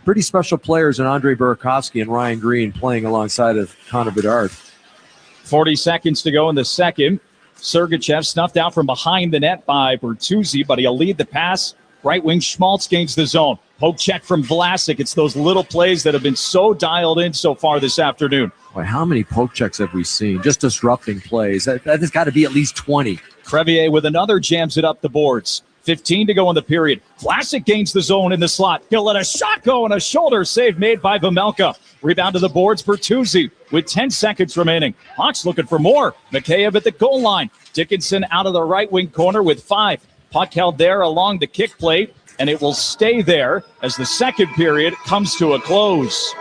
pretty special players in Andre Burakovsky and Ryan Green playing alongside of Connor Bedard. 40 seconds to go in the second. Sergachev snuffed out from behind the net by Bertuzzi, but he'll lead the pass. Right wing Schmaltz gains the zone. Poke check from Vlasic. It's those little plays that have been so dialed in so far this afternoon. Boy, how many poke checks have we seen? Just disrupting plays. That has got to be at least 20. Crevier with another jams it up the boards. 15 to go in the period. Vlasic gains the zone in the slot. He'll let a shot go and a shoulder save made by Vejmelka. Rebound to the boards, Bertuzzi with 10 seconds remaining. Hawks looking for more. Mikheyev at the goal line. Dickinson out of the right wing corner with 5. Puck held there along the kick plate, and it will stay there as the second period comes to a close.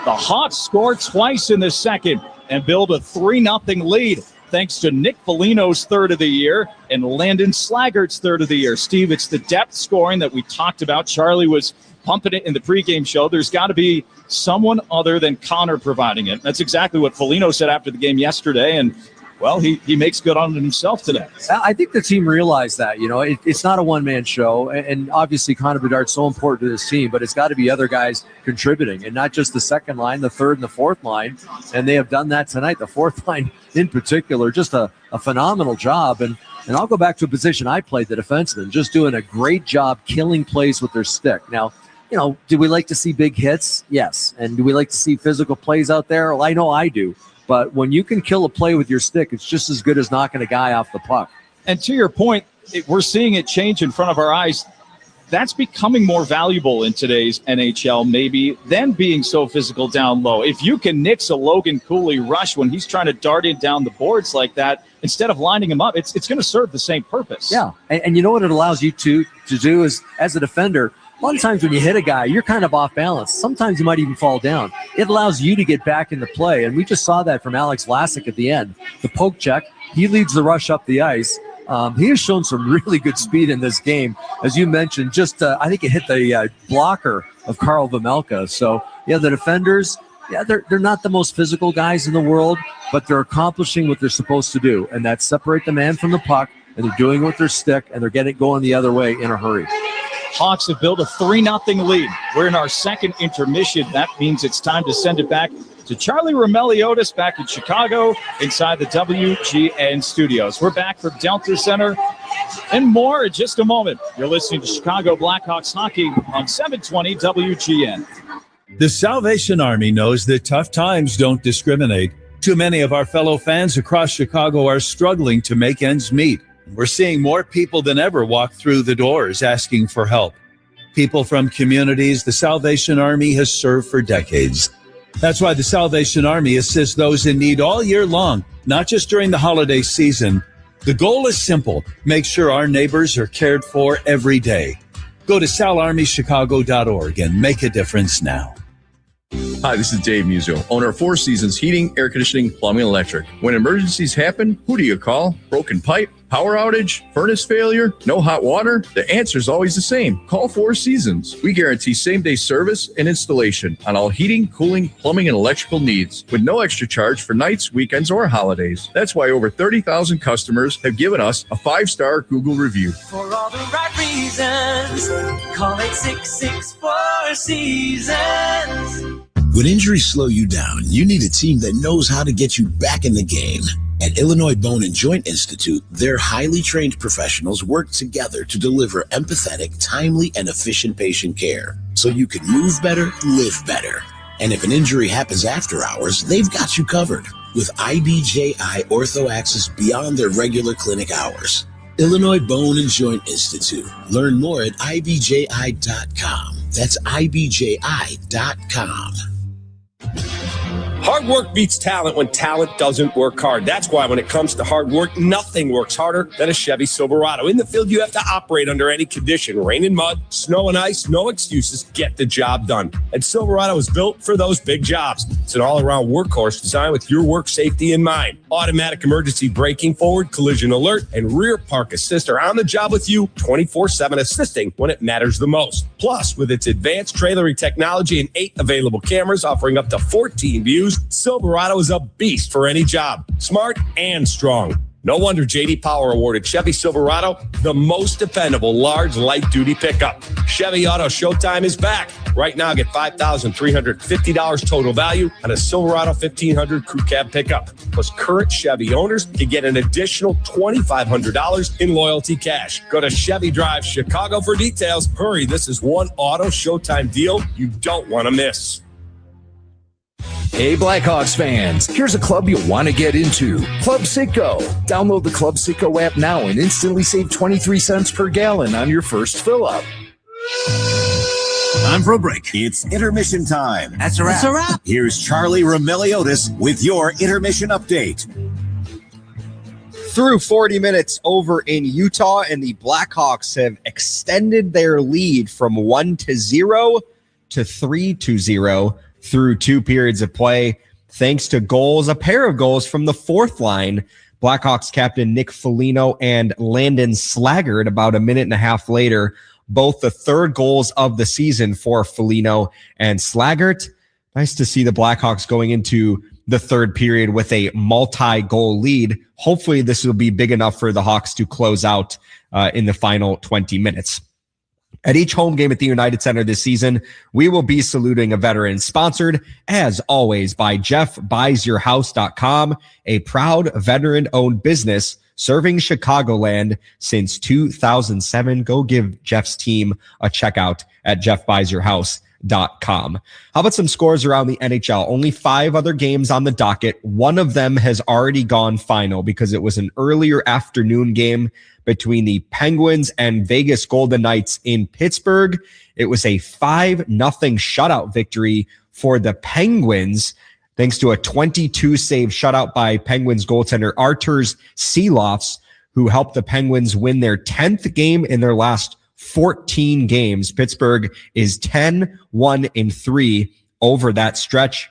The Hawks score twice in the second and build a 3-0 lead thanks to Nick Foligno's third of the year and Landon Slaggert's third of the year. Steve, it's the depth scoring that we talked about. Charlie was pumping it in the pregame show. There's got to be someone other than Connor providing it. That's exactly what Foligno said after the game yesterday, and well, he makes good on it himself today. I think the team realized that, it's not a one-man show. And obviously Connor Bedard's so important to this team, but it's got to be other guys contributing and not just the second line, the third and the fourth line. And they have done that tonight. The fourth line in particular, just a phenomenal job. And I'll go back to a position I played, the defenseman, just doing a great job killing plays with their stick. Now, do we like to see big hits? Yes. And do we like to see physical plays out there? Well, I know I do. But when you can kill a play with your stick, it's just as good as knocking a guy off the puck. And to your point, we're seeing it change in front of our eyes. That's becoming more valuable in today's NHL, maybe, than being so physical down low. If you can nix a Logan Cooley rush when he's trying to dart in down the boards like that, instead of lining him up, it's going to serve the same purpose. Yeah, and you know what it allows you to do is, as a defender, a lot of times when you hit a guy, you're kind of off balance. Sometimes you might even fall down. It allows you to get back into play, and we just saw that from Alex Vlasic at the end. The poke check, he leads the rush up the ice. He has shown some really good speed in this game. As you mentioned, I think it hit the blocker of Karl Vejmelka. So, the defenders, they're not the most physical guys in the world, but they're accomplishing what they're supposed to do, and that's separate the man from the puck, and they're doing it with their stick, and they're getting it going the other way in a hurry. Hawks have built a 3-0 lead. We're in our second intermission. That means it's time to send it back to Charlie Romeliotis back in Chicago inside the WGN studios. We're back from Delta Center and more in just a moment. You're listening to Chicago Blackhawks hockey on 720 WGN. The Salvation Army knows that tough times don't discriminate. Too many of our fellow fans across Chicago are struggling to make ends meet. We're seeing more people than ever walk through the doors asking for help. People from communities the Salvation Army has served for decades. That's why the Salvation Army assists those in need all year long, not just during the holiday season. The goal is simple: make sure our neighbors are cared for every day. Go to salarmychicago.org and make a difference now. Hi, this is Dave Musil, owner of Four Seasons Heating, Air Conditioning, Plumbing, and Electric. When emergencies happen, who do you call? Broken pipe? Power outage? Furnace failure? No hot water? The answer is always the same. Call Four Seasons. We guarantee same-day service and installation on all heating, cooling, plumbing, and electrical needs with no extra charge for nights, weekends, or holidays. That's why over 30,000 customers have given us a 5-star Google review. For all the right reasons, call 866-4 Seasons. When injuries slow you down, you need a team that knows how to get you back in the game. At Illinois Bone and Joint Institute, their highly trained professionals work together to deliver empathetic, timely, and efficient patient care so you can move better, live better. And if an injury happens after hours, they've got you covered with IBJI Ortho Access beyond their regular clinic hours. Illinois Bone and Joint Institute. Learn more at IBJI.com. That's IBJI.com. Hard work beats talent when talent doesn't work hard. That's why when it comes to hard work, nothing works harder than a Chevy Silverado. In the field, you have to operate under any condition. Rain and mud, snow and ice, no excuses. Get the job done. And Silverado is built for those big jobs. It's an all-around workhorse designed with your work safety in mind. Automatic emergency braking, forward collision alert, and rear park assist are on the job with you 24/7, assisting when it matters the most. Plus, with its advanced trailering technology and 8 available cameras offering up to 14 views, Silverado is a beast for any job. Smart and strong. No wonder J.D. Power awarded Chevy Silverado the most dependable large light-duty pickup. Chevy Auto Showtime is back. Right now, get $5,350 total value on a Silverado 1500 Crew Cab pickup. Plus, current Chevy owners can get an additional $2,500 in loyalty cash. Go to Chevy Drive Chicago for details. Hurry, this is one Auto Showtime deal you don't want to miss. Hey, Blackhawks fans, here's a club you'll want to get into. Club Citgo. Download the Club Citgo app now and instantly save 23 cents per gallon on your first fill-up. Time for a break. It's intermission time. That's a wrap. That's a wrap. Here's Charlie Remiliotis with your intermission update. Through 40 minutes over in Utah, and the Blackhawks have extended their lead from 1-0 to 3-0 through 2 periods of play, thanks to goals, a pair of goals from the fourth line. Blackhawks captain Nick Foligno and Landon Slaggert about a minute and a half later, both the third goals of the season for Foligno and Slaggert. Nice to see the Blackhawks going into the third period with a multi-goal lead. Hopefully this will be big enough for the Hawks to close out in the final 20 minutes. At each home game at the United Center this season, we will be saluting a veteran, sponsored, as always, by JeffBuysYourHouse.com, a proud veteran-owned business serving Chicagoland since 2007. Go give Jeff's team a checkout at JeffBuysYourHouse.com. How about some scores around the NHL? Only 5 other games on the docket. One of them has already gone final because it was an earlier afternoon game between the Penguins and Vegas Golden Knights in Pittsburgh. It was a 5-0 shutout victory for the Penguins, thanks to a 22-save shutout by Penguins goaltender Arturs Silovs, who helped the Penguins win their 10th game in their last 14 games. Pittsburgh is 10-1-3 over that stretch.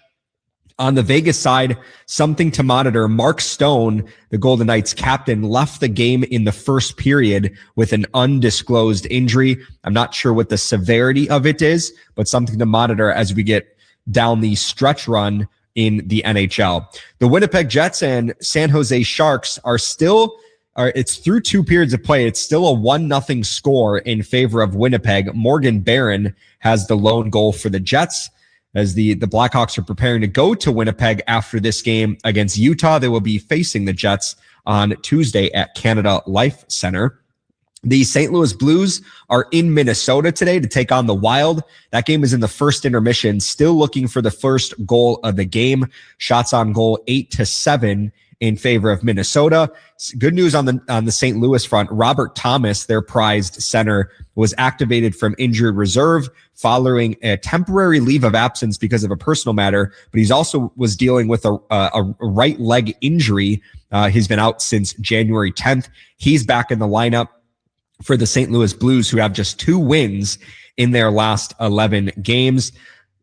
On the Vegas side, something to monitor. Mark Stone, the Golden Knights captain, left the game in the first period with an undisclosed injury. I'm not sure what the severity of it is, but something to monitor as we get down the stretch run in the NHL. The Winnipeg Jets and San Jose Sharks it's through 2 periods of play. It's still a 1-0 score in favor of Winnipeg. Morgan Barron has the lone goal for the Jets. As the Blackhawks are preparing to go to Winnipeg after this game against Utah, they will be facing the Jets on Tuesday at Canada Life Center. The St. Louis Blues are in Minnesota today to take on the Wild. That game is in the first intermission, still looking for the first goal of the game. Shots on goal 8-7 in favor of Minnesota. Good news on the St. Louis front. Robert Thomas, their prized center, was activated from injured reserve following a temporary leave of absence because of a personal matter, but he's also was dealing with a right leg injury. He's been out since January 10th. He's back in the lineup for the St. Louis Blues, who have just 2 wins in their last 11 games.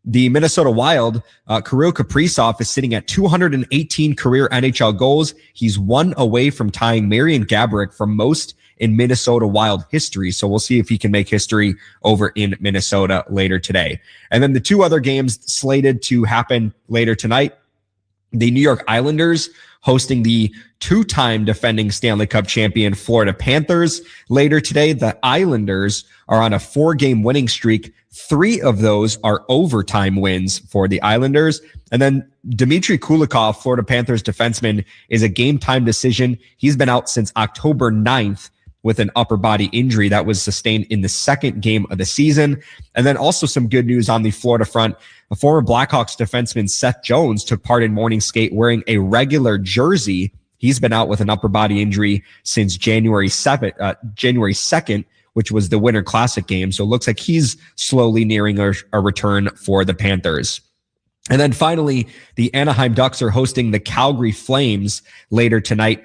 The Minnesota Wild, Kirill Kaprizov is sitting at 218 career NHL goals. He's 1 away from tying Marian Gaborik for most in Minnesota Wild history. So we'll see if he can make history over in Minnesota later today. And then the 2 other games slated to happen later tonight. The New York Islanders hosting the 2-time defending Stanley Cup champion Florida Panthers later today. The Islanders are on a 4-game winning streak. 3 of those are overtime wins for the Islanders. And then Dmitry Kulikov, Florida Panthers defenseman, is a game-time decision. He's been out since October 9th with an upper body injury that was sustained in the 2nd game of the season. And then also some good news on the Florida front. A former Blackhawks defenseman, Seth Jones, took part in morning skate wearing a regular jersey. He's been out with an upper body injury since January 2nd, which was the Winter Classic game. So it looks like he's slowly nearing a return for the Panthers. And then finally, the Anaheim Ducks are hosting the Calgary Flames later tonight.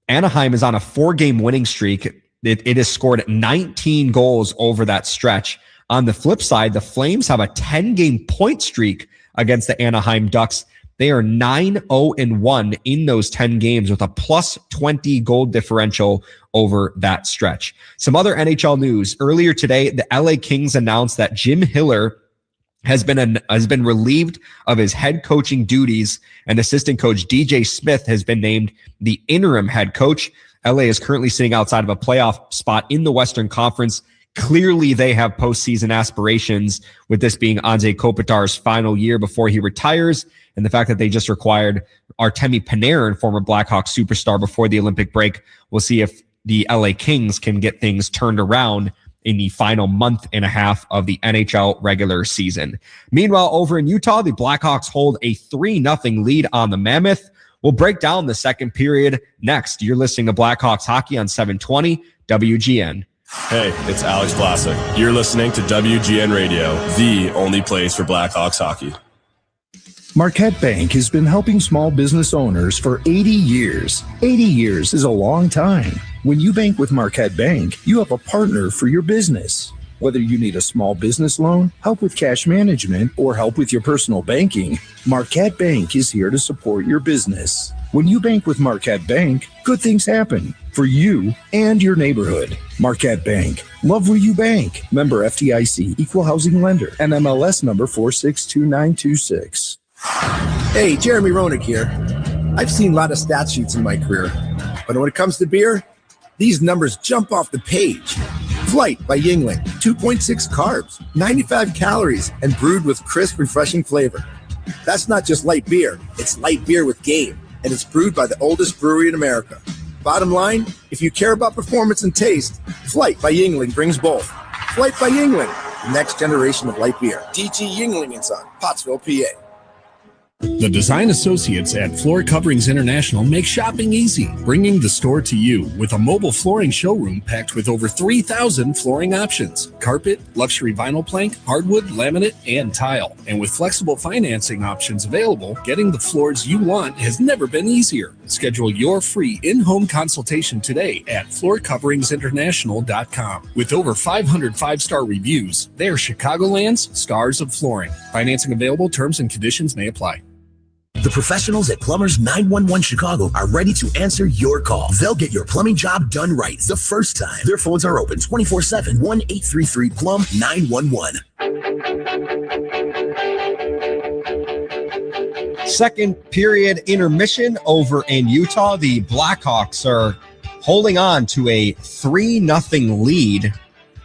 Anaheim is on a 4-game winning streak. It has scored 19 goals over that stretch. On the flip side, the Flames have a 10-game point streak against the Anaheim Ducks. They are 9-0-1 in those 10 games with a plus 20 goal differential over that stretch. Some other NHL news. Earlier today, the LA Kings announced that Jim Hiller has been relieved of his head coaching duties, and assistant coach DJ Smith has been named the interim head coach. LA is currently sitting outside of a playoff spot in the Western Conference. Clearly, they have postseason aspirations, with this being Anze Kopitar's final year before he retires, and the fact that they just required Artemi Panarin, former Blackhawks superstar, before the Olympic break. We'll see if the LA Kings can get things turned around in the final month and a half of the NHL regular season. Meanwhile, over in Utah, the Blackhawks hold a 3-0 lead on the Mammoth. We'll break down the second period next. You're listening to Blackhawks Hockey on 720 WGN. Hey, it's Alex Vlasic. You're listening to WGN Radio, the only place for Blackhawks hockey. Marquette Bank has been helping small business owners for 80 years. 80 years is a long time. When you bank with Marquette Bank, you have a partner for your business. Whether you need a small business loan, help with cash management, or help with your personal banking, Marquette Bank is here to support your business. When you bank with Marquette Bank, good things happen for you and your neighborhood. Marquette Bank. Love where you bank. Member FDIC, Equal Housing Lender, NMLS number 462926. Hey, Jeremy Roenick here. I've seen a lot of stat sheets in my career, but when it comes to beer, these numbers jump off the page. Flight by Yuengling, 2.6 carbs, 95 calories, and brewed with crisp, refreshing flavor. That's not just light beer, it's light beer with game, and it's brewed by the oldest brewery in America. Bottom line, if you care about performance and taste, Flight by Yuengling brings both. Flight by Yuengling, the next generation of light beer. DG Yuengling & Son, Pottsville, PA. The design associates at Floor Coverings International make shopping easy, bringing the store to you with a mobile flooring showroom packed with over 3,000 flooring options: carpet, luxury vinyl plank, hardwood, laminate, and tile. And with flexible financing options available, getting the floors you want has never been easier. Schedule your free in-home consultation today at floorcoveringsinternational.com. With over 500 five-star reviews, they're Chicagoland's stars of flooring. Financing available, terms and conditions may apply. The professionals at Plumbers 911 Chicago are ready to answer your call. They'll get your plumbing job done right the first time. Their phones are open 24/7, 1-833-PLUM-911. Second period intermission over in Utah. The Blackhawks are holding on to a 3-0 lead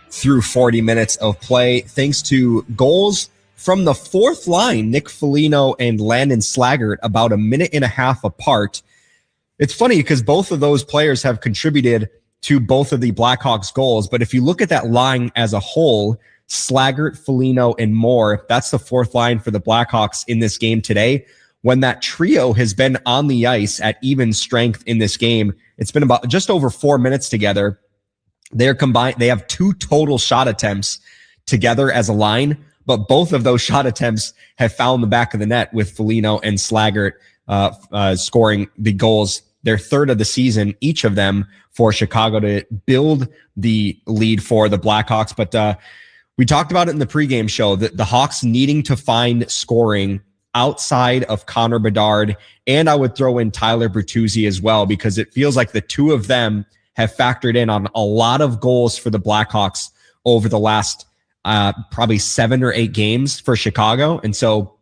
through 40 minutes of play, thanks to goals from the fourth line, Nick Foligno and Landon Slaggert, about a minute and a half apart. It's funny because both of those players have contributed to both of the Blackhawks goals. But if you look at that line as a whole, Slaggert, Foligno, and Moore, that's the fourth line for the Blackhawks in this game today. When that trio has been on the ice at even strength in this game, it's been about just over 4 minutes together. They're combined. They have 2 total shot attempts together as a line, but both of those shot attempts have found the back of the net, with Foligno and Slaggert scoring the goals, their third of the season, each of them, for Chicago to build the lead for the Blackhawks. But we talked about it in the pregame show, that the Hawks needing to find scoring outside of Connor Bedard, and I would throw in Tyler Bertuzzi as well, because it feels like the two of them have factored in on a lot of goals for the Blackhawks over the last probably 7 or 8 games for Chicago. And so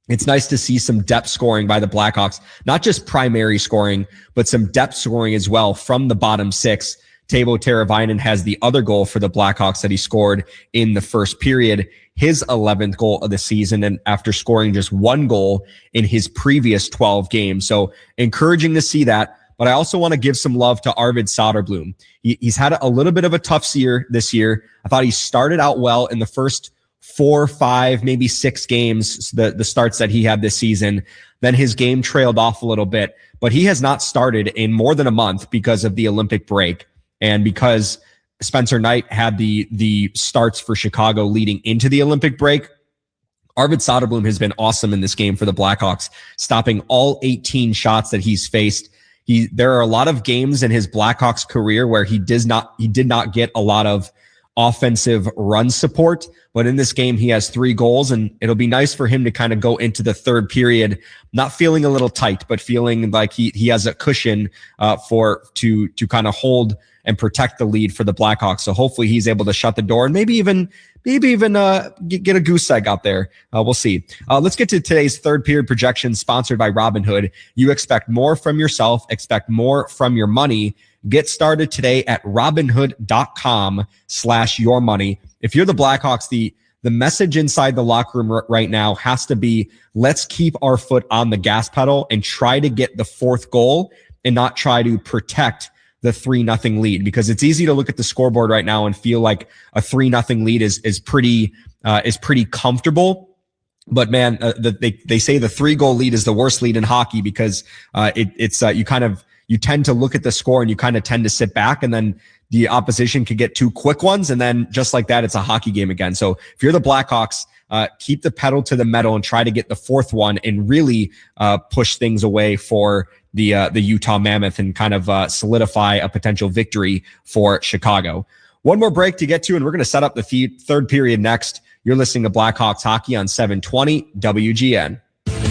it's nice to see some depth scoring by the Blackhawks, not just primary scoring, but some depth scoring as well from the bottom 6. Teuvo Teravainen has the other goal for the Blackhawks that he scored in the first period, his 11th goal of the season, and after scoring just 1 goal in his previous 12 games. So encouraging to see that. But I also want to give some love to Arvid Soderblom. He's had a little bit of a tough year this year. I thought he started out well in the first 4, 5, maybe 6 games, the starts that he had this season. Then his game trailed off a little bit, but he has not started in more than a month because of the Olympic break, and because Spencer Knight had the starts for Chicago leading into the Olympic break. Arvid Soderblom has been awesome in this game for the Blackhawks, stopping all 18 shots that he's faced. There are a lot of games in his Blackhawks career where he did not get a lot of offensive run support, but in this game he has 3 goals, and it'll be nice for him to kind of go into the third period not feeling a little tight, but feeling like he has a cushion to kind of hold and protect the lead for the Blackhawks. So hopefully he's able to shut the door and maybe even get a goose egg out there. We'll see. Let's get to today's third period projection, sponsored by Robinhood. You expect more from yourself, expect more from your money. Get started today at robinhood.com/yourmoney. If you're the Blackhawks, the message inside the locker room right now has to be, let's keep our foot on the gas pedal and try to get the 4th goal and not try to protect the 3-0 lead, because it's easy to look at the scoreboard right now and feel like a 3-0 lead is pretty comfortable. But man, they say the 3-goal lead is the worst lead in hockey, because you tend to look at the score and you kind of tend to sit back, and then the opposition could get 2 quick ones, and then just like that, it's a hockey game again. So if you're the Blackhawks, keep the pedal to the metal and try to get the 4th one and really push things away for the Utah Mammoth and kind of solidify a potential victory for Chicago. One more break to get to, and we're going to set up the third period next. You're listening to Blackhawks Hockey on 720 WGN.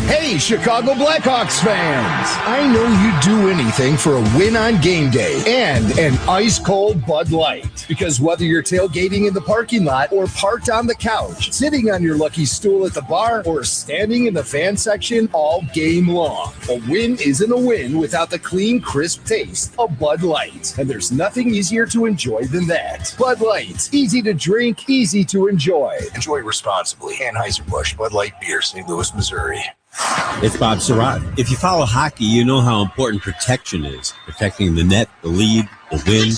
Hey, Chicago Blackhawks fans! I know you'd do anything for a win on game day and an ice-cold Bud Light. Because whether you're tailgating in the parking lot or parked on the couch, sitting on your lucky stool at the bar, or standing in the fan section all game long, a win isn't a win without the clean, crisp taste of Bud Light. And there's nothing easier to enjoy than that. Bud Light. Easy to drink, easy to enjoy. Enjoy responsibly. Anheuser-Busch Bud Light Beer, St. Louis, Missouri. It's Bob Surratt. If you follow hockey, you know how important protection is. Protecting the net, the lead, the win.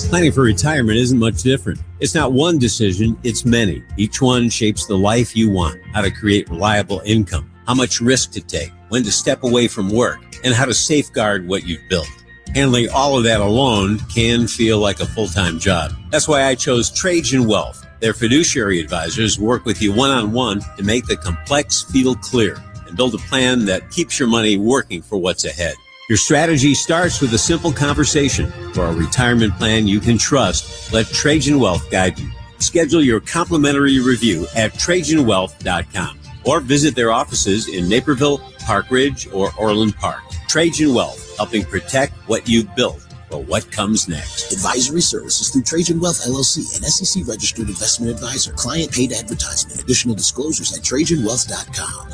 Planning for retirement isn't much different. It's not one decision, it's many. Each one shapes the life you want. How to create reliable income, how much risk to take, when to step away from work, and how to safeguard what you've built. Handling all of that alone can feel like a full-time job. That's why I chose Trajan Wealth. Their fiduciary advisors work with you one-on-one to make the complex feel clear and build a plan that keeps your money working for what's ahead. Your strategy starts with a simple conversation. For a retirement plan you can trust, let Trajan Wealth guide you. Schedule your complimentary review at TrajanWealth.com or visit their offices in Naperville, Park Ridge, or Orland Park. Trajan Wealth, helping protect what you've built for what comes next. Advisory services through Trajan Wealth LLC, an SEC registered investment advisor. Client paid advertisement. Additional disclosures at TrajanWealth.com.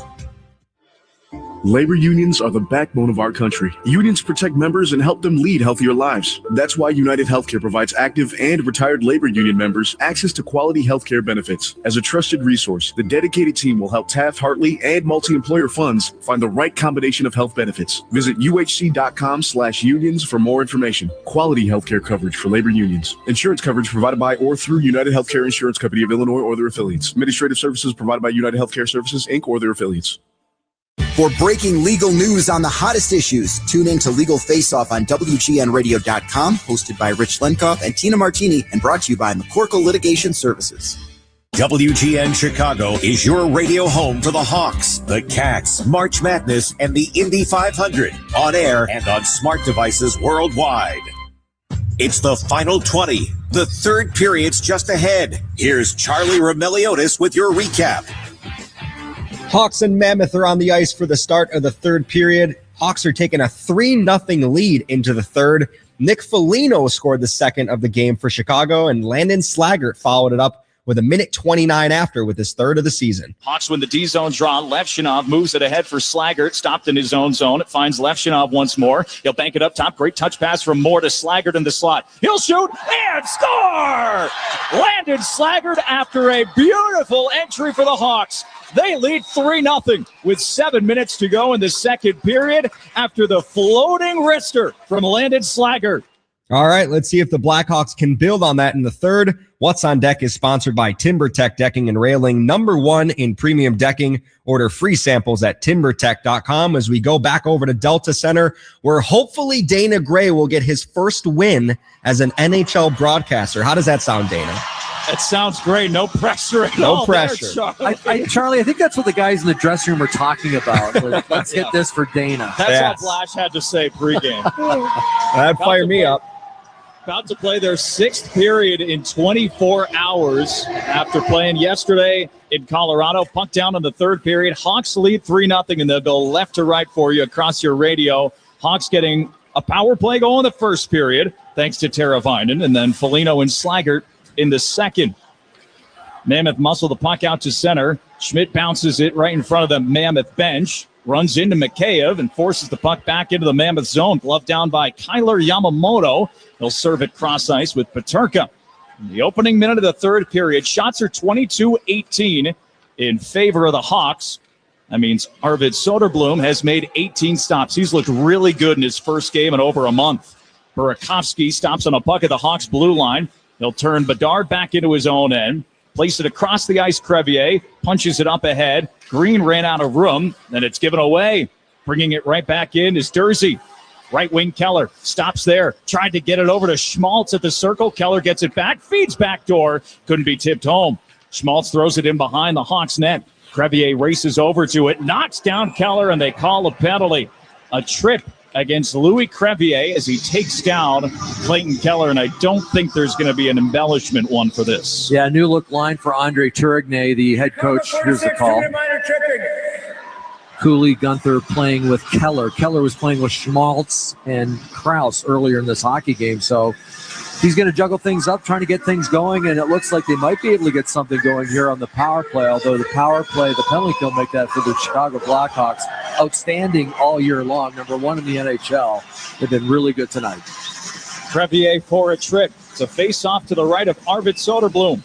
Labor unions are the backbone of our country. Unions protect members and help them lead healthier lives. That's why United Healthcare provides active and retired labor union members access to quality healthcare benefits. As a trusted resource, the dedicated team will help Taft-Hartley and multi-employer funds find the right combination of health benefits. Visit uhc.com/unions for more information. Quality healthcare coverage for labor unions. Insurance coverage provided by or through United Healthcare Insurance Company of Illinois or their affiliates. Administrative services provided by United Healthcare Services, Inc. or their affiliates. For breaking legal news on the hottest issues, tune in to Legal Face Off on WGNradio.com, hosted by Rich Lenkoff and Tina Martini, and brought to you by McCorkle Litigation Services. WGN Chicago is your radio home for the Hawks, the Cats, March Madness, and the Indy 500, on air and on smart devices worldwide. It's the final 20. The third period's just ahead. Here's Charlie Remeliotis with your recap. Hawks and Mammoth are on the ice for the start of the third period. Hawks are taking a 3-0 lead into the third. Nick Foligno scored the second of the game for Chicago, and Landon Slaggert followed it up with 1:29 after with his third of the season. Hawks win the D-zone draw. Levshinov moves it ahead for Slaggert. Stopped in his own zone. It finds Levshinov once more. He'll bank it up top. Great touch pass from Moore to Slaggert in the slot. He'll shoot and score! Landon Slaggert after a beautiful entry for the Hawks. They lead 3-0 with 7 minutes to go in the second period after the floating wrister from Landon Slaggert. All right, let's see if the Blackhawks can build on that in the third. What's on Deck is sponsored by TimberTech Decking and Railing, #1 in premium decking. Order free samples at timbertech.com as we go back over to Delta Center, where hopefully Dana Gray will get his first win as an NHL broadcaster. How does that sound, Dana? That sounds great. No pressure at all. No pressure. There, Charlie, I think that's what the guys in the dressing room are talking about. Like, let's hit this for Dana. That's all Blash had to say pregame. That'd fire me up. About to play their 6th period in 24 hours after playing yesterday in Colorado. Puck down in the 3rd period. Hawks lead 3-0, and they'll go left to right for you across your radio. Hawks getting a power play goal in the 1st period, thanks to Tara Vinen, and then Foligno and Slaggert in the 2nd. Mammoth muscle the puck out to center. Schmidt bounces it right in front of the Mammoth bench. Runs into Mikheyev and forces the puck back into the Mammoth zone. Glove down by Kyler Yamamoto. He'll serve it cross ice with Peterka. In the opening minute of the 3rd period, shots are 22-18 in favor of the Hawks. That means Arvid Soderblom has made 18 stops. He's looked really good in his first game in over a month. Burakovsky stops on a puck at the Hawks' blue line. He'll turn Bedard back into his own end. Place it across the ice. Crevier punches it up ahead. Green ran out of room, and it's given away. Bringing it right back in is Dursey. Right wing Keller stops there. Tried to get it over to Schmaltz at the circle. Keller gets it back. Feeds backdoor. Couldn't be tipped home. Schmaltz throws it in behind the Hawks net. Crevier races over to it. Knocks down Keller, and they call a penalty. A trip against Louis Crevier as he takes down Clayton Keller, and I don't think there's going to be an embellishment one for this. Yeah, new look line for Andre Tourigny, the head coach. Here's the call. Cooley Gunther playing with Keller. Keller was playing with Schmaltz and Krause earlier in this hockey game, so he's going to juggle things up, trying to get things going, and it looks like they might be able to get something going here on the power play, although the power play, the penalty kill make that for the Chicago Blackhawks outstanding all year long. #1 in the NHL. They've been really good tonight. Crevier for a trip. It's a face-off to the right of Arvid Soderblom.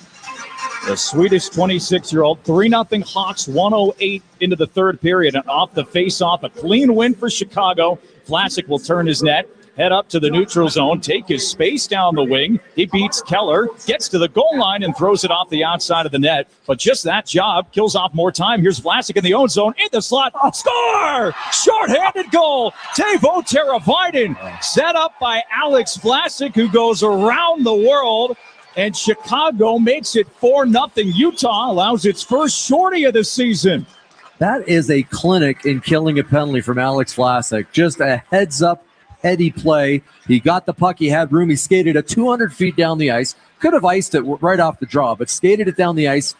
The Swedish 26-year-old. 3-0 Hawks, 1:08 into the 3rd period. And off the face-off, a clean win for Chicago. Vlasic will turn his net. Head up to the neutral zone, take his space down the wing. He beats Keller, gets to the goal line, and throws it off the outside of the net. But just that job kills off more time. Here's Vlasic in the own zone, in the slot. Score! Short-handed goal. Teuvo Teravainen, set up by Alex Vlasic, who goes around the world. And Chicago makes it 4-0. Utah allows its first shorty of the season. That is a clinic in killing a penalty from Alex Vlasic. Just a heads-up heady play. He got the puck. He had room. He skated it 200 feet down the ice. Could have iced it right off the draw, but skated it down the ice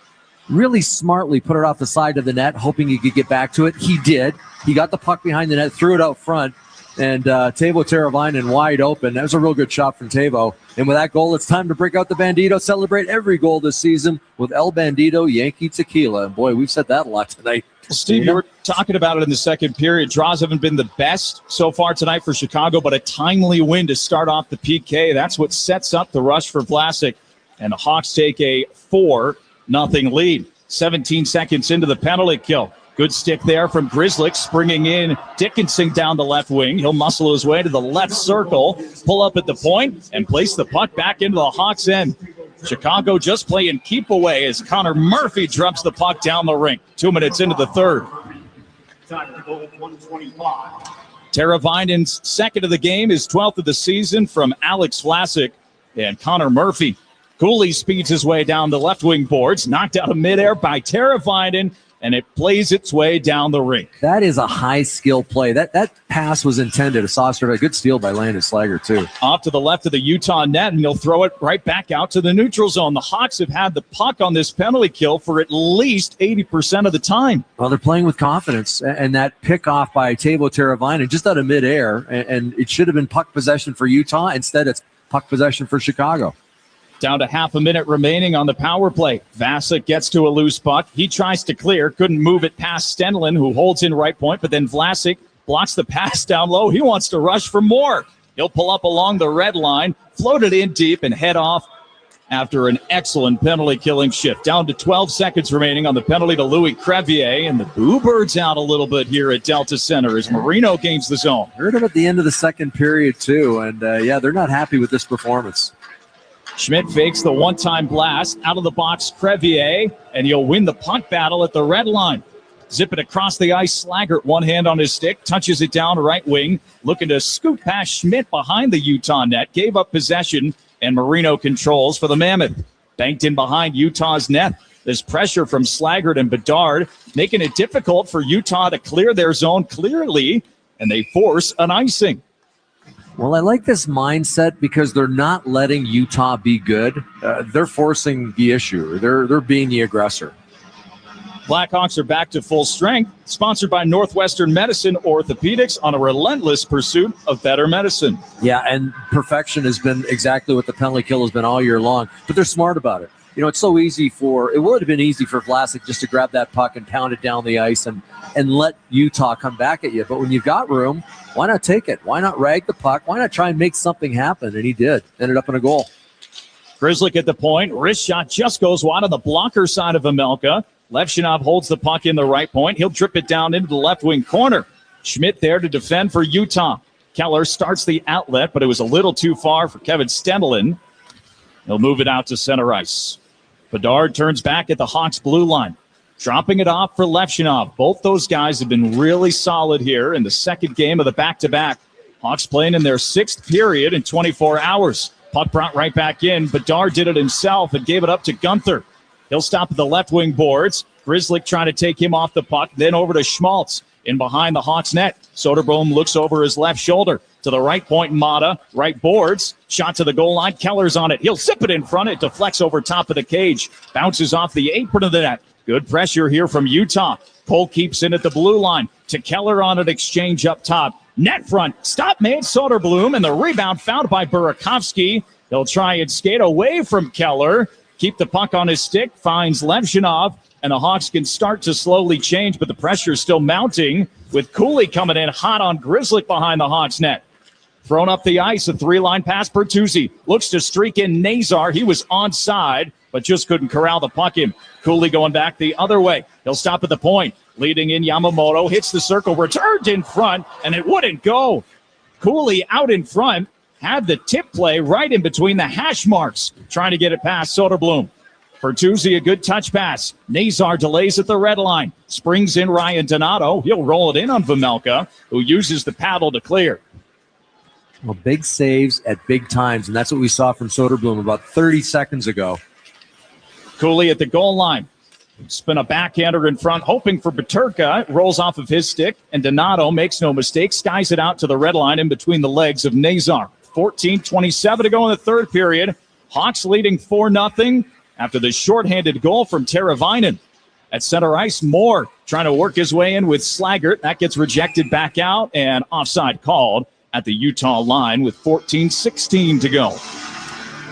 really smartly, put it off the side of the net, hoping he could get back to it. He did. He got the puck behind the net, threw it out front, and Teuvo Teravainen wide open. That was a real good shot from Teuvo. And with that goal, it's time to break out the Bandito, celebrate every goal this season with El Bandito Yankee Tequila. And boy, we've said that a lot tonight. Steve, you were talking about it in the 2nd period. Draws haven't been the best so far tonight for Chicago, but a timely win to start off the PK. That's what sets up the rush for Vlasic. And the Hawks take a 4-0 lead. 17 seconds into the penalty kill. Good stick there from Grzelcyk, springing in Dickinson down the left wing. He'll muscle his way to the left circle, pull up at the point, and place the puck back into the Hawks' end. Chicago just playing keep away as Connor Murphy drops the puck down the rink. 2 minutes into the 3rd. Teravainen's 2nd of the game, his 12th of the season from Alex Vlasic and Connor Murphy. Cooley speeds his way down the left wing boards, knocked out of midair by Teravainen, and it plays its way down the rink. That is a high-skill play. That pass was intended. A good steal by Landon Slager, too. Off to the left of the Utah net, and he'll throw it right back out to the neutral zone. The Hawks have had the puck on this penalty kill for at least 80% of the time. Well, they're playing with confidence, and that pick-off by Teuvo Teravainen just out of midair, and it should have been puck possession for Utah. Instead, it's puck possession for Chicago. Down to half a minute remaining on the power play. Vasa gets to a loose puck. He tries to clear. Couldn't move it past Stenlin, who holds in right point. But then Vlasic blocks the pass down low. He wants to rush for more. He'll pull up along the red line, float it in deep, and head off after an excellent penalty-killing shift. Down to 12 seconds remaining on the penalty to Louis Crevier. And the Bluebirds out a little bit here at Delta Center as Marino gains the zone. Heard him at the end of the 2nd period, too. And, they're not happy with this performance. Schmidt fakes the one-time blast. Out of the box, Crevier, and he'll win the puck battle at the red line. Zip it across the ice. Slaggert, one hand on his stick, touches it down right wing, looking to scoot past Schmidt behind the Utah net, gave up possession, and Marino controls for the Mammoth. Banked in behind Utah's net. There's pressure from Slaggert and Bedard, making it difficult for Utah to clear their zone clearly, and they force an icing. Well, I like this mindset because they're not letting Utah be good. They're forcing the issue. They're being the aggressor. Blackhawks are back to full strength, sponsored by Northwestern Medicine Orthopedics on a relentless pursuit of better medicine. Yeah, and perfection has been exactly what the penalty kill has been all year long, but they're smart about it. You know, it's so easy it would have been easy for Vlasic just to grab that puck and pound it down the ice and let Utah come back at you. But when you've got room, why not take it? Why not rag the puck? Why not try and make something happen? And he did. Ended up in a goal. Grzelcyk at the point. Wrist shot just goes wide on the blocker side of Vejmelka. Levshunov holds the puck in the right point. He'll drip it down into the left wing corner. Schmidt there to defend for Utah. Keller starts the outlet, but it was a little too far for Kevin Stendelin. He'll move it out to center ice. Bedard turns back at the Hawks blue line. Dropping it off for Levshunov. Both those guys have been really solid here in the second game of the back-to-back. Hawks playing in their sixth period in 24 hours. Puck brought right back in. Bedard did it himself and gave it up to Gunther. He'll stop at the left wing boards. Grzelcyk trying to take him off the puck. Then over to Schmaltz in behind the Hawks net. Soderblom looks over his left shoulder. To the right point, Mata. Right boards. Shot to the goal line. Keller's on it. He'll zip it in front. It deflects over top of the cage. Bounces off the apron of the net. Good pressure here from Utah. Cole keeps in at the blue line. To Keller on an exchange up top. Net front. Stop made Soderblom. And the rebound found by Burakovsky. He'll try and skate away from Keller. Keep the puck on his stick. Finds Levshunov. And the Hawks can start to slowly change, but the pressure is still mounting with Cooley coming in hot on Grzelcyk behind the Hawks net. Thrown up the ice, a three-line pass. Bertuzzi looks to streak in Nazar. He was onside, but just couldn't corral the puck in. Cooley going back the other way. He'll stop at the point. Leading in Yamamoto, hits the circle, returned in front, and it wouldn't go. Cooley out in front, had the tip play right in between the hash marks, trying to get it past Soderblom. Bertuzzi, a good touch pass. Nazar delays at the red line. Springs in Ryan Donato. He'll roll it in on Vejmelka, who uses the paddle to clear. Well, big saves at big times, and that's what we saw from Soderblom about 30 seconds ago. Cooley at the goal line. Spin a backhander in front, hoping for Peterka. It rolls off of his stick, and Donato makes no mistake, skies it out to the red line in between the legs of Nazar. 14:27 to go in the third period. Hawks leading 4-0. After the shorthanded goal from Teravainen. At center ice, Moore trying to work his way in with Slaggert. That gets rejected back out and offside called at the Utah line with 14:16 to go.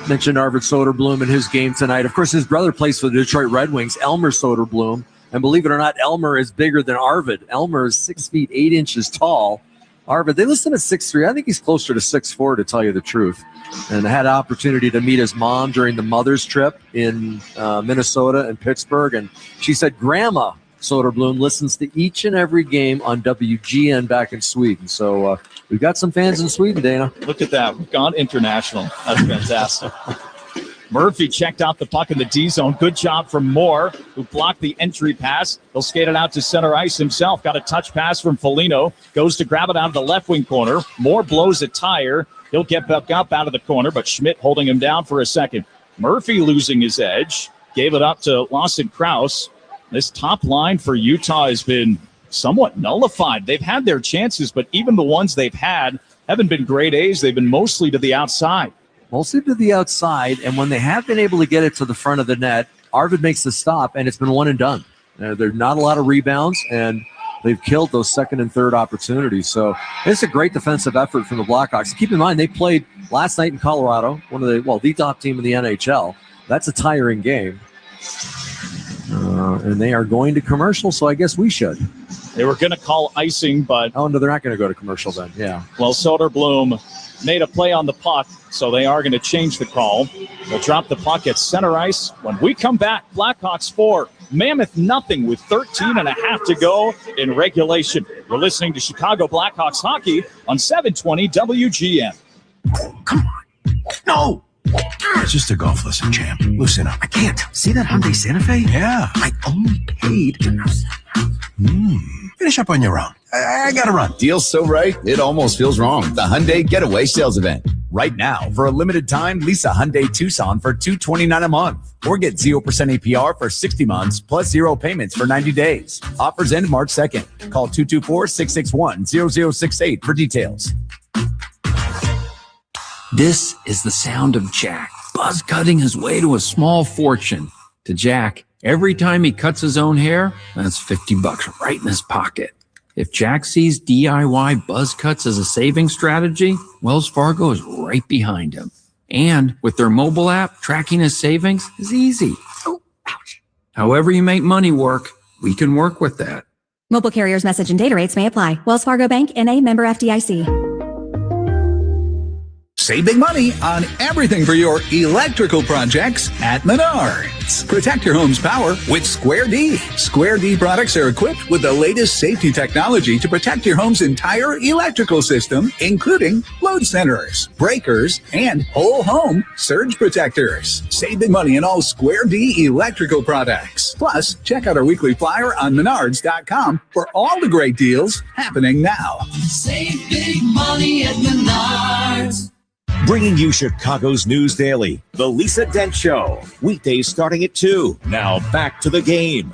Mentioned Arvid Soderblom in his game tonight. Of course, his brother plays for the Detroit Red Wings, Elmer Soderblom. And believe it or not, Elmer is bigger than Arvid. Elmer is 6 feet 8 inches tall. Arvid, they listed at 6'3". I think he's closer to 6'4", to tell you the truth. And I had an opportunity to meet his mom during the mother's trip in Minnesota and Pittsburgh. And she said, Grandma Soderblom listens to each and every game on WGN back in Sweden. So we've got some fans in Sweden, Dana. Look at that. We've gone international. That's fantastic. Murphy checked out the puck in the D zone. Good job from Moore, who blocked the entry pass. He'll skate it out to center ice himself. Got a touch pass from Foligno. Goes to grab it out of the left wing corner. Moore blows a tire. He'll get back up out of the corner, but Schmidt holding him down for a second. Murphy losing his edge. Gave it up to Lawson Krause. This top line for Utah has been somewhat nullified. They've had their chances, but even the ones they've had haven't been grade A's. They've been mostly to the outside. Mostly to the outside, and when they have been able to get it to the front of the net, Arvid makes the stop, and it's been one and done. There's not a lot of rebounds, and they've killed those second and third opportunities. So it's a great defensive effort from the Blackhawks. Keep in mind, they played last night in Colorado, the top team in the NHL. That's a tiring game. And they are going to commercial, so I guess we should. They were going to call icing, but... Oh, no, they're not going to go to commercial then, yeah. Well, Soderblom made a play on the puck, so they are going to change the call. They'll drop the puck at center ice. When we come back, Blackhawks 4, Mammoth nothing with 13.5 to go in regulation. You're listening to Chicago Blackhawks hockey on 720 WGN. Come on. No. It's just a golf lesson, champ. Loosen up. I can't. See that Hyundai Santa Fe? Yeah. I only paid. Finish up on your own. I gotta run. Deal's so right, it almost feels wrong. The Hyundai Getaway Sales Event. Right now, for a limited time, lease a Hyundai Tucson for $229 a month. Or get 0% APR for 60 months plus 0 payments for 90 days. Offers end March 2nd. Call 224-661-0068 for details. This is the sound of Jack, buzz cutting his way to a small fortune. To Jack, every time he cuts his own hair, that's $50 right in his pocket. If Jack sees DIY buzz cuts as a saving strategy, Wells Fargo is right behind him. And with their mobile app, tracking his savings is easy. Oh, ouch. However you make money work, we can work with that. Mobile carriers' message and data rates may apply. Wells Fargo Bank, N.A., member FDIC. Save big money on everything for your electrical projects at Menards. Protect your home's power with Square D. Square D products are equipped with the latest safety technology to protect your home's entire electrical system, including load centers, breakers, and whole home surge protectors. Save big money on all Square D electrical products. Plus, check out our weekly flyer on Menards.com for all the great deals happening now. Save big money at Menards. Bringing you Chicago's News Daily, The Lisa Dent Show. Weekdays starting at 2. Now back to the game.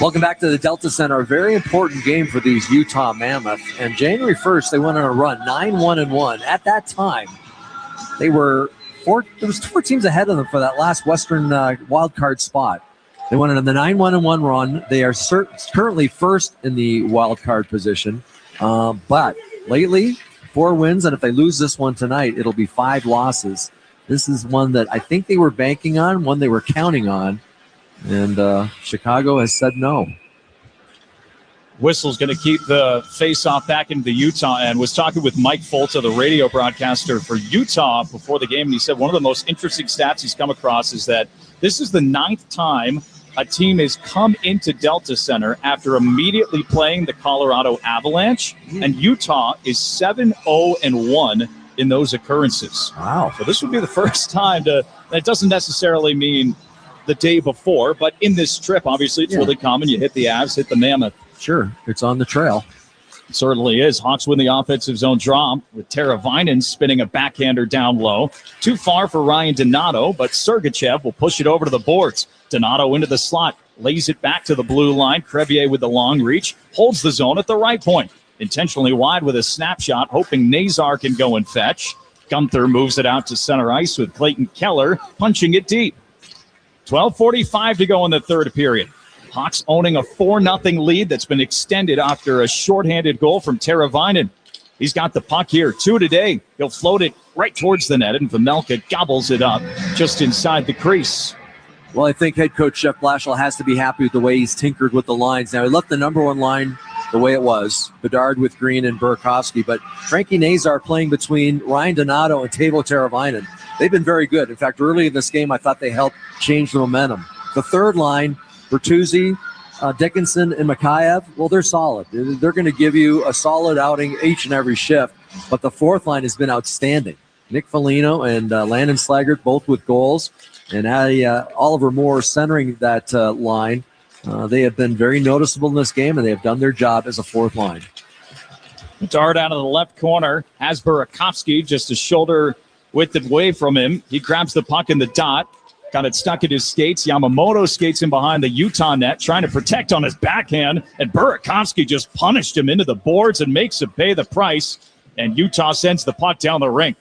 Welcome back to the Delta Center. A very important game for these Utah Mammoth. And January 1st, they went on a run, 9-1-1. At that time, there was 4 teams ahead of them for that last Western wild card spot. They went on the 9-1-1 run. They are currently first in the wild card position. But lately, 4 wins, and if they lose this one tonight, it'll be 5 losses. This is one that I think they were banking on, one they were counting on, and Chicago has said no. Whistle's going to keep the face-off back into the Utah end. Was talking with Mike Folta, the radio broadcaster for Utah, before the game, and he said one of the most interesting stats he's come across is that this is the 9th time a team has come into Delta Center after immediately playing the Colorado Avalanche, and Utah is 7-0-1 in those occurrences. Wow. So this would be the first time it doesn't necessarily mean the day before, but in this trip, obviously, it's really common. You hit the Avs, hit the Mammoth. Sure, it's on the trail. It certainly is. Hawks win the offensive zone draw with Tara Vinen spinning a backhander down low. Too far for Ryan Donato, but Sergachev will push it over to the boards. Donato into the slot, lays it back to the blue line. Crevier with the long reach, holds the zone at the right point. Intentionally wide with a snapshot, hoping Nazar can go and fetch. Gunther moves it out to center ice with Clayton Keller punching it deep. 12:45 to go in the third period. Hawks owning a 4-0 lead that's been extended after a shorthanded goal from Tara Vinen. He's got the puck here, 2 today. He'll float it right towards the net, and Vejmelka gobbles it up just inside the crease. Well, I think head coach Jeff Blashill has to be happy with the way he's tinkered with the lines. Now, he left the number 1 line the way it was, Bedard with Green and Burakovsky, but Frankie Nazar playing between Ryan Donato and Teuvo Teravainen. They've been very good. In fact, early in this game, I thought they helped change the momentum. The third line, Bertuzzi, Dickinson, and Mikheyev, well, they're solid. They're going to give you a solid outing each and every shift, but the fourth line has been outstanding. Nick Foligno and Landon Slaggert both with goals, and Oliver Moore centering that line. They have been very noticeable in this game, and they have done their job as a fourth line. Dart out of the left corner has Burakovsky just a shoulder width away from him. He grabs the puck in the dot. Got it stuck in his skates. Yamamoto skates in behind the Utah net, trying to protect on his backhand, and Burakovsky just punished him into the boards and makes him pay the price, and Utah sends the puck down the rink.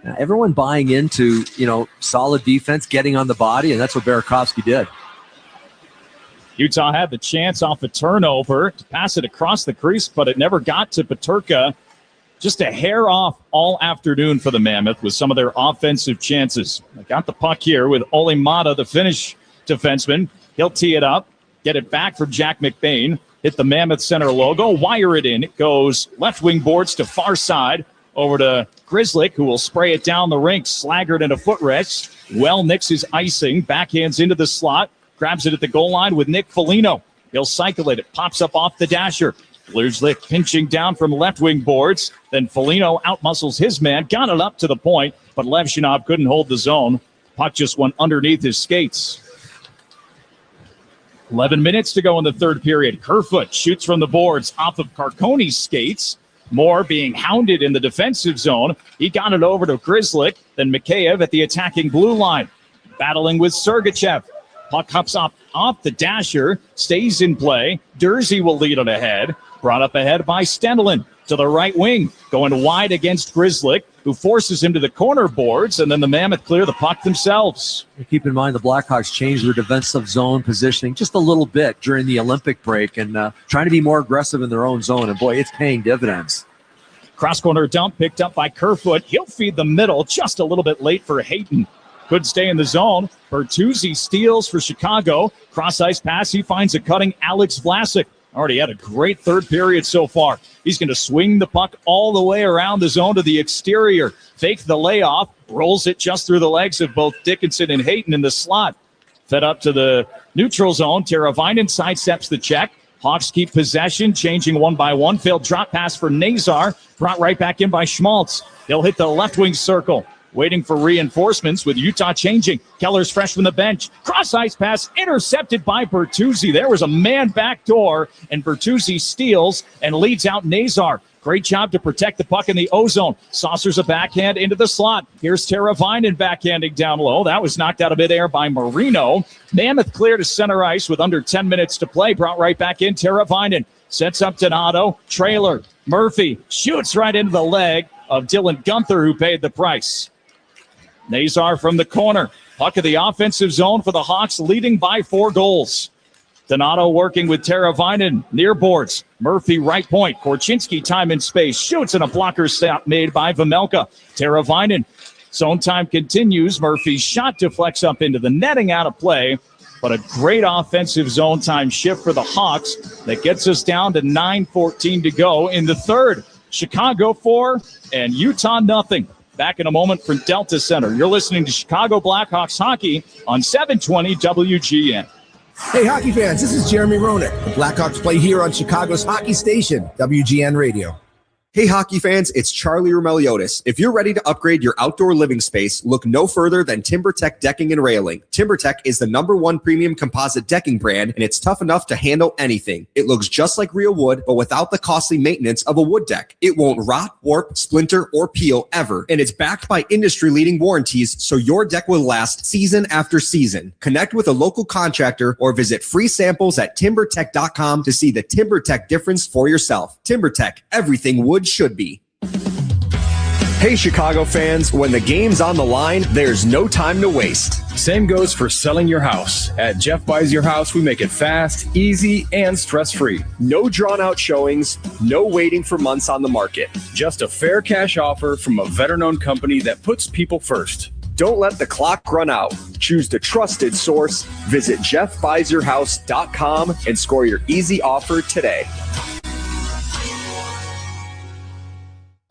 Now, everyone buying into, solid defense, getting on the body, and that's what Burakovsky did. Utah had the chance off a turnover to pass it across the crease, but it never got to Peterka. Just a hair off all afternoon for the Mammoth with some of their offensive chances. They got the puck here with Ole Mata, the Finnish defenseman. He'll tee it up, get it back for Jack McBain, hit the Mammoth center logo, wire it in. It goes left wing boards to far side over to Grzelcyk, who will spray it down the rink. Slaggert in a foot rest. Well nicks his icing, backhands into the slot, grabs it at the goal line with Nick Foligno. He'll cycle it. It pops up off the dasher. Grzelcyk pinching down from left wing boards. Then Foligno outmuscles his man, got it up to the point, but Levshinov couldn't hold the zone. Puck just went underneath his skates. 11 minutes to go in the third period. Kerfoot shoots from the boards off of Carcone's skates. Moore being hounded in the defensive zone. He got it over to Grzelcyk, then Mikheyev at the attacking blue line. Battling with Sergachev. Puck hops up off the dasher, stays in play. Dursey will lead it ahead. Brought up ahead by Stendelin to the right wing, going wide against Grzelcyk, who forces him to the corner boards, and then the Mammoth clear the puck themselves. Keep in mind the Blackhawks changed their defensive zone positioning just a little bit during the Olympic break and trying to be more aggressive in their own zone, and boy, it's paying dividends. Cross-corner dump picked up by Kerfoot. He'll feed the middle just a little bit late for Hayton. Could stay in the zone. Bertuzzi steals for Chicago. Cross-ice pass. He finds a cutting Alex Vlasic. Already had a great third period so far. He's going to swing the puck all the way around the zone to the exterior. Fake the layoff. Rolls it just through the legs of both Dickinson and Hayton in the slot. Fed up to the neutral zone. Teravainen sidesteps the check. Hawks keep possession, changing one by one. Failed drop pass for Nazar. Brought right back in by Schmaltz. He'll hit the left wing circle. Waiting for reinforcements with Utah changing. Keller's fresh from the bench. Cross-ice pass intercepted by Bertuzzi. There was a man back door, and Bertuzzi steals and leads out Nazar. Great job to protect the puck in the O-zone. Saucers a backhand into the slot. Here's Teravainen backhanding down low. That was knocked out of midair by Marino. Mammoth clear to center ice with under 10 minutes to play. Brought right back in. Teravainen sets up Donato. Trailer. Murphy shoots right into the leg of Dylan Gunther, who paid the price. Nazar from the corner. Puck of the offensive zone for the Hawks, leading by 4 goals. Donato working with Teravainen near boards. Murphy right point. Korchinski time and space. Shoots and a blocker stop made by Vejmelka. Teravainen. Zone time continues. Murphy's shot deflects up into the netting, out of play. But a great offensive zone time shift for the Hawks that gets us down to 9:14 to go in the third. Chicago 4 and Utah nothing. Back in a moment from Delta Center. You're listening to Chicago Blackhawks hockey on 720 WGN. Hey, hockey fans, this is Jeremy Roenick. The Blackhawks play here on Chicago's hockey station, WGN Radio. Hey, hockey fans, it's Charlie Romeliotis. If you're ready to upgrade your outdoor living space, look no further than TimberTech Decking and Railing. TimberTech is the #1 premium composite decking brand, and it's tough enough to handle anything. It looks just like real wood, but without the costly maintenance of a wood deck. It won't rot, warp, splinter, or peel ever, and it's backed by industry-leading warranties, so your deck will last season after season. Connect with a local contractor or visit free samples at TimberTech.com to see the TimberTech difference for yourself. TimberTech, everything wood should be. Hey, Chicago fans, when the game's on the line, there's no time to waste. Same goes for selling your house. At Jeff Buys Your House, we make it fast, easy, and stress-free. No drawn-out showings, no waiting for months on the market. Just a fair cash offer from a veteran-owned company that puts people first. Don't let the clock run out. Choose the trusted source. Visit JeffBuysYourHouse.com and score your easy offer today.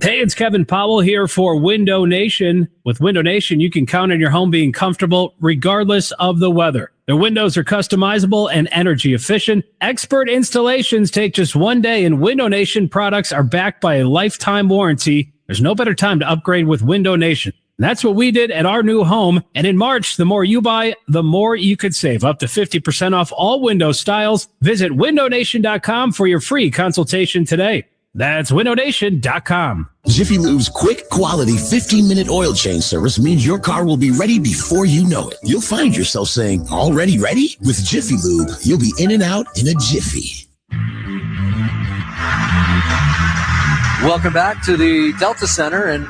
Hey, it's Kevin Powell here for Window Nation. With Window Nation, you can count on your home being comfortable regardless of the weather. Their windows are customizable and energy efficient. Expert installations take just 1 day, and Window Nation products are backed by a lifetime warranty. There's no better time to upgrade with Window Nation. And that's what we did at our new home. And in March, the more you buy, the more you could save. Up to 50% off all window styles. Visit windownation.com for your free consultation today. That's windownation.com. Jiffy Lube's quick, quality 15-minute oil change service means your car will be ready before you know it. You'll find yourself saying, already ready? With Jiffy Lube, you'll be in and out in a jiffy. Welcome back to the Delta Center. And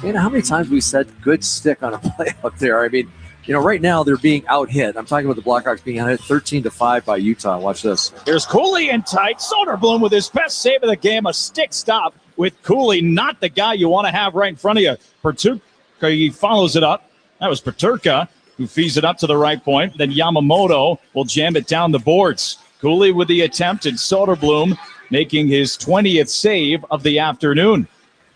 you know how many times we said good stick on a play up there? I mean, you know, right now they're being out-hit. I'm talking about the Blackhawks being out-hit 13-5 by Utah. Watch this. Here's Cooley in tight. Soderblom with his best save of the game. A stick stop with Cooley. Not the guy you want to have right in front of you. Peturka, he follows it up. That was Peturka who feeds it up to the right point. Then Yamamoto will jam it down the boards. Cooley with the attempt, and Soderblom making his 20th save of the afternoon.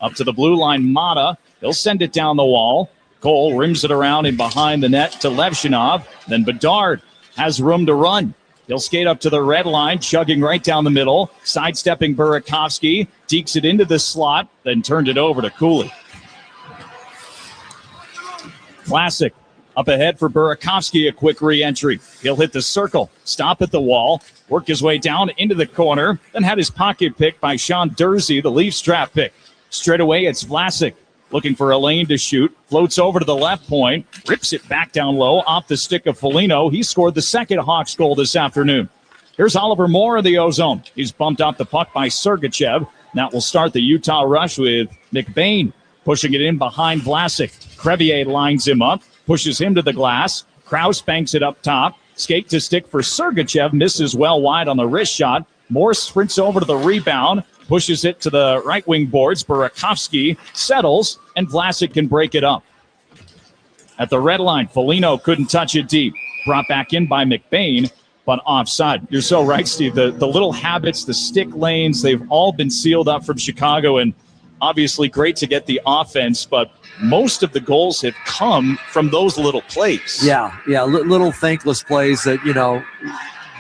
Up to the blue line, Mata. He'll send it down the wall. Cole rims it around and behind the net to Levshinov. Then Bedard has room to run. He'll skate up to the red line, chugging right down the middle, sidestepping Burakovsky, dekes it into the slot, then turned it over to Cooley. Classic Up ahead for Burakovsky, a quick re-entry. He'll hit the circle, stop at the wall, work his way down into the corner, then had his pocket picked by Sean Dursey, the Leafs draft pick. Straight away, it's Vlasic looking for a lane to shoot, floats over to the left point, rips it back down low off the stick of Foligno. He scored the second Hawks goal this afternoon. Here's Oliver Moore in the O-zone. He's bumped off the puck by Sergachev. That will start the Utah rush with McBain pushing it in behind Vlasic. Crevier lines him up, pushes him to the glass. Krause banks it up top. Skate to stick for Sergachev, misses well wide on the wrist shot. Moore sprints over to the rebound, pushes it to the right wing boards. Burakovsky settles, and Vlasic can break it up. At the red line, Foligno couldn't touch it deep. Brought back in by McBain, but offside. You're so right, Steve. The little habits, the stick lanes, they've all been sealed up from Chicago, and obviously great to get the offense, but most of the goals have come from those little plays. Yeah, little thankless plays that,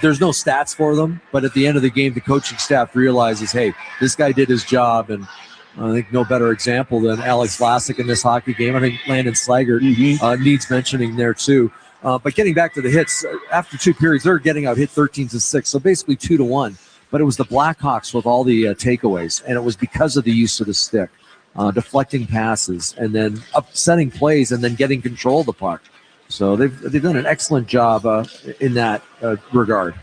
there's no stats for them, but at the end of the game, the coaching staff realizes, hey, this guy did his job, and I think no better example than Alex Vlasic in this hockey game. I think Landon Slaggert needs mentioning there too. But getting back to the hits, after two periods, they're getting out hit 13-6, so basically 2-1. But it was the Blackhawks with all the takeaways, and it was because of the use of the stick, deflecting passes, and then upsetting plays, and then getting control of the puck. So they've done an excellent job in that regard.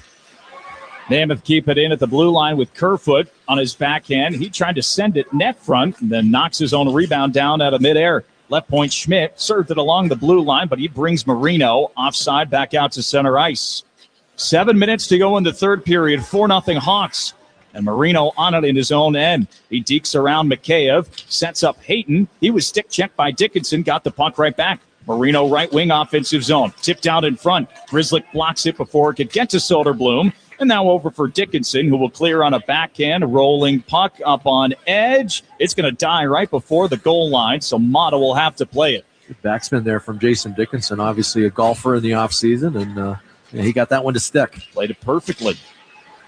Mammoth keep it in at the blue line with Kerfoot on his backhand. He tried to send it net front and then knocks his own rebound down out of midair. Left point Schmidt served it along the blue line, but he brings Marino offside back out to center ice. 7 minutes to go in the third period, 4-0 Hawks. And Marino on it in his own end. He dekes around Mikheyev, sets up Hayton. He was stick checked by Dickinson, got the puck right back. Marino right wing offensive zone, tipped out in front. Grzelcyk blocks it before it could get to Soderblom. And now over for Dickinson, who will clear on a backhand, rolling puck up on edge. It's going to die right before the goal line, so Mata will have to play it. Good backspin there from Jason Dickinson, obviously a golfer in the offseason, and he got that one to stick. Played it perfectly.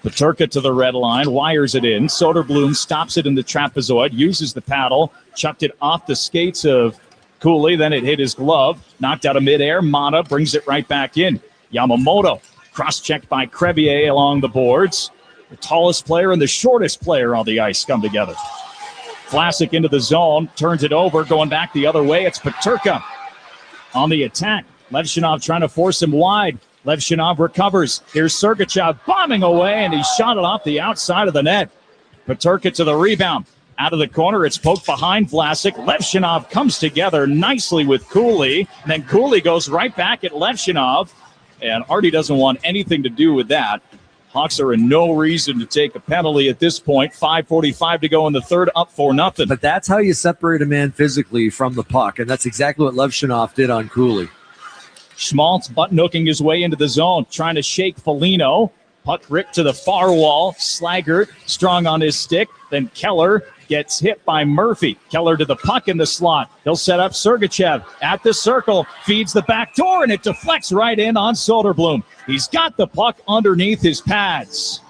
Peterka to the red line, wires it in. Soderblom stops it in the trapezoid, uses the paddle, chucked it off the skates of Cooley, then it hit his glove, knocked out of midair. Mata brings it right back in. Yamamoto cross-checked by Crevier along the boards. The tallest player and the shortest player on the ice come together. Vlasic into the zone, turns it over, going back the other way. It's Peterka on the attack. Levshinov trying to force him wide. Levshinov recovers. Here's Sergachev bombing away, and he shot it off the outside of the net. Peterka to the rebound. Out of the corner, it's poked behind Vlasic. Levshinov comes together nicely with Cooley. And then Cooley goes right back at Levshinov. And Artie doesn't want anything to do with that. Hawks are in no reason to take a penalty at this point. 5:45 to go in the third, up 4-0. But that's how you separate a man physically from the puck, and that's exactly what Levshinov did on Cooley. Schmaltz button-hooking his way into the zone, trying to shake Foligno. Puck ripped to the far wall. Slaggert strong on his stick. Then Keller gets hit by Murphy. Keller to the puck in the slot. He'll set up Sergachev at the circle. Feeds the back door, and it deflects right in on Soderblom. He's got the puck underneath his pads.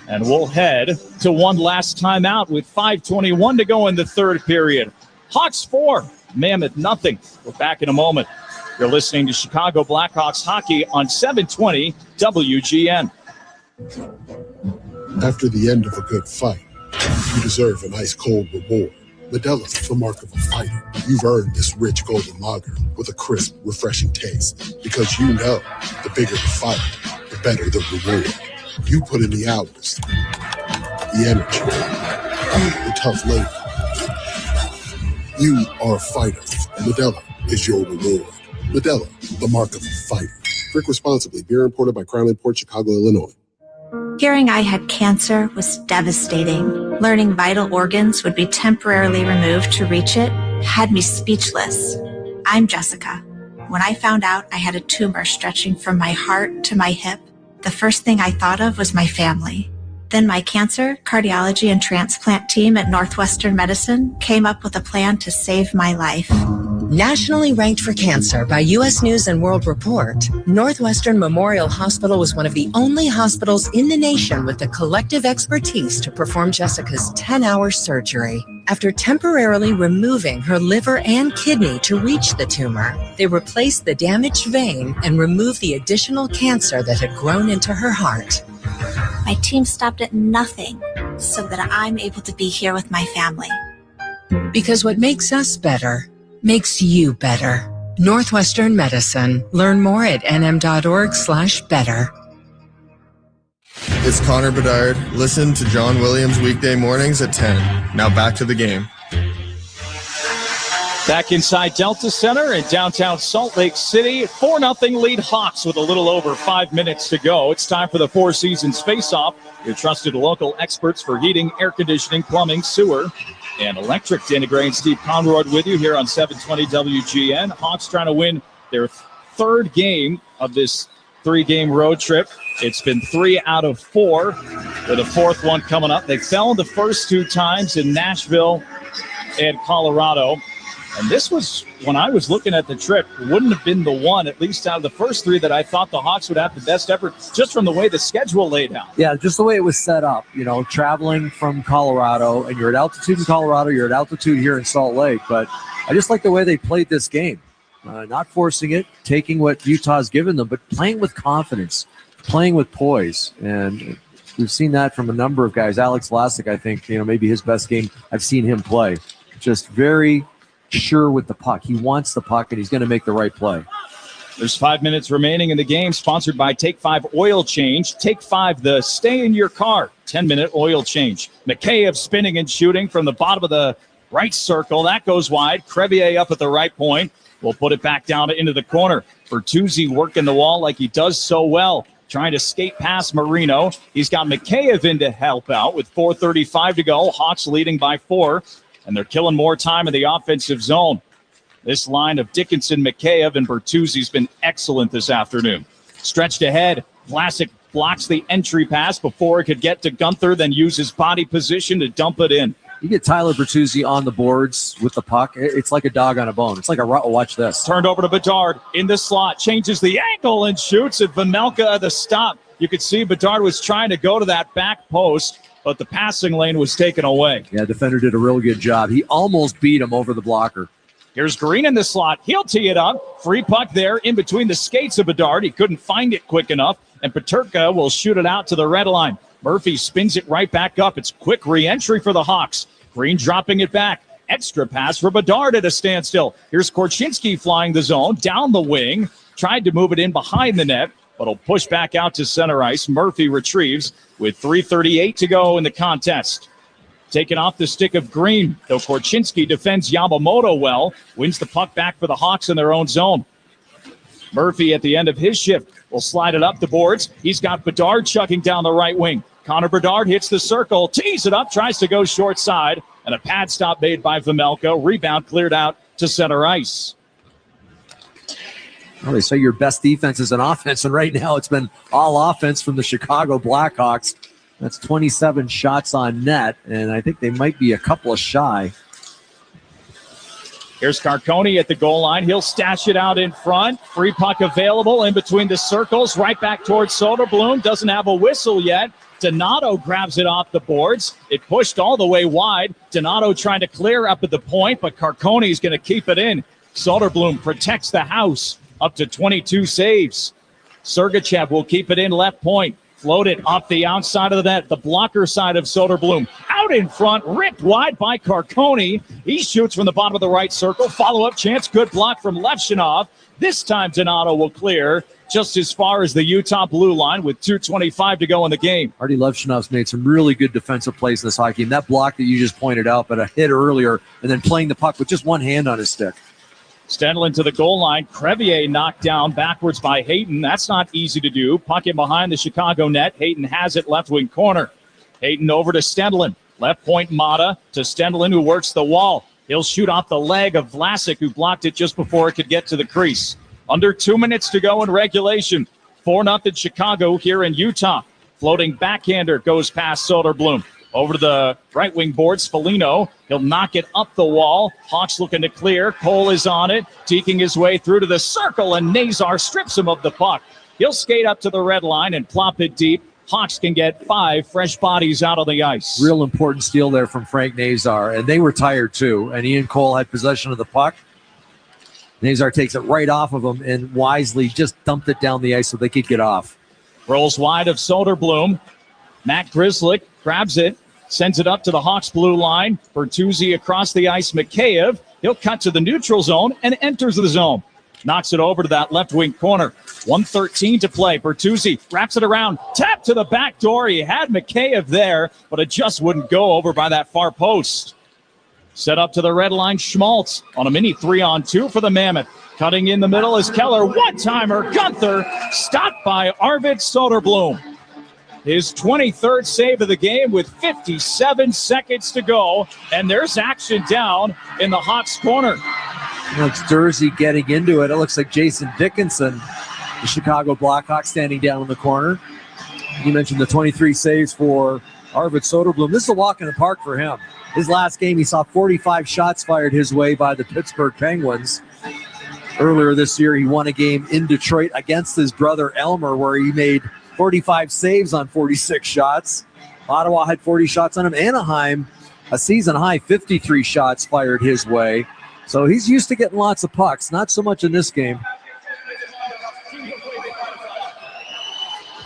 And we'll head to one last timeout with 5:21 to go in the third period. Hawks 4, Mammoth nothing. We're back in a moment. You're listening to Chicago Blackhawks hockey on 720 WGN. After the end of a good fight, you deserve an ice-cold reward. Modelo's the mark of a fighter. You've earned this rich golden lager with a crisp, refreshing taste. Because you know, the bigger the fight, the better the reward. You put in the hours, the energy, the tough labor. You are a fighter, and Modelo is your reward. Modelo, the mark of a fighter. Drink responsibly. Beer imported by Crown Imports, Chicago, Illinois. Hearing I had cancer was devastating. Learning vital organs would be temporarily removed to reach it had me speechless. I'm Jessica. When I found out I had a tumor stretching from my heart to my hip, the first thing I thought of was my family. Then my cancer, cardiology, and transplant team at Northwestern Medicine came up with a plan to save my life. Nationally ranked for cancer by U.S. News and World Report, Northwestern Memorial Hospital was one of the only hospitals in the nation with the collective expertise to perform Jessica's 10-hour surgery. After temporarily removing her liver and kidney to reach the tumor, they replaced the damaged vein and removed the additional cancer that had grown into her heart. My team stopped at nothing so that I'm able to be here with my family. Because what makes us better makes you better. Northwestern Medicine. Learn more at nm.org/better. It's Connor Bedard. Listen to John Williams weekday mornings at 10. Now back to the game. Back inside Delta Center in downtown Salt Lake City, 4-0 lead Hawks with a little over 5 minutes to go. It's time for the Four Seasons Face-Off. Your trusted local experts for heating, air conditioning, plumbing, sewer, and electric. Dana Gray and Steve Conrod with you here on 720 WGN. Hawks trying to win their third game of this 3-game road trip. It's been 3 out of 4 with a fourth one coming up. They fell the first 2 times in Nashville and Colorado. And this was, when I was looking at the trip, wouldn't have been the one, at least out of the first 3, that I thought the Hawks would have the best effort, just from the way the schedule laid out. Yeah, just the way it was set up, traveling from Colorado, and you're at altitude in Colorado, you're at altitude here in Salt Lake. But I just like the way they played this game. Not forcing it, taking what Utah's given them, but playing with confidence, playing with poise. And we've seen that from a number of guys. Alex Vlasic, I think, maybe his best game I've seen him play. Just very sure with the puck. He wants the puck, and he's going to make the right play. There's 5 minutes remaining in the game, sponsored by Take 5 Oil Change. Take 5, the stay in your car 10-minute oil change. Mikheyev spinning and shooting from the bottom of the right circle. That goes wide. Crevier up at the right point. We'll put it back down into the corner. Bertuzzi working the wall like he does so well, trying to skate past Marino. He's got Mikheyev in to help out with 4:35 to go. Hawks leading by 4. And they're killing more time in the offensive zone. This line of Dickinson, Mikheyev, and Bertuzzi's been excellent this afternoon. Stretched ahead, Vlasic blocks the entry pass before it could get to Gunther, then uses body position to dump it in. You get Tyler Bertuzzi on the boards with the puck, it's like a dog on a bone. It's like watch this. Turned over to Bedard in the slot, changes the angle and shoots at Vejmelka at the stop. You could see Bedard was trying to go to that back post, but the passing lane was taken away. Yeah, defender did a real good job. He almost beat him over the blocker. Here's Green in the slot. He'll tee it up. Free puck there in between the skates of Bedard. He couldn't find it quick enough, and Peterka will shoot it out to the red line. Murphy spins it right back up. It's quick re-entry for the Hawks. Green dropping it back. Extra pass for Bedard at a standstill. Here's Korchinski flying the zone, down the wing. Tried to move it in behind the net, but he'll push back out to center ice. Murphy retrieves with 3:38 to go in the contest. Taken off the stick of Green, though Korchinski defends Yamamoto well. Wins the puck back for the Hawks in their own zone. Murphy at the end of his shift will slide it up the boards. He's got Bedard chugging down the right wing. Connor Bedard hits the circle, tees it up, tries to go short side, and a pad stop made by Vejmelka. Rebound cleared out to center ice. Well, they say your best defense is an offense, and right now it's been all offense from the Chicago Blackhawks. That's 27 shots on net, and I think they might be a couple of shy. Here's Carcone at the goal line. He'll stash it out in front. Free puck available in between the circles, right back towards Soderblom. Doesn't have a whistle yet. Donato grabs it off the boards. It pushed all the way wide. Donato trying to clear up at the point, but Carcone is going to keep it in. Soderblom protects the house. Up to 22 saves. Sergachev will keep it in left point. Floated off the outside of the net. The blocker side of Soderblom. Out in front, ripped wide by Carcone. He shoots from the bottom of the right circle. Follow-up chance. Good block from Levshinov. This time Donato will clear just as far as the Utah blue line with 2:25 to go in the game. Artie Levshinov's made some really good defensive plays in this hockey game. That block that you just pointed out, but a hit earlier, and then playing the puck with just one hand on his stick. Stendelin to the goal line. Crevier knocked down backwards by Hayton. That's not easy to do. Puck in behind the Chicago net. Hayton has it left wing corner. Hayton over to Stendelin. Left point Mata to Stendelin, who works the wall. He'll shoot off the leg of Vlasic, who blocked it just before it could get to the crease. Under 2 minutes to go in regulation. 4-0 Chicago here in Utah. Floating backhander goes past Soderblom. Over to the right wing boards, Foligno. He'll knock it up the wall. Hawks looking to clear. Cole is on it, deking his way through to the circle, and Nazar strips him of the puck. He'll skate up to the red line and plop it deep. Hawks can get 5 fresh bodies out on the ice. Real important steal there from Frank Nazar, and they were tired too, and Ian Cole had possession of the puck. Nazar takes it right off of him and wisely just dumped it down the ice so they could get off. Rolls wide of Soderblom. Matt Grzelcyk grabs it, sends it up to the Hawks blue line. Bertuzzi across the ice. Mikheyev. He'll cut to the neutral zone and enters the zone. Knocks it over to that left wing corner. 1:13 to play. Bertuzzi wraps it around. Tap to the back door. He had Mikheyev there, but it just wouldn't go over by that far post. Set up to the red line. Schmaltz on a mini 3-on-2 for the Mammoth. Cutting in the middle is Keller. One-timer. Gunther stopped by Arvid Soderblom. His 23rd save of the game with 57 seconds to go. And there's action down in the Hawks corner. It's Dursey getting into it. It looks like Jason Dickinson, the Chicago Blackhawks, standing down in the corner. You mentioned the 23 saves for Arvid Soderblom. This is a walk in the park for him. His last game, he saw 45 shots fired his way by the Pittsburgh Penguins. Earlier this year, he won a game in Detroit against his brother Elmer, where he made 45 saves on 46 shots. Ottawa had 40 shots on him. Anaheim, a season-high 53 shots fired his way. So he's used to getting lots of pucks. Not so much in this game.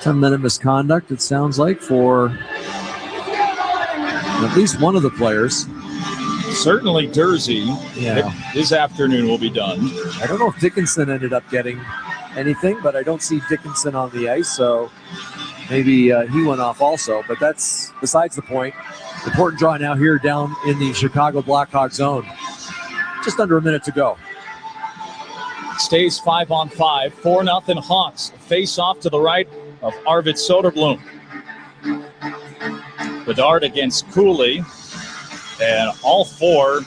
10-minute misconduct, it sounds like, for at least one of the players. Certainly Dursey. Yeah. His afternoon will be done. I don't know if Dickinson ended up getting anything, but I don't see Dickinson on the ice, so maybe he went off also. But that's besides the point. Important draw now here down in the Chicago Blackhawks zone. Just under a minute to go. Stays 5-on-5. 4-0 Hawks. Face off to the right of Arvid Soderblom. Bedard against Cooley. And all 4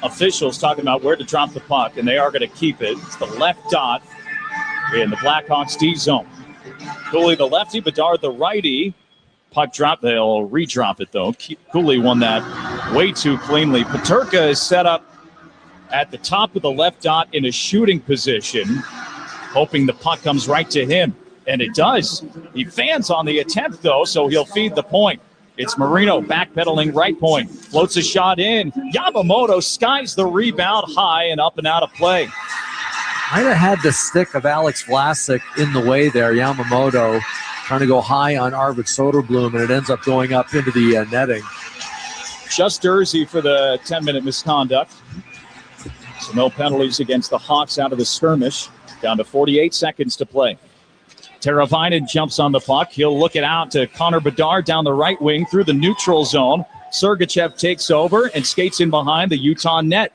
officials talking about where to drop the puck, and they are going to keep it. It's the left dot in the Blackhawks D zone. Cooley the lefty, Bedard the righty. Puck drop. They'll redrop it, though. Cooley won that way too cleanly. Peterka is set up at the top of the left dot in a shooting position, hoping the puck comes right to him. And it does. He fans on the attempt, though, so he'll feed the point. It's Marino backpedaling right point. Floats a shot in. Yamamoto skies the rebound high and up and out of play. Might have had the stick of Alex Vlasic in the way there. Yamamoto trying to go high on Arvid Soderblom, and it ends up going up into the netting. Just Dursey for the 10-minute misconduct. So no penalties against the Hawks out of the skirmish. Down to 48 seconds to play. Teravainen jumps on the puck. He'll look it out to Connor Bedard down the right wing through the neutral zone. Sergachev takes over and skates in behind the Utah net.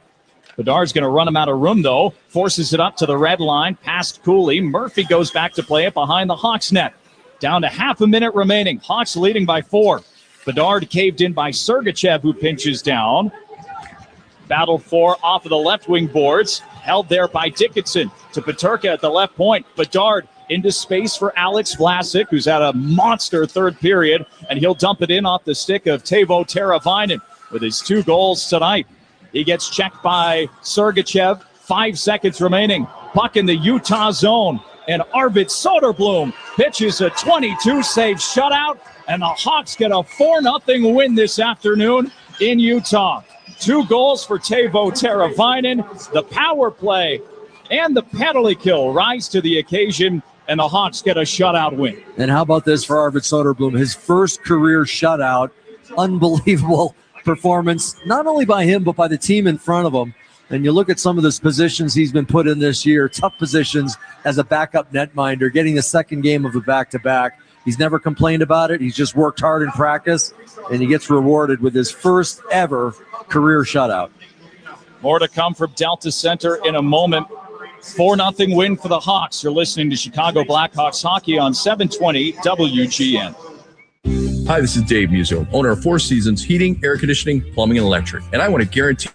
Bedard's going to run him out of room, though. Forces it up to the red line, past Cooley. Murphy goes back to play it behind the Hawks net. Down to half a minute remaining. Hawks leading by 4. Bedard caved in by Sergachev, who pinches down. Battle for off of the left wing boards. Held there by Dickinson to Peterka at the left point. Bedard into space for Alex Vlasic, who's had a monster third period, and he'll dump it in off the stick of Teuvo Teravainen with his 2 goals tonight. He gets checked by Sergachev. 5 seconds remaining. Puck in the Utah zone, and Arvid Soderblom pitches a 22-save shutout, and the Hawks get a 4-0 win this afternoon in Utah. 2 goals for Teuvo Teravainen. The power play and the penalty kill rise to the occasion, and the Hawks get a shutout win. And how about this for Arvid Soderblom? His first career shutout. Unbelievable performance, not only by him, but by the team in front of him. And you look at some of the positions he's been put in this year, tough positions as a backup netminder, getting the second game of a back-to-back. He's never complained about it. He's just worked hard in practice, and he gets rewarded with his first ever career shutout. More to come from Delta Center in a moment. 4-0 win for the Hawks. You're listening to Chicago Blackhawks hockey on 720 WGN. Hi, this is Dave Musso, owner of 4 Seasons Heating, Air Conditioning, Plumbing, and Electric. And I want to guarantee